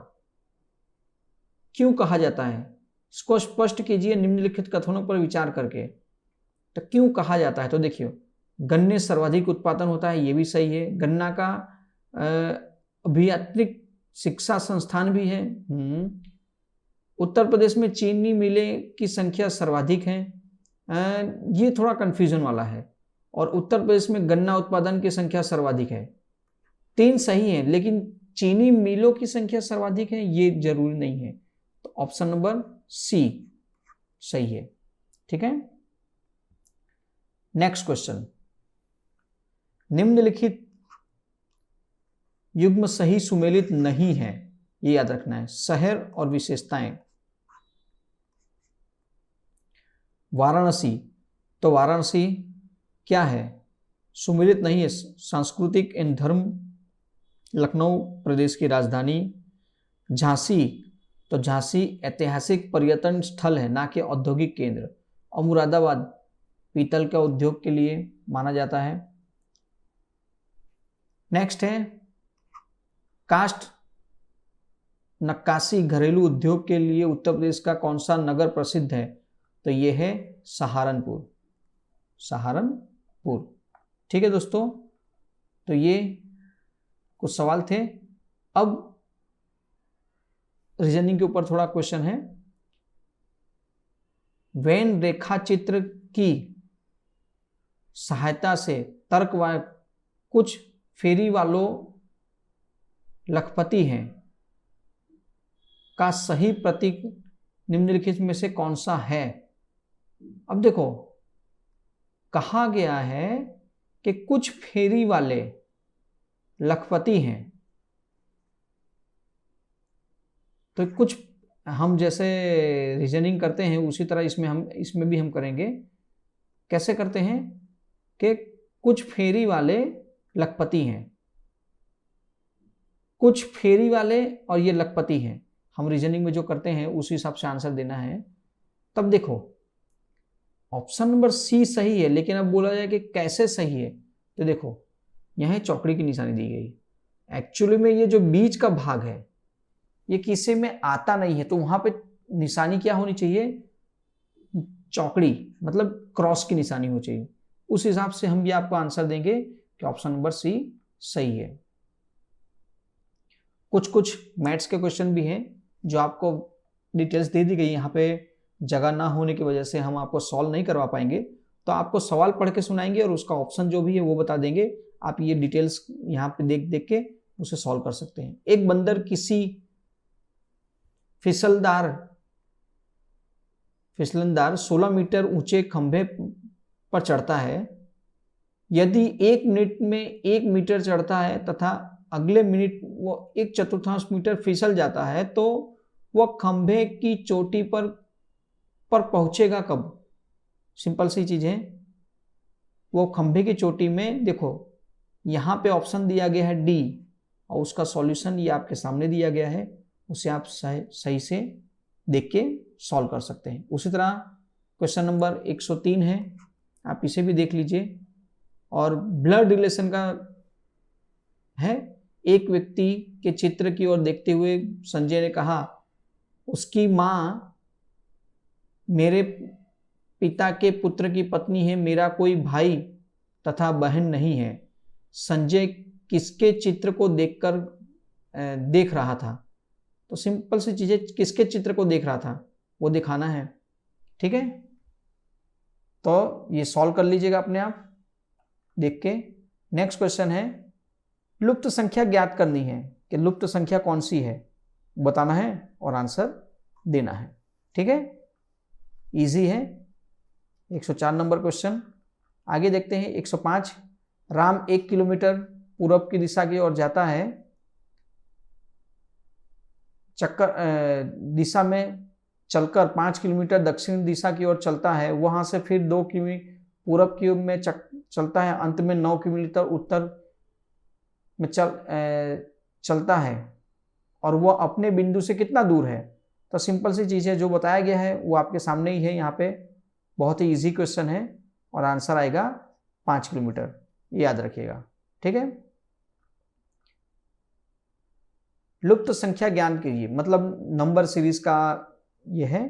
क्यों कहा जाता है? इसको स्पष्ट कीजिए निम्नलिखित कथनों पर विचार करके। तो क्यों कहा जाता है? तो देखिए, गन्ने सर्वाधिक उत्पादन होता है, ये भी सही है। गन्ना का अभियांत्रिक शिक्षा संस्थान भी है। उत्तर प्रदेश में चीनी मिलें की संख्या सर्वाधिक है, ये थोड़ा कंफ्यूजन वाला है। और उत्तर प्रदेश में गन्ना उत्पादन की संख्या सर्वाधिक है। 3 सही है, लेकिन चीनी मिलों की संख्या सर्वाधिक है ये जरूरी नहीं है। तो ऑप्शन नंबर सी सही है। ठीक है, नेक्स्ट क्वेश्चन, निम्नलिखित युग्म सही सुमेलित नहीं है, ये याद रखना है। शहर और विशेषताएं, वाराणसी, तो वाराणसी क्या है? सुमेलित नहीं है। सांस्कृतिक एवं धर्म, लखनऊ प्रदेश की राजधानी। झांसी, तो झांसी ऐतिहासिक पर्यटन स्थल है, ना कि औद्योगिक केंद्र। और मुरादाबाद पीतल का उद्योग के लिए माना जाता है। नेक्स्ट है, काष्ठ नक्काशी घरेलू उद्योग के लिए उत्तर प्रदेश का कौन सा नगर प्रसिद्ध है? तो ये है सहारनपुर, सहारनपुर। ठीक है दोस्तों, तो ये कुछ सवाल थे। अब रीजनिंग के ऊपर थोड़ा क्वेश्चन है। वेन रेखा चित्र की सहायता से तर्क व कुछ फेरी वालों लखपति हैं का सही प्रतीक निम्नलिखित में से कौन सा है? अब देखो, कहा गया है कि कुछ फेरी वाले लखपति हैं, तो कुछ हम जैसे रीजनिंग करते हैं उसी तरह इसमें भी हम करेंगे। कैसे करते हैं कि कुछ फेरी वाले लखपति हैं, कुछ फेरी वाले और ये लखपति हैं। हम रीजनिंग में जो करते हैं उस हिसाब से आंसर देना है। तब देखो, ऑप्शन नंबर सी सही है, लेकिन अब बोला जाए कि कैसे सही है, तो देखो यहां चौकड़ी की निशानी दी गई। एक्चुअली में ये जो बीच का भाग है ये किसी में आता नहीं है, तो वहां पे निशानी क्या होनी चाहिए? चौकड़ी, मतलब क्रॉस की निशानी होनी चाहिए। उस हिसाब से हम भी आपको आंसर देंगे कि ऑप्शन नंबर सी सही है। कुछ मैथ्स के क्वेश्चन भी हैं जो आपको डिटेल्स दे दी गई, यहाँ पे जगह ना होने की वजह से हम आपको सॉल्व नहीं करवा पाएंगे, तो आपको सवाल पढ़ के सुनाएंगे और उसका ऑप्शन जो भी है वो बता देंगे। आप ये डिटेल्स यहाँ पे देख देख के उसे सॉल्व कर सकते हैं। एक बंदर किसी फिसलनदार 16 मीटर ऊंचे खंभे पर चढ़ता है। यदि 1 मिनट में 1 मीटर चढ़ता है तथा अगले मिनट वो 1/4 मीटर फिसल जाता है, तो वह खंभे की चोटी पर पहुंचेगा कब? सिंपल सी चीज है। वो खंभे की चोटी में, देखो यहां पे ऑप्शन दिया गया है डी, और उसका सॉल्यूशन ये आपके सामने दिया गया है, उसे आप सही से देख के सॉल्व कर सकते हैं। उसी तरह क्वेश्चन नंबर 103 है, आप इसे भी देख लीजिए। और ब्लड रिलेशन का है। एक व्यक्ति के चित्र की ओर देखते हुए संजय ने कहा, उसकी मां मेरे पिता के पुत्र की पत्नी है, मेरा कोई भाई तथा बहन नहीं है। संजय किसके चित्र को देख रहा था? तो सिंपल सी चीजें, किसके चित्र को देख रहा था वो दिखाना है। ठीक है, तो ये सॉल्व कर लीजिएगा अपने आप देख के। नेक्स्ट क्वेश्चन है, लुप्त संख्या ज्ञात करनी है कि लुप्त संख्या कौन सी है, बताना है और आंसर देना है। ठीक है, इजी है। 104 नंबर क्वेश्चन। आगे देखते हैं 105। राम 1 किलोमीटर पूरब की दिशा की ओर जाता है, चक्कर दिशा में चलकर 5 किलोमीटर दक्षिण दिशा की ओर चलता है, वहां से फिर 2 किमी पूरब की ओर में चलता है, अंत में 9 किलोमीटर उत्तर में चलता है और वह अपने बिंदु से कितना दूर है। तो सिंपल सी चीज़ है, जो बताया गया है वो आपके सामने ही है। यहाँ पे बहुत ही इजी क्वेश्चन है और आंसर आएगा 5 किलोमीटर, याद रखिएगा। ठीक है, लुप्त संख्या ज्ञान कीजिए, मतलब नंबर सीरीज का ये है।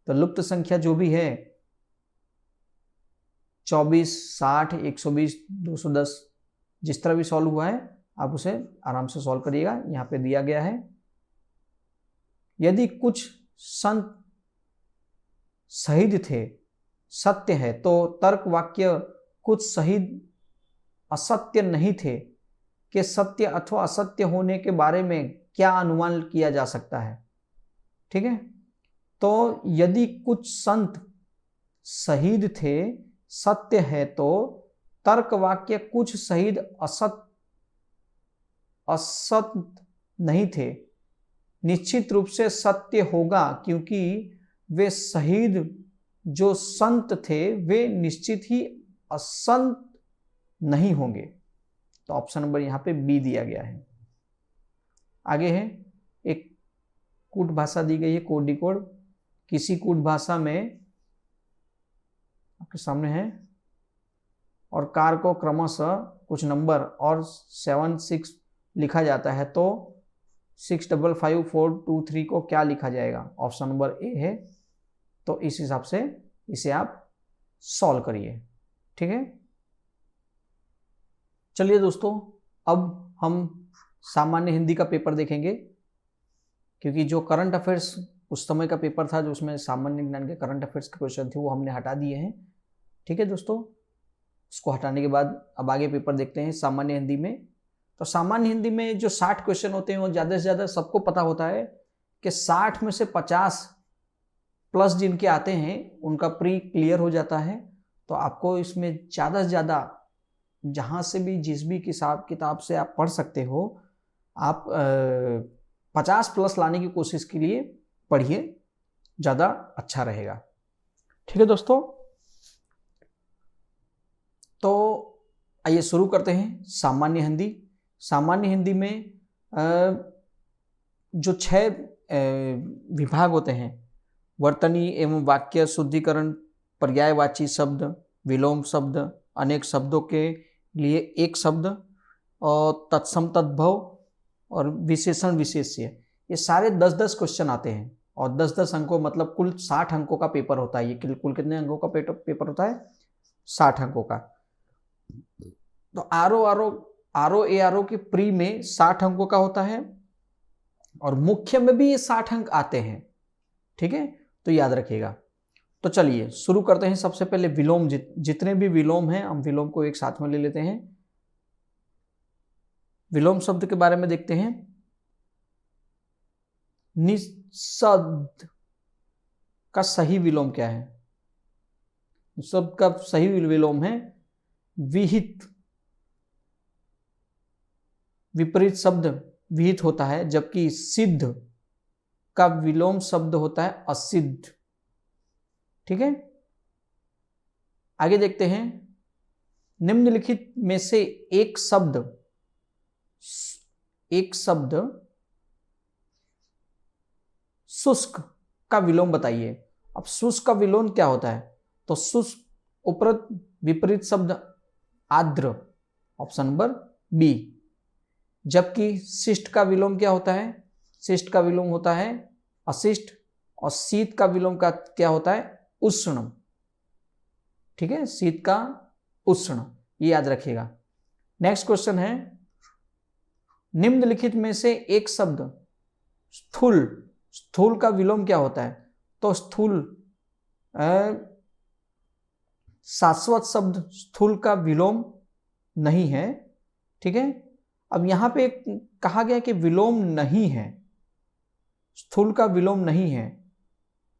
तो लुप्त संख्या जो भी है 24, 60, 120, 210, जिस तरह भी सॉल्व हुआ है आप उसे आराम से सॉल्व करिएगा। यहाँ पे दिया गया है, यदि कुछ संत शहीद थे सत्य है, तो तर्क वाक्य कुछ शहीद असत्य नहीं थे कि सत्य अथवा असत्य होने के बारे में क्या अनुमान किया जा सकता है। ठीक है, तो यदि कुछ संत शहीद थे सत्य है, तो तर्क वाक्य कुछ शहीद असत्य नहीं थे निश्चित रूप से सत्य होगा, क्योंकि वे शहीद जो संत थे वे निश्चित ही असंत नहीं होंगे। तो ऑप्शन नंबर यहाँ पे बी दिया गया है। आगे है, एक कूट भाषा दी गई है, कोड डिकोड। किसी कूट भाषा में आपके सामने है और कार को क्रमशः कुछ नंबर और 7, 6 लिखा जाता है, तो 65543 को क्या लिखा जाएगा? ऑप्शन नंबर ए है। तो इस हिसाब से इसे आप सॉल्व करिए। ठीक है, चलिए दोस्तों, अब हम सामान्य हिंदी का पेपर देखेंगे, क्योंकि जो करंट अफेयर्स उस समय का पेपर था, जो उसमें सामान्य ज्ञान के करंट अफेयर्स के क्वेश्चन थे, वो हमने हटा दिए हैं। ठीक है दोस्तों, उसको हटाने के बाद अब आगे पेपर देखते हैं सामान्य हिंदी में। तो सामान्य हिंदी में जो 60 क्वेश्चन होते हैं वो ज़्यादा से ज़्यादा सबको पता होता है कि 60 में से 50 प्लस जिनके आते हैं उनका प्री क्लियर हो जाता है। तो आपको इसमें ज़्यादा से ज़्यादा जहाँ से भी जिस भी किताब से आप पढ़ सकते हो, आप 50 प्लस लाने की कोशिश के लिए पढ़िए, ज़्यादा अच्छा रहेगा। ठीक है दोस्तों, तो आइए शुरू करते हैं सामान्य हिंदी। सामान्य हिंदी में जो 6 विभाग होते हैं, वर्तनी एवं वाक्य शुद्धिकरण, पर्यायवाची शब्द, विलोम शब्द, अनेक शब्दों के लिए एक शब्द, और तत्सम तद्भव और विशेषण विशेष्य, ये सारे 10-10 क्वेश्चन आते हैं और 10-10 अंकों, मतलब कुल 60 अंकों का पेपर होता है। ये कुल कितने अंकों का पेपर होता है? 60 अंकों का। तो आरओ एआरओ के प्री में 60 अंकों का होता है और मुख्य में भी ये 60 अंक आते हैं। ठीक है, तो याद रखिएगा। तो चलिए शुरू करते हैं। सबसे पहले विलोम, जितने भी विलोम हैं हम विलोम को एक साथ में ले लेते हैं। विलोम शब्द के बारे में देखते हैं। निषद का सही विलोम क्या है? निषद का सही विलोम है विहित। विपरीत शब्द विहित होता है, जबकि सिद्ध का विलोम शब्द होता है असिद्ध। ठीक है, आगे देखते हैं। निम्नलिखित में से एक शब्द शुष्क का विलोम बताइए। अब शुष्क का विलोम क्या होता है? तो शुष्क उपरत विपरीत शब्द आर्द्र, ऑप्शन नंबर बी। जबकि शिष्ट का विलोम क्या होता है? शिष्ट का विलोम होता है अशिष्ट, और शीत का विलोम का क्या होता है? उष्ण। ठीक है, शीत का उष्ण, ये याद रखिएगा। नेक्स्ट क्वेश्चन है, निम्नलिखित में से एक शब्द स्थूल, स्थूल का विलोम क्या होता है? तो स्थूल शाश्वत शब्द स्थूल का विलोम नहीं है। ठीक है, अब यहां पे कहा गया कि विलोम नहीं है, स्थूल का विलोम नहीं है,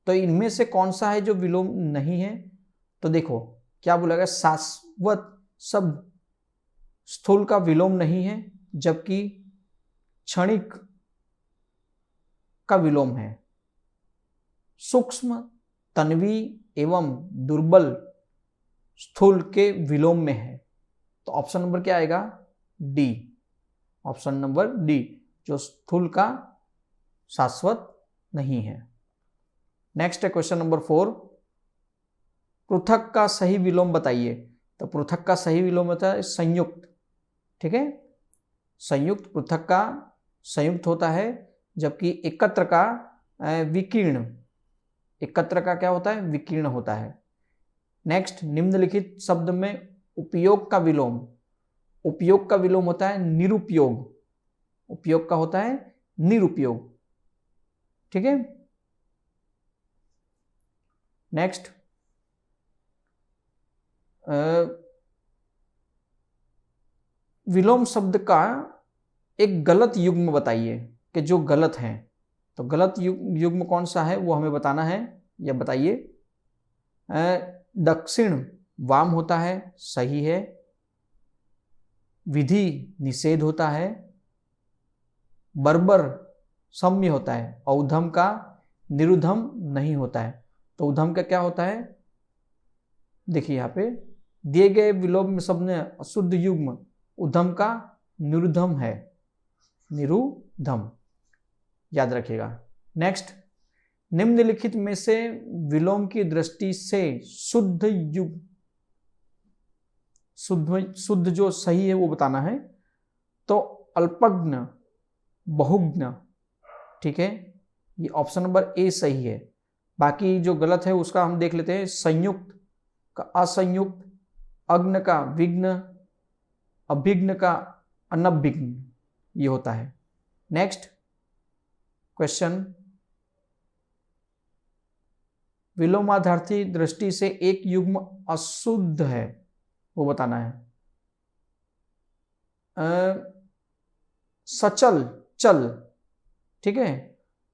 तो इनमें से कौन सा है जो विलोम नहीं है? तो देखो क्या बोला गया, शाश्वत शब्द स्थूल का विलोम नहीं है, जबकि क्षणिक का विलोम है। सूक्ष्म, तन्वी एवं दुर्बल स्थूल के विलोम में है। तो ऑप्शन नंबर क्या आएगा? डी। ऑप्शन नंबर डी, जो स्थूल का शाश्वत नहीं है। नेक्स्ट है क्वेश्चन नंबर 4, पृथक का सही विलोम बताइए। तो पृथक का सही विलोम होता है संयुक्त। ठीक है, संयुक्त, पृथक का संयुक्त होता है, जबकि एकत्र का विकीर्ण, एकत्र का क्या होता है, विकीर्ण होता है। नेक्स्ट, निम्नलिखित शब्द में उपयोग का विलोम, उपयोग का विलोम होता है निरुपयोग, उपयोग का होता है निरुपयोग। ठीक है, नेक्स्ट, विलोम शब्द का एक गलत युग्म बताइए कि जो गलत है। तो गलत युग्म कौन सा है वो हमें बताना है, या बताइए। दक्षिण वाम होता है, सही है। विधि निषेध होता है। बर्बर सम्य होता है, और उधम का निरुधम नहीं होता है। तो उधम का क्या होता है, देखिए यहाँ पे दिए गए विलोम शब्द में अशुद्ध युग्म उधम का निरुधम है, निरुधम, याद रखिएगा। नेक्स्ट, निम्नलिखित में से विलोम की दृष्टि से शुद्ध युग्म, शुद्ध जो सही है वो बताना है। तो अल्पज्ञ, बहुज्ञ, ठीक है, ये ऑप्शन नंबर ए सही है। बाकी जो गलत है उसका हम देख लेते हैं। संयुक्त का असंयुक्त, अग्न का विघ्न, अभिघ्न का अनभिघ्न, ये होता है। नेक्स्ट क्वेश्चन, विलोमार्थी दृष्टि से एक युग्म अशुद्ध है, वो बताना है। सचल, चल, ठीक है,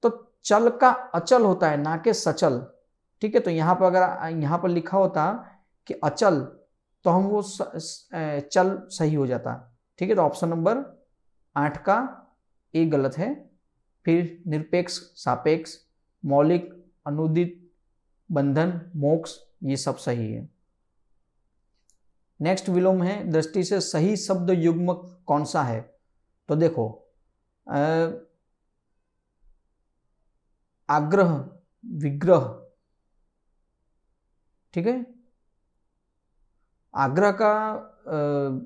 तो चल का अचल होता है, ना कि सचल। ठीक है, तो यहां पर अगर यहां पर लिखा होता कि अचल तो हम वो चल सही हो जाता। ठीक है, तो ऑप्शन नंबर 8 का ए गलत है। फिर निरपेक्ष, सापेक्ष, मौलिक, अनुदित, बंधन, मोक्ष, ये सब सही है। नेक्स्ट विलोम है दृष्टि से सही शब्द युग्म कौन सा है। तो देखो, आग्रह, विग्रह, ठीक है, आग्रह का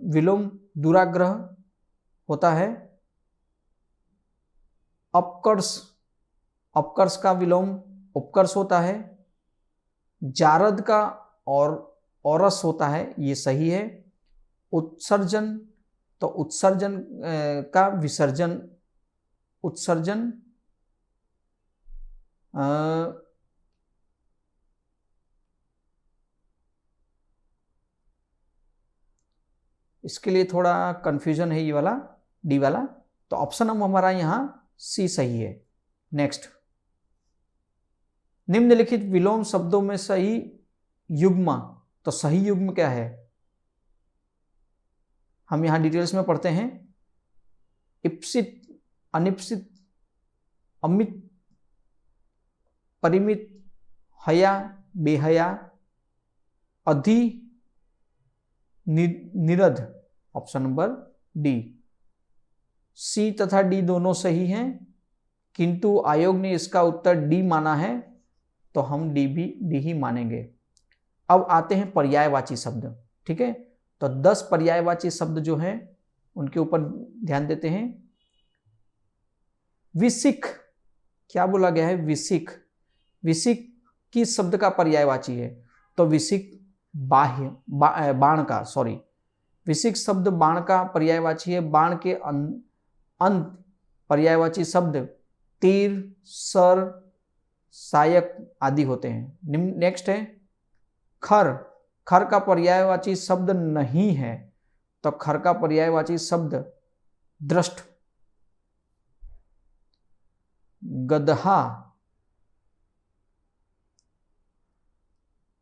विलोम दुराग्रह होता है। अपकर्ष, अपकर्ष का विलोम उपकर्ष होता है। जारद का और औरस होता है, ये सही है। उत्सर्जन, तो उत्सर्जन का विसर्जन, उत्सर्जन, इसके लिए थोड़ा कंफ्यूजन है ये वाला, डी वाला। तो ऑप्शन हमारा यहां सी सही है। नेक्स्ट, निम्नलिखित विलोम शब्दों में सही युग्म, तो सही युग्म क्या है, हम यहां डिटेल्स में पढ़ते हैं। इप्सित, अनिप्सित, अमित, परिमित, हया, बेहया, अधि, निरध, ऑप्शन नंबर डी। सी तथा डी दोनों सही हैं, किंतु आयोग ने इसका उत्तर डी माना है, तो हम डी ही मानेंगे। अब आते हैं पर्यायवाची शब्द। ठीक है, तो 10 पर्यायवाची शब्द जो हैं उनके ऊपर ध्यान देते हैं। विसिक, क्या बोला गया है, विसिक, विसिक किस शब्द का पर्यायवाची है। तो विसिक बाह्य, बाण का, सॉरी, विसिक शब्द बाण का पर्यायवाची है। बाण के अंत पर्यायवाची शब्द तीर, सर, सायक आदि होते हैं। नेक्स्ट है खर, खर का पर्यायवाची शब्द नहीं है, तो खर का पर्यायवाची शब्द दृष्ट। गदहा,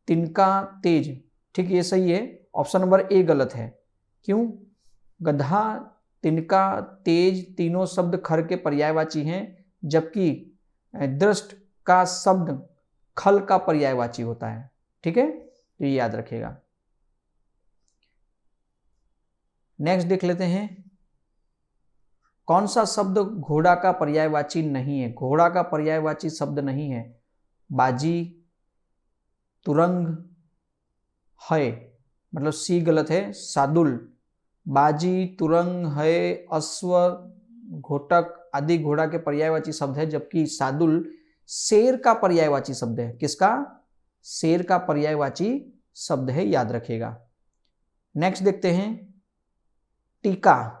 तिनका, तेज, ठीक, ये सही है। ऑप्शन नंबर ए गलत है। क्यों, गधा, तिनका, तेज तीनों शब्द खर के पर्यायवाची हैं, जबकि दृष्ट का शब्द खल का पर्यायवाची होता है। ठीक है, तो ये याद रखिएगा। नेक्स्ट देख लेते हैं, कौन सा शब्द घोड़ा का पर्यायवाची नहीं है? घोड़ा का पर्यायवाची शब्द नहीं है। बाजी, तुरंग है, मतलब सी गलत है, सादुल। बाजी, तुरंग है, अश्व, घोटक आदि घोड़ा के पर्यायवाची शब्द है, जबकि सादुल शेर का पर्यायवाची शब्द है। किसका? शेर का पर्यायवाची शब्द है, याद रखिएगा। नेक्स्ट देखते हैं, टीका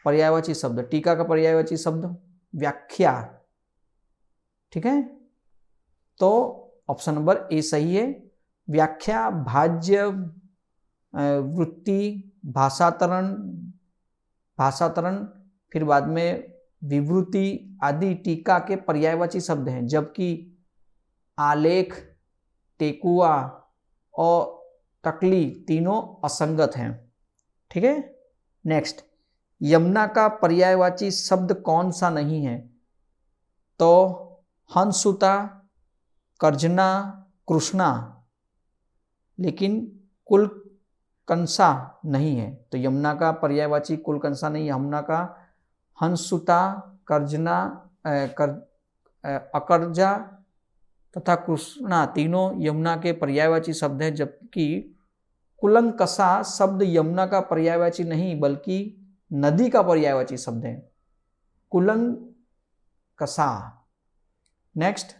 पर्यायवाची शब्द। टीका का पर्यायवाची शब्द व्याख्या। ठीक है, तो ऑप्शन नंबर ए सही है। व्याख्या, भाज्य, वृत्ति, भाषातरण, फिर बाद में विवृति आदि टीका के पर्यायवाची शब्द हैं, जबकि आलेख, टेकुआ और टकली तीनों असंगत हैं। ठीक है, नेक्स्ट, यमुना का पर्यायवाची शब्द कौन सा नहीं है? तो हंसुता, कर्जना, कृष्णा, लेकिन कुलकंसा नहीं है। तो यमुना का पर्यायवाची कुलकंसा नहीं है। यमुना का हंसुता, कर्जना, अकर्जा तथा कृष्णा तीनों यमुना के पर्यायवाची शब्द हैं, जबकि कुलंकसा शब्द यमुना का पर्यायवाची नहीं बल्कि नदी का पर्यायवाची शब्द है, कुलंकसा। नेक्स्ट,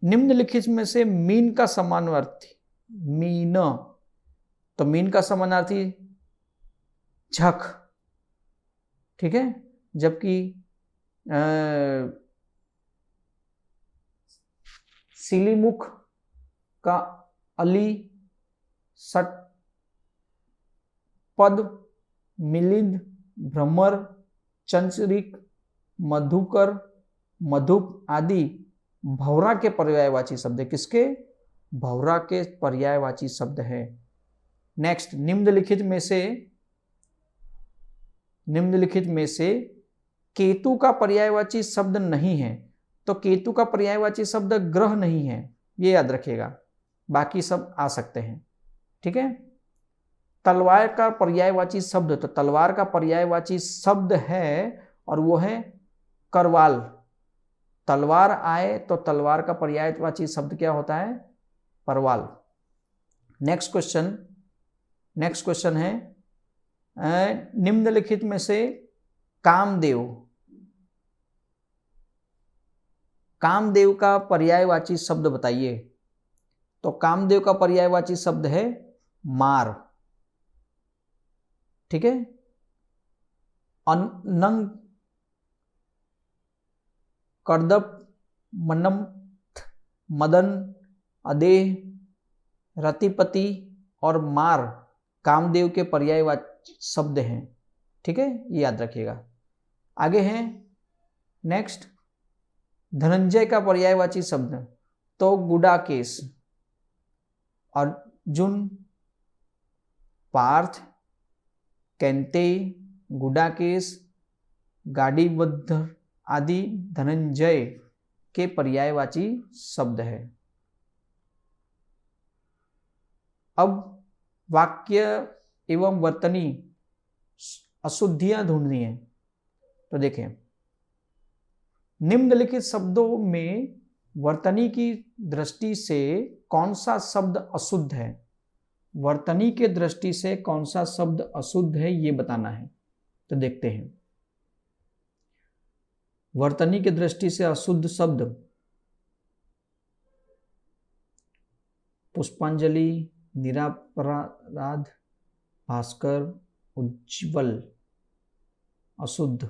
निम्नलिखित में से मीन का समानार्थी, मीन, तो मीन का समानार्थी झक। ठीक है, जबकि सिलीमुख का अली, सट, पद, मिलिंद, भ्रमर, चंचरिक, मधुकर, मधुप आदि भौरा के पर्यायवाची शब्द है। किसके? भौरा के पर्यायवाची शब्द है। नेक्स्ट, निम्नलिखित में से केतु का पर्यायवाची शब्द नहीं है। तो केतु का पर्यायवाची शब्द ग्रह नहीं है, ये याद रखिएगा, बाकी सब आ सकते हैं। ठीक है, तलवार का पर्यायवाची शब्द, तो तलवार का पर्यायवाची शब्द है और वो है करवाल। तलवार आए तो तलवार का पर्यायवाची शब्द क्या होता है? परवाल। नेक्स्ट क्वेश्चन है, निम्नलिखित में से कामदेव का पर्यायवाची शब्द बताइए। तो कामदेव का पर्यायवाची शब्द है मार। ठीक है, अनंग, कर्दप, मनम, मदन, अदेह, रतिपति और मार कामदेव के पर्यायवाची शब्द हैं। ठीक है, ये याद रखिएगा। आगे है नेक्स्ट, धनंजय का पर्यायवाची शब्द, तो गुडाकेश, अर्जुन, पार्थ, कैंते, गुडाकेश, गाडीबद्ध आदि धनंजय के पर्यायवाची शब्द है। अब वाक्य एवं वर्तनी अशुद्धियां ढूंढनी है। तो देखें, निम्नलिखित शब्दों में वर्तनी की दृष्टि से कौन सा शब्द अशुद्ध है? वर्तनी के दृष्टि से कौन सा शब्द अशुद्ध है, ये बताना है। तो देखते हैं, वर्तनी की दृष्टि से अशुद्ध शब्द पुष्पांजलि, निरापराध, भास्कर, उज्ज्वल, अशुद्ध।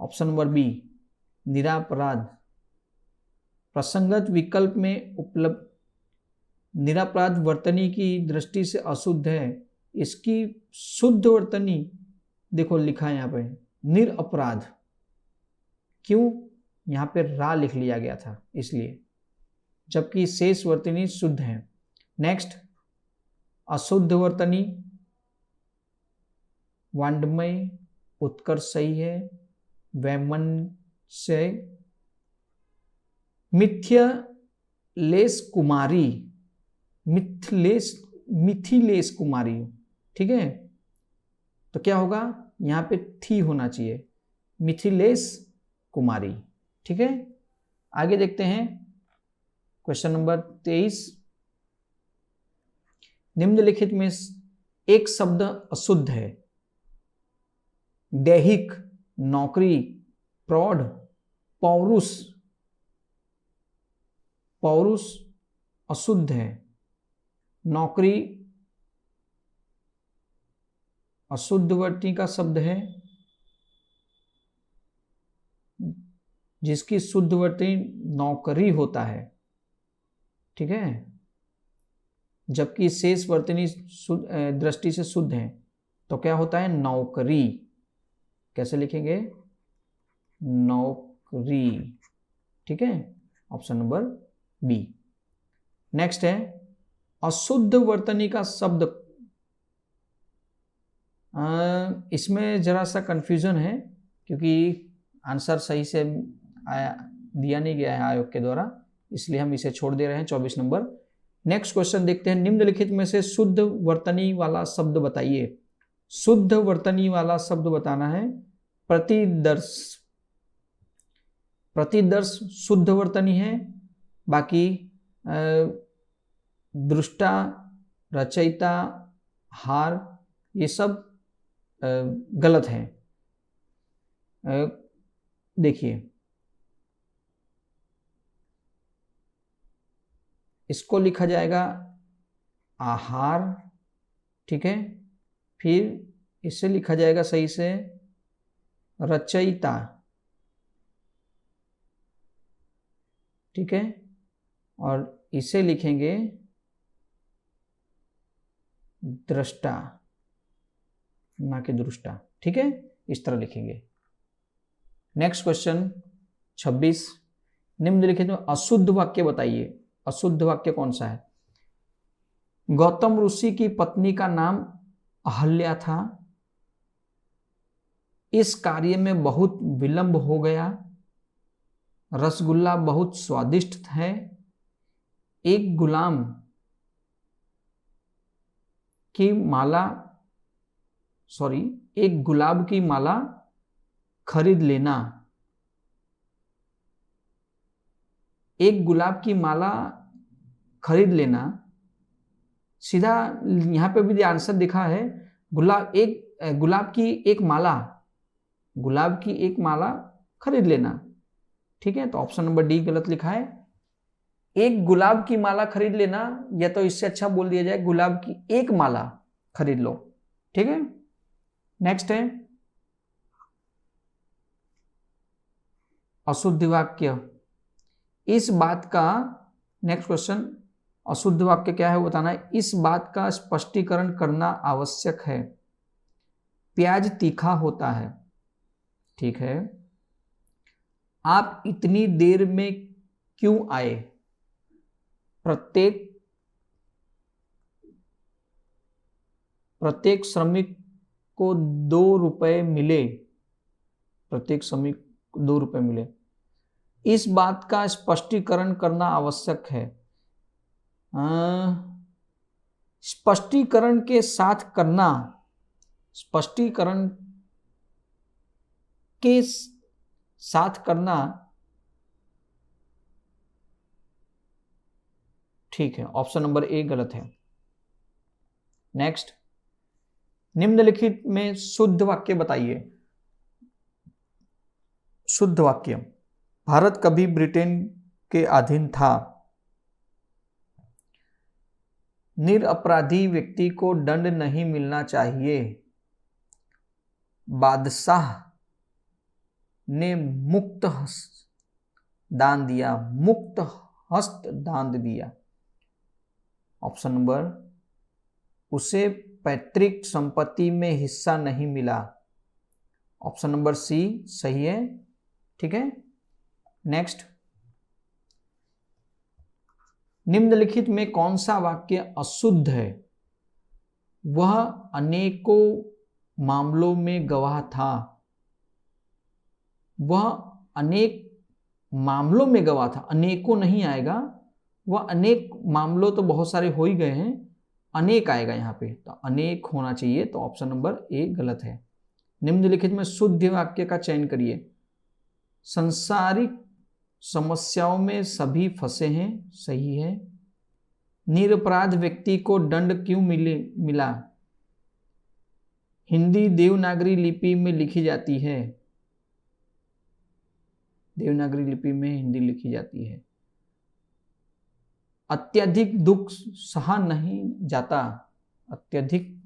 ऑप्शन नंबर बी, निरापराध। प्रसंगत विकल्प में उपलब्ध निरापराध वर्तनी की दृष्टि से अशुद्ध है। इसकी शुद्ध वर्तनी देखो लिखा है यहाँ पे निरपराध। क्यों? यहाँ पे रा लिख लिया गया था इसलिए, जबकि शेष वर्तनी शुद्ध है। नेक्स्ट, अशुद्ध वर्तनी वांडमय, उत्कर्ष सही है, वैमनस्य, मिथिलेश कुमारी, मिथिलेश कुमारी। ठीक है, तो क्या होगा, यहाँ पे थी होना चाहिए, मिथिलेश कुमारी। ठीक है, आगे देखते हैं क्वेश्चन नंबर 23। निम्नलिखित में एक शब्द अशुद्ध है। दैहिक, नौकरी, प्रौढ़, पौरुष। पौरुष अशुद्ध है, नौकरी अशुद्धवर्ती का शब्द है, जिसकी शुद्धवर्ती नौकरी होता है। ठीक है, जबकि शेष वर्तनी दृष्टि से शुद्ध है, तो क्या होता है, नौकरी। कैसे लिखेंगे, नौकरी। ठीक है, ऑप्शन नंबर बी। नेक्स्ट है अशुद्ध वर्तनी का शब्द। इसमें जरा सा कंफ्यूजन है, क्योंकि आंसर सही से दिया नहीं गया है आयोग के द्वारा, इसलिए हम इसे छोड़ दे रहे हैं 24 नंबर। नेक्स्ट क्वेश्चन देखते हैं, निम्नलिखित में से शुद्ध वर्तनी वाला शब्द बताइए। शुद्ध वर्तनी वाला शब्द बताना है प्रतिदर्श। प्रतिदर्श शुद्ध वर्तनी है, बाकी दृष्टा, रचयिता, हार, ये सब गलत है। देखिए, इसको लिखा जाएगा आहार। ठीक है, फिर इसे लिखा जाएगा सही से रचयिता। ठीक है, और इसे लिखेंगे दृष्टा, ना कि दृष्टा। ठीक है, इस तरह लिखेंगे। नेक्स्ट क्वेश्चन 26, निम्नलिखित में अशुद्ध वाक्य बताइए। अशुद्ध वाक्य कौन सा है। गौतम ऋषि की पत्नी का नाम अहल्या था। इस कार्य में बहुत विलंब हो गया। रसगुल्ला बहुत स्वादिष्ट है। एक गुलाम की माला, एक गुलाब की माला खरीद लेना। एक गुलाब की माला खरीद लेना, सीधा यहां पे भी आंसर दिखा है गुलाब की एक माला, गुलाब की एक माला खरीद लेना। ठीक है, तो ऑप्शन नंबर डी गलत लिखा है। एक गुलाब की माला खरीद लेना, या तो इससे अच्छा बोल दिया जाए गुलाब की एक माला खरीद लो। ठीक है, नेक्स्ट है अशुद्ध वाक्य। इस बात का, नेक्स्ट क्वेश्चन, अशुद्ध वाक्य क्या है वो बताना है। इस बात का स्पष्टीकरण करना आवश्यक है। प्याज तीखा होता है। ठीक है, आप इतनी देर में क्यों आए। प्रत्येक श्रमिक को 2 रुपए मिले। प्रत्येक श्रमिक को 2 रुपए मिले। इस बात का स्पष्टीकरण करना आवश्यक है। स्पष्टीकरण के साथ करना, स्पष्टीकरण के साथ करना। ठीक है, ऑप्शन नंबर ए गलत है। नेक्स्ट, निम्नलिखित में शुद्ध वाक्य बताइए। शुद्ध वाक्य, भारत कभी ब्रिटेन के अधीन था। निरपराधी व्यक्ति को दंड नहीं मिलना चाहिए। बादशाह ने मुक्त हस्त दान दिया। मुक्त हस्त दान दिया। ऑप्शन नंबर, उसे पैतृक संपत्ति में हिस्सा नहीं मिला। ऑप्शन नंबर सी सही है। ठीक है, नेक्स्ट, निम्नलिखित में कौन सा वाक्य अशुद्ध है। वह अनेकों मामलों में गवाह था। वह अनेक मामलों में गवाह था, अनेकों नहीं आएगा। वह अनेक मामलों तो बहुत सारे हो ही गए हैं, अनेक आएगा यहाँ पे, तो अनेक होना चाहिए, तो ऑप्शन नंबर ए गलत है। निम्नलिखित में शुद्ध वाक्य का चयन करिए। संसारिक समस्याओं में सभी फंसे हैं, सही है। निरपराध व्यक्ति को दंड क्यों मिला? हिंदी देवनागरी लिपि में लिखी जाती है, देवनागरी लिपि में हिंदी लिखी जाती है। अत्यधिक दुख सहा नहीं जाता, अत्यधिक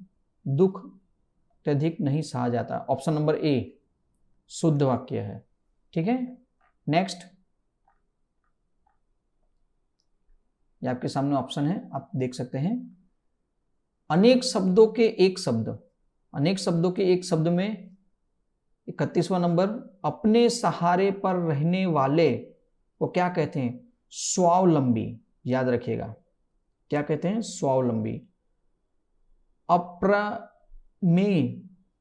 दुख अत्यधिक नहीं सहा जाता, ऑप्शन नंबर ए शुद्ध वाक्य है। ठीक है, नेक्स्ट, ये आपके सामने ऑप्शन है, आप देख सकते हैं। अनेक शब्दों के एक शब्द, अनेक शब्दों के एक शब्द में 31वां नंबर, अपने सहारे पर रहने वाले को क्या कहते हैं? स्वावलंबी, याद रखिएगा, क्या कहते हैं? स्वावलंबी। अप्रमेय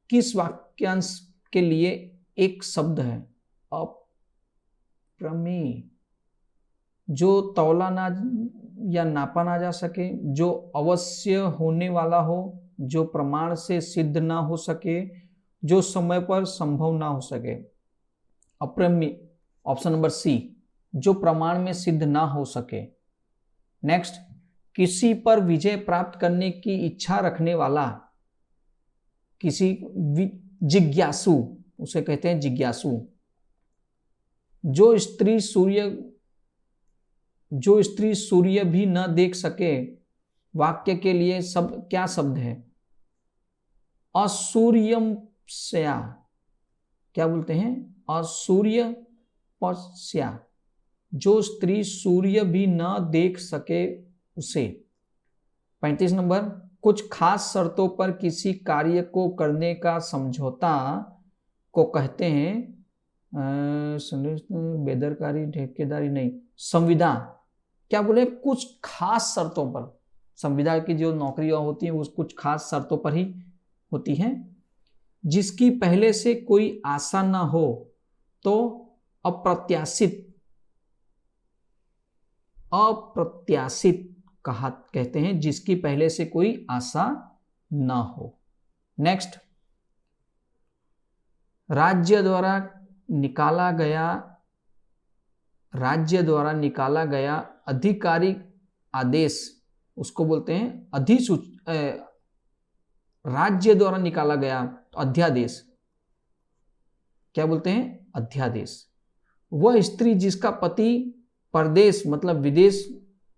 किस वाक्यांश के लिए एक शब्द है? अप्रमेय, जो तौला ना या नापा ना जा सके, जो अवश्य होने वाला हो, जो प्रमाण से सिद्ध ना हो सके, जो समय पर संभव ना हो सके। अप्रमेय, ऑप्शन नंबर सी, जो प्रमाण में सिद्ध ना हो सके। नेक्स्ट, किसी पर विजय प्राप्त करने की इच्छा रखने वाला, किसी जिज्ञासु, उसे कहते हैं जिज्ञासु। जो स्त्री सूर्य भी न देख सके, वाक्य के लिए शब्द क्या शब्द है? असूर्यमस्या, क्या बोलते हैं? असूर्यमस्या, जो स्त्री सूर्य भी न देख सके उसे। 35 नंबर, कुछ खास शर्तों पर किसी कार्य को करने का समझौता को कहते हैं बेदरकारी, ठेकेदारी नहीं, संविदा। क्या बोले? कुछ खास शर्तों पर, संविदा की जो नौकरियां होती हैं वो कुछ खास शर्तों पर ही होती हैं। जिसकी पहले से कोई आशा ना हो तो अप्रत्याशित कहते हैं, जिसकी पहले से कोई आशा ना हो। नेक्स्ट, राज्य द्वारा निकाला गया आधिकारिक आदेश, उसको बोलते हैं राज्य द्वारा निकाला गया अध्यादेश, क्या बोलते हैं? अध्यादेश। वह स्त्री जिसका पति परदेश मतलब विदेश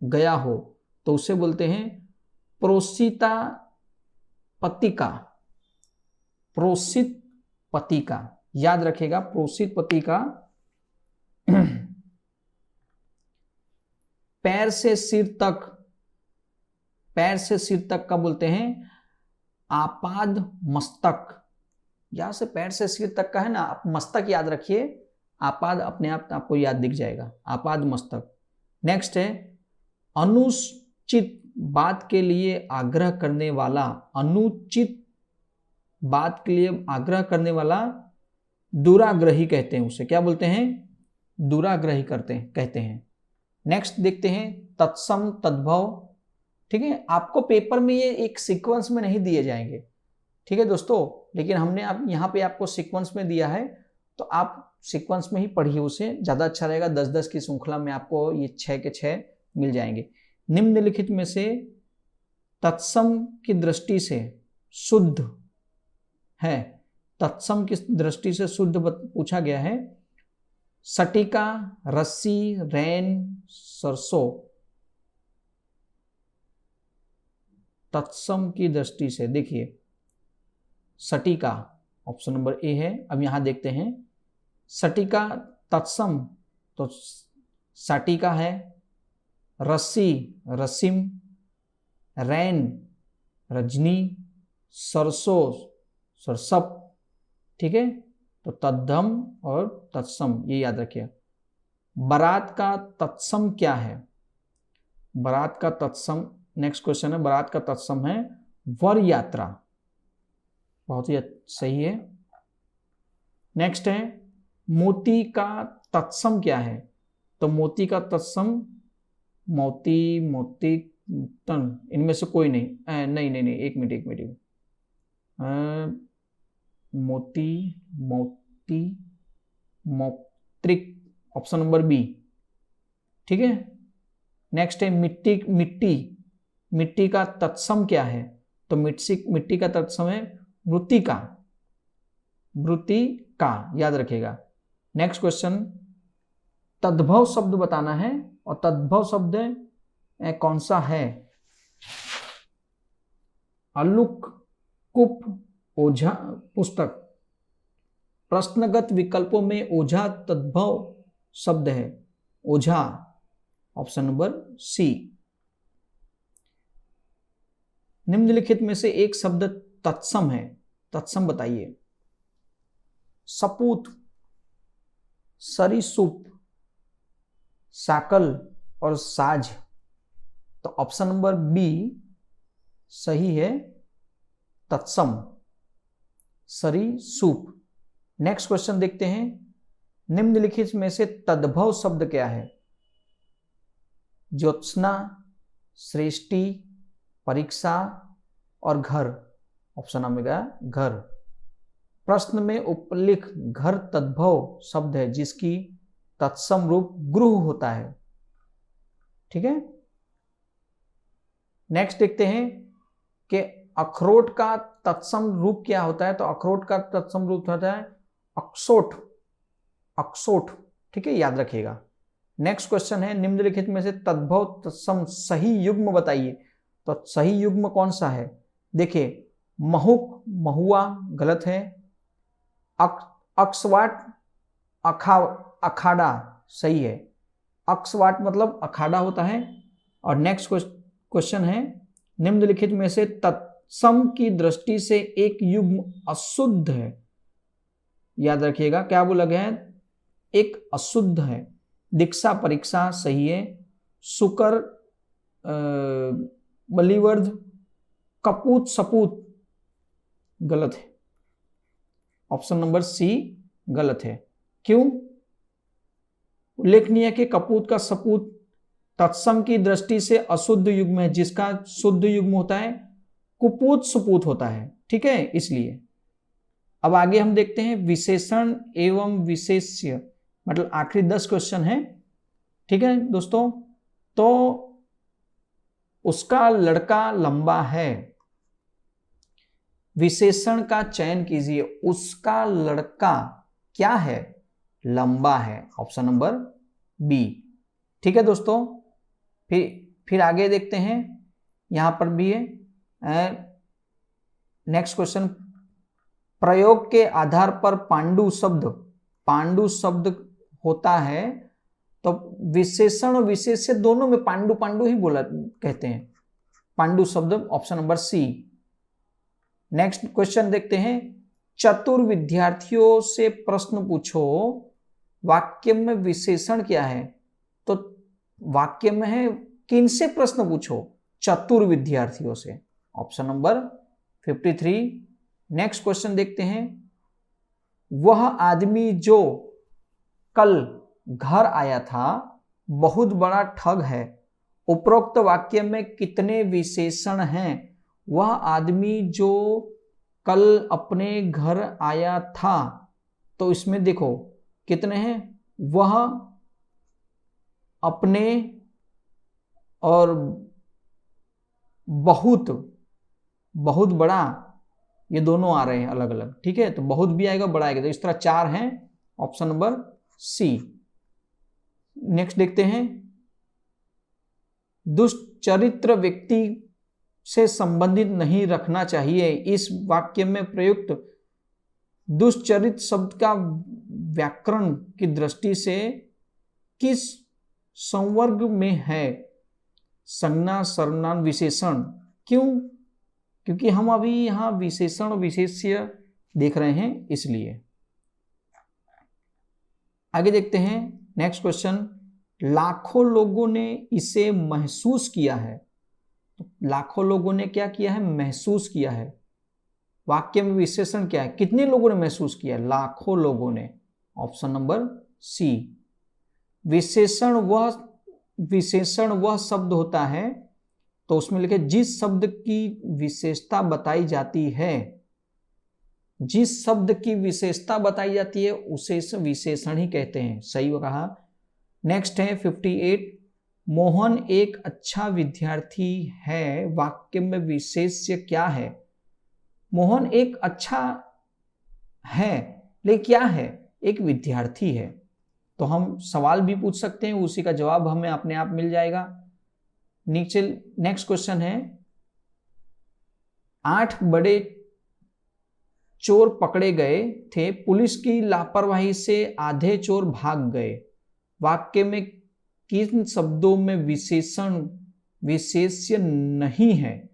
गया हो तो उसे बोलते हैं प्रोषिता पतिका, प्रोषित पतिका, याद रखिएगा, प्रोषित पतिका। पैर से सिर तक का बोलते हैं आपाद मस्तक। यहां से पैर से सिर तक का है ना, आप मस्तक याद रखिए, आपाद अपने आप आपको याद दिख जाएगा, आपाद मस्तक। नेक्स्ट है, अनुचित बात के लिए आग्रह करने वाला, अनुचित बात के लिए आग्रह करने वाला दुराग्रही कहते हैं, उसे क्या बोलते हैं? दुराग्रही कहते हैं। नेक्स्ट देखते हैं, तत्सम तद्भव। ठीक है, आपको पेपर में ये एक सीक्वेंस में नहीं दिए जाएंगे, ठीक है दोस्तों, लेकिन हमने आप यहाँ पे आपको सीक्वेंस में दिया है, तो आप सीक्वेंस में ही पढ़िए, उसे ज़्यादा अच्छा रहेगा। 10-10 की श्रृंखला में आपको ये 6 के 6 मिल जाएंगे। निम्नलिखित में से तत्सम की दृष्टि से शुद्ध है, तत्सम की दृष्टि से शुद्ध पूछा गया है। सटिका, रस्सी, रैन, सरसों, तत्सम की दृष्टि से देखिए, सटिका ऑप्शन नंबर ए है। अब यहां देखते हैं, सटिका तत्सम तो सटिका है, रस्सी रसीम, रैन रजनी, सरसों सरसप, ठीक है, तो तद्धम और तत्सम, ये याद रखिए। बारात का तत्सम क्या है? बारात का तत्सम, नेक्स्ट क्वेश्चन है, बारात का तत्सम है वर यात्रा, बहुत ही सही है। नेक्स्ट है, मोती का तत्सम क्या है? तो मोती का तत्सम मोती, मोतिक, तन, इनमें से कोई नहीं। नहीं नहीं नहीं, एक मिनट। मोती, मोती, मौत्रिक, ऑप्शन नंबर बी। ठीक है। नेक्स्ट है मिट्टी, मिट्टी, मिट्टी का तत्सम क्या है? तो मिट्टी का तत्सम है मृत्तिका, मृत्तिका, याद रखिएगा। नेक्स्ट क्वेश्चन, तद्भव शब्द बताना है, और तद्भव शब्द कौन सा है? अलुक, कुप, ओझा पुस्तक। प्रश्नगत विकल्पों में ओझा तद्भव शब्द है, ओझा, ऑप्शन नंबर सी। निम्नलिखित में से एक शब्द तत्सम है, तत्सम बताइए। सपूत, सरीसृप, साकल और साज। तो ऑप्शन नंबर बी सही है, तत्सम, सरीसृप। नेक्स्ट क्वेश्चन देखते हैं, निम्नलिखित में से तद्भव शब्द क्या है? ज्योत्सना, श्रेष्ठी, परीक्षा और घर। ऑप्शन नंबर घर। प्रश्न में उपलिख घर तद्भव शब्द है जिसकी तत्सम रूप गृह होता है। ठीक है। नेक्स्ट देखते हैं कि अखरोट का तत्सम रूप क्या होता है? तो अखरोट का तत्सम रूप होता है अक्सोट, अक्सोट। ठीक है, याद रखिएगा। नेक्स्ट क्वेश्चन है, निम्नलिखित में से तद्भव तत्सम सही युग्म बताइए। तो सही युग्म कौन सा है? देखिए, महुक, महुआ गलत है। अक्सवाट, अखाड़ा सही है। अक्सवाट मतलब अखाड़ा होता है। और नेक्स्ट क्वेश्चन है, निम्नलिखित में से तत्सम की दृष्टि से एक युग्म अशुद्ध है। याद रखिएगा, क्या बोला गया है? एक अशुद्ध है। दीक्षा, परीक्षा सही है। शुकर, बलिवर्ध, कपूत, सपूत गलत है। ऑप्शन नंबर सी गलत है। क्यों? उल्लेखनीय है कि कपूत का सपूत तत्सम की दृष्टि से अशुद्ध युग्म है, जिसका शुद्ध युग्म होता है कुपूत, सुपूत होता है। ठीक है, इसलिए। अब आगे हम देखते हैं विशेषण एवं विशेष्य, मतलब आखिरी 10 क्वेश्चन है। ठीक है दोस्तों, तो उसका लड़का लंबा है, विशेषण का चयन कीजिए। उसका लड़का क्या है? लंबा है, ऑप्शन नंबर बी। ठीक है दोस्तों, फिर आगे देखते हैं, यहां पर भी है नेक्स्ट क्वेश्चन, प्रयोग के आधार पर पांडु शब्द होता है। तो विशेषण और विशेष्य दोनों में पांडु पांडु ही बोला कहते हैं, पांडु शब्द, option number C. Next question देखते हैं, चतुर विद्यार्थियों से प्रश्न पूछो, वाक्य में विशेषण क्या है? तो वाक्य में है किनसे प्रश्न पूछो? चतुर विद्यार्थियों से, ऑप्शन नंबर 53। नेक्स्ट क्वेश्चन देखते हैं, वह आदमी जो कल घर आया था बहुत बड़ा ठग है। उपरोक्त वाक्य में कितने विशेषण हैं? वह आदमी जो कल अपने घर आया था, तो इसमें देखो कितने हैं? वह, अपने और बहुत, बहुत बड़ा, ये दोनों आ रहे हैं अलग अलग। ठीक है, तो बहुत भी आएगा, बड़ा आएगा, तो इस तरह 4 हैं, ऑप्शन नंबर सी। नेक्स्ट देखते हैं, दुष्चरित्र व्यक्ति से संबंधित नहीं रखना चाहिए। इस वाक्य में प्रयुक्त दुष्चरित शब्द का व्याकरण की दृष्टि से किस संवर्ग में है? संज्ञा, सर्वनाम, विशेषण। क्यों? क्योंकि हम अभी यहां विशेषण और विशेष्य देख रहे हैं, इसलिए। आगे देखते हैं नेक्स्ट क्वेश्चन, लाखों लोगों ने इसे महसूस किया है। तो लाखों लोगों ने क्या किया है? महसूस किया है। वाक्य में विशेषण क्या है? कितने लोगों ने महसूस किया? लाखों लोगों ने, ऑप्शन नंबर सी। विशेषण वह शब्द होता है तो उसमें लिखे जिस शब्द की विशेषता बताई जाती है, जिस शब्द की विशेषता बताई जाती है उसे विशेषण ही कहते हैं। सही कहा। नेक्स्ट है 58, मोहन एक अच्छा विद्यार्थी है, वाक्य में विशेष्य क्या है? मोहन एक अच्छा है, लेकिन क्या है? एक विद्यार्थी है। तो हम सवाल भी पूछ सकते हैं, उसी का जवाब हमें अपने आप मिल जाएगा। नीचे नेक्स्ट क्वेश्चन है, 8 बड़े चोर पकड़े गए थे, पुलिस की लापरवाही से आधे चोर भाग गए, वाक्य में किन शब्दों में विशेषण विशेष्य नहीं है?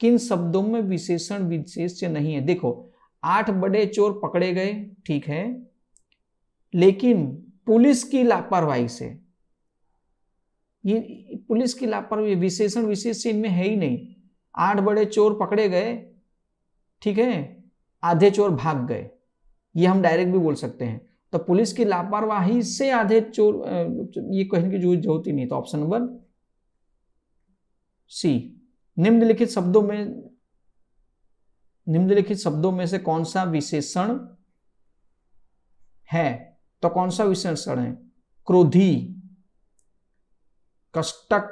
किन शब्दों में विशेषण विशेष्य नहीं है? देखो 8 बड़े चोर पकड़े गए, ठीक है, लेकिन पुलिस की लापरवाही से, ये पुलिस की लापरवाही विशेषण विशेष्य इनमें है ही नहीं। 8 बड़े चोर पकड़े गए, ठीक है, आधे चोर भाग गए, ये हम डायरेक्ट भी बोल सकते हैं। तो पुलिस की लापरवाही से आधे चोर, ये कहने की जरूरत ही नहीं। तो ऑप्शन नंबर सी, निम्नलिखित शब्दों में से कौन सा विशेषण है? तो कौन सा विशेषण है? क्रोधी, कष्टक,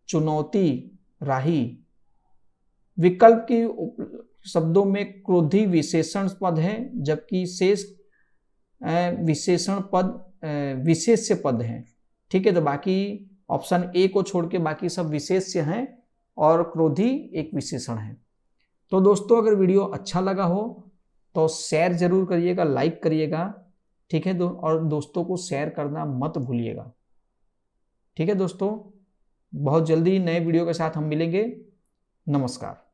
चुनौती, राही। विकल्प की शब्दों में क्रोधी विशेषण पद है, जबकि शेष विशेषण पद विशेष्य पद है। ठीक है, तो बाकी ऑप्शन ए को छोड़ के बाकी सब विशेष्य हैं और क्रोधी एक विशेषण है। तो दोस्तों अगर वीडियो अच्छा लगा हो तो शेयर जरूर करिएगा, लाइक करिएगा, ठीक है, और दोस्तों को शेयर करना मत भूलिएगा। ठीक है दोस्तों, बहुत जल्दी नए वीडियो के साथ हम मिलेंगे। नमस्कार।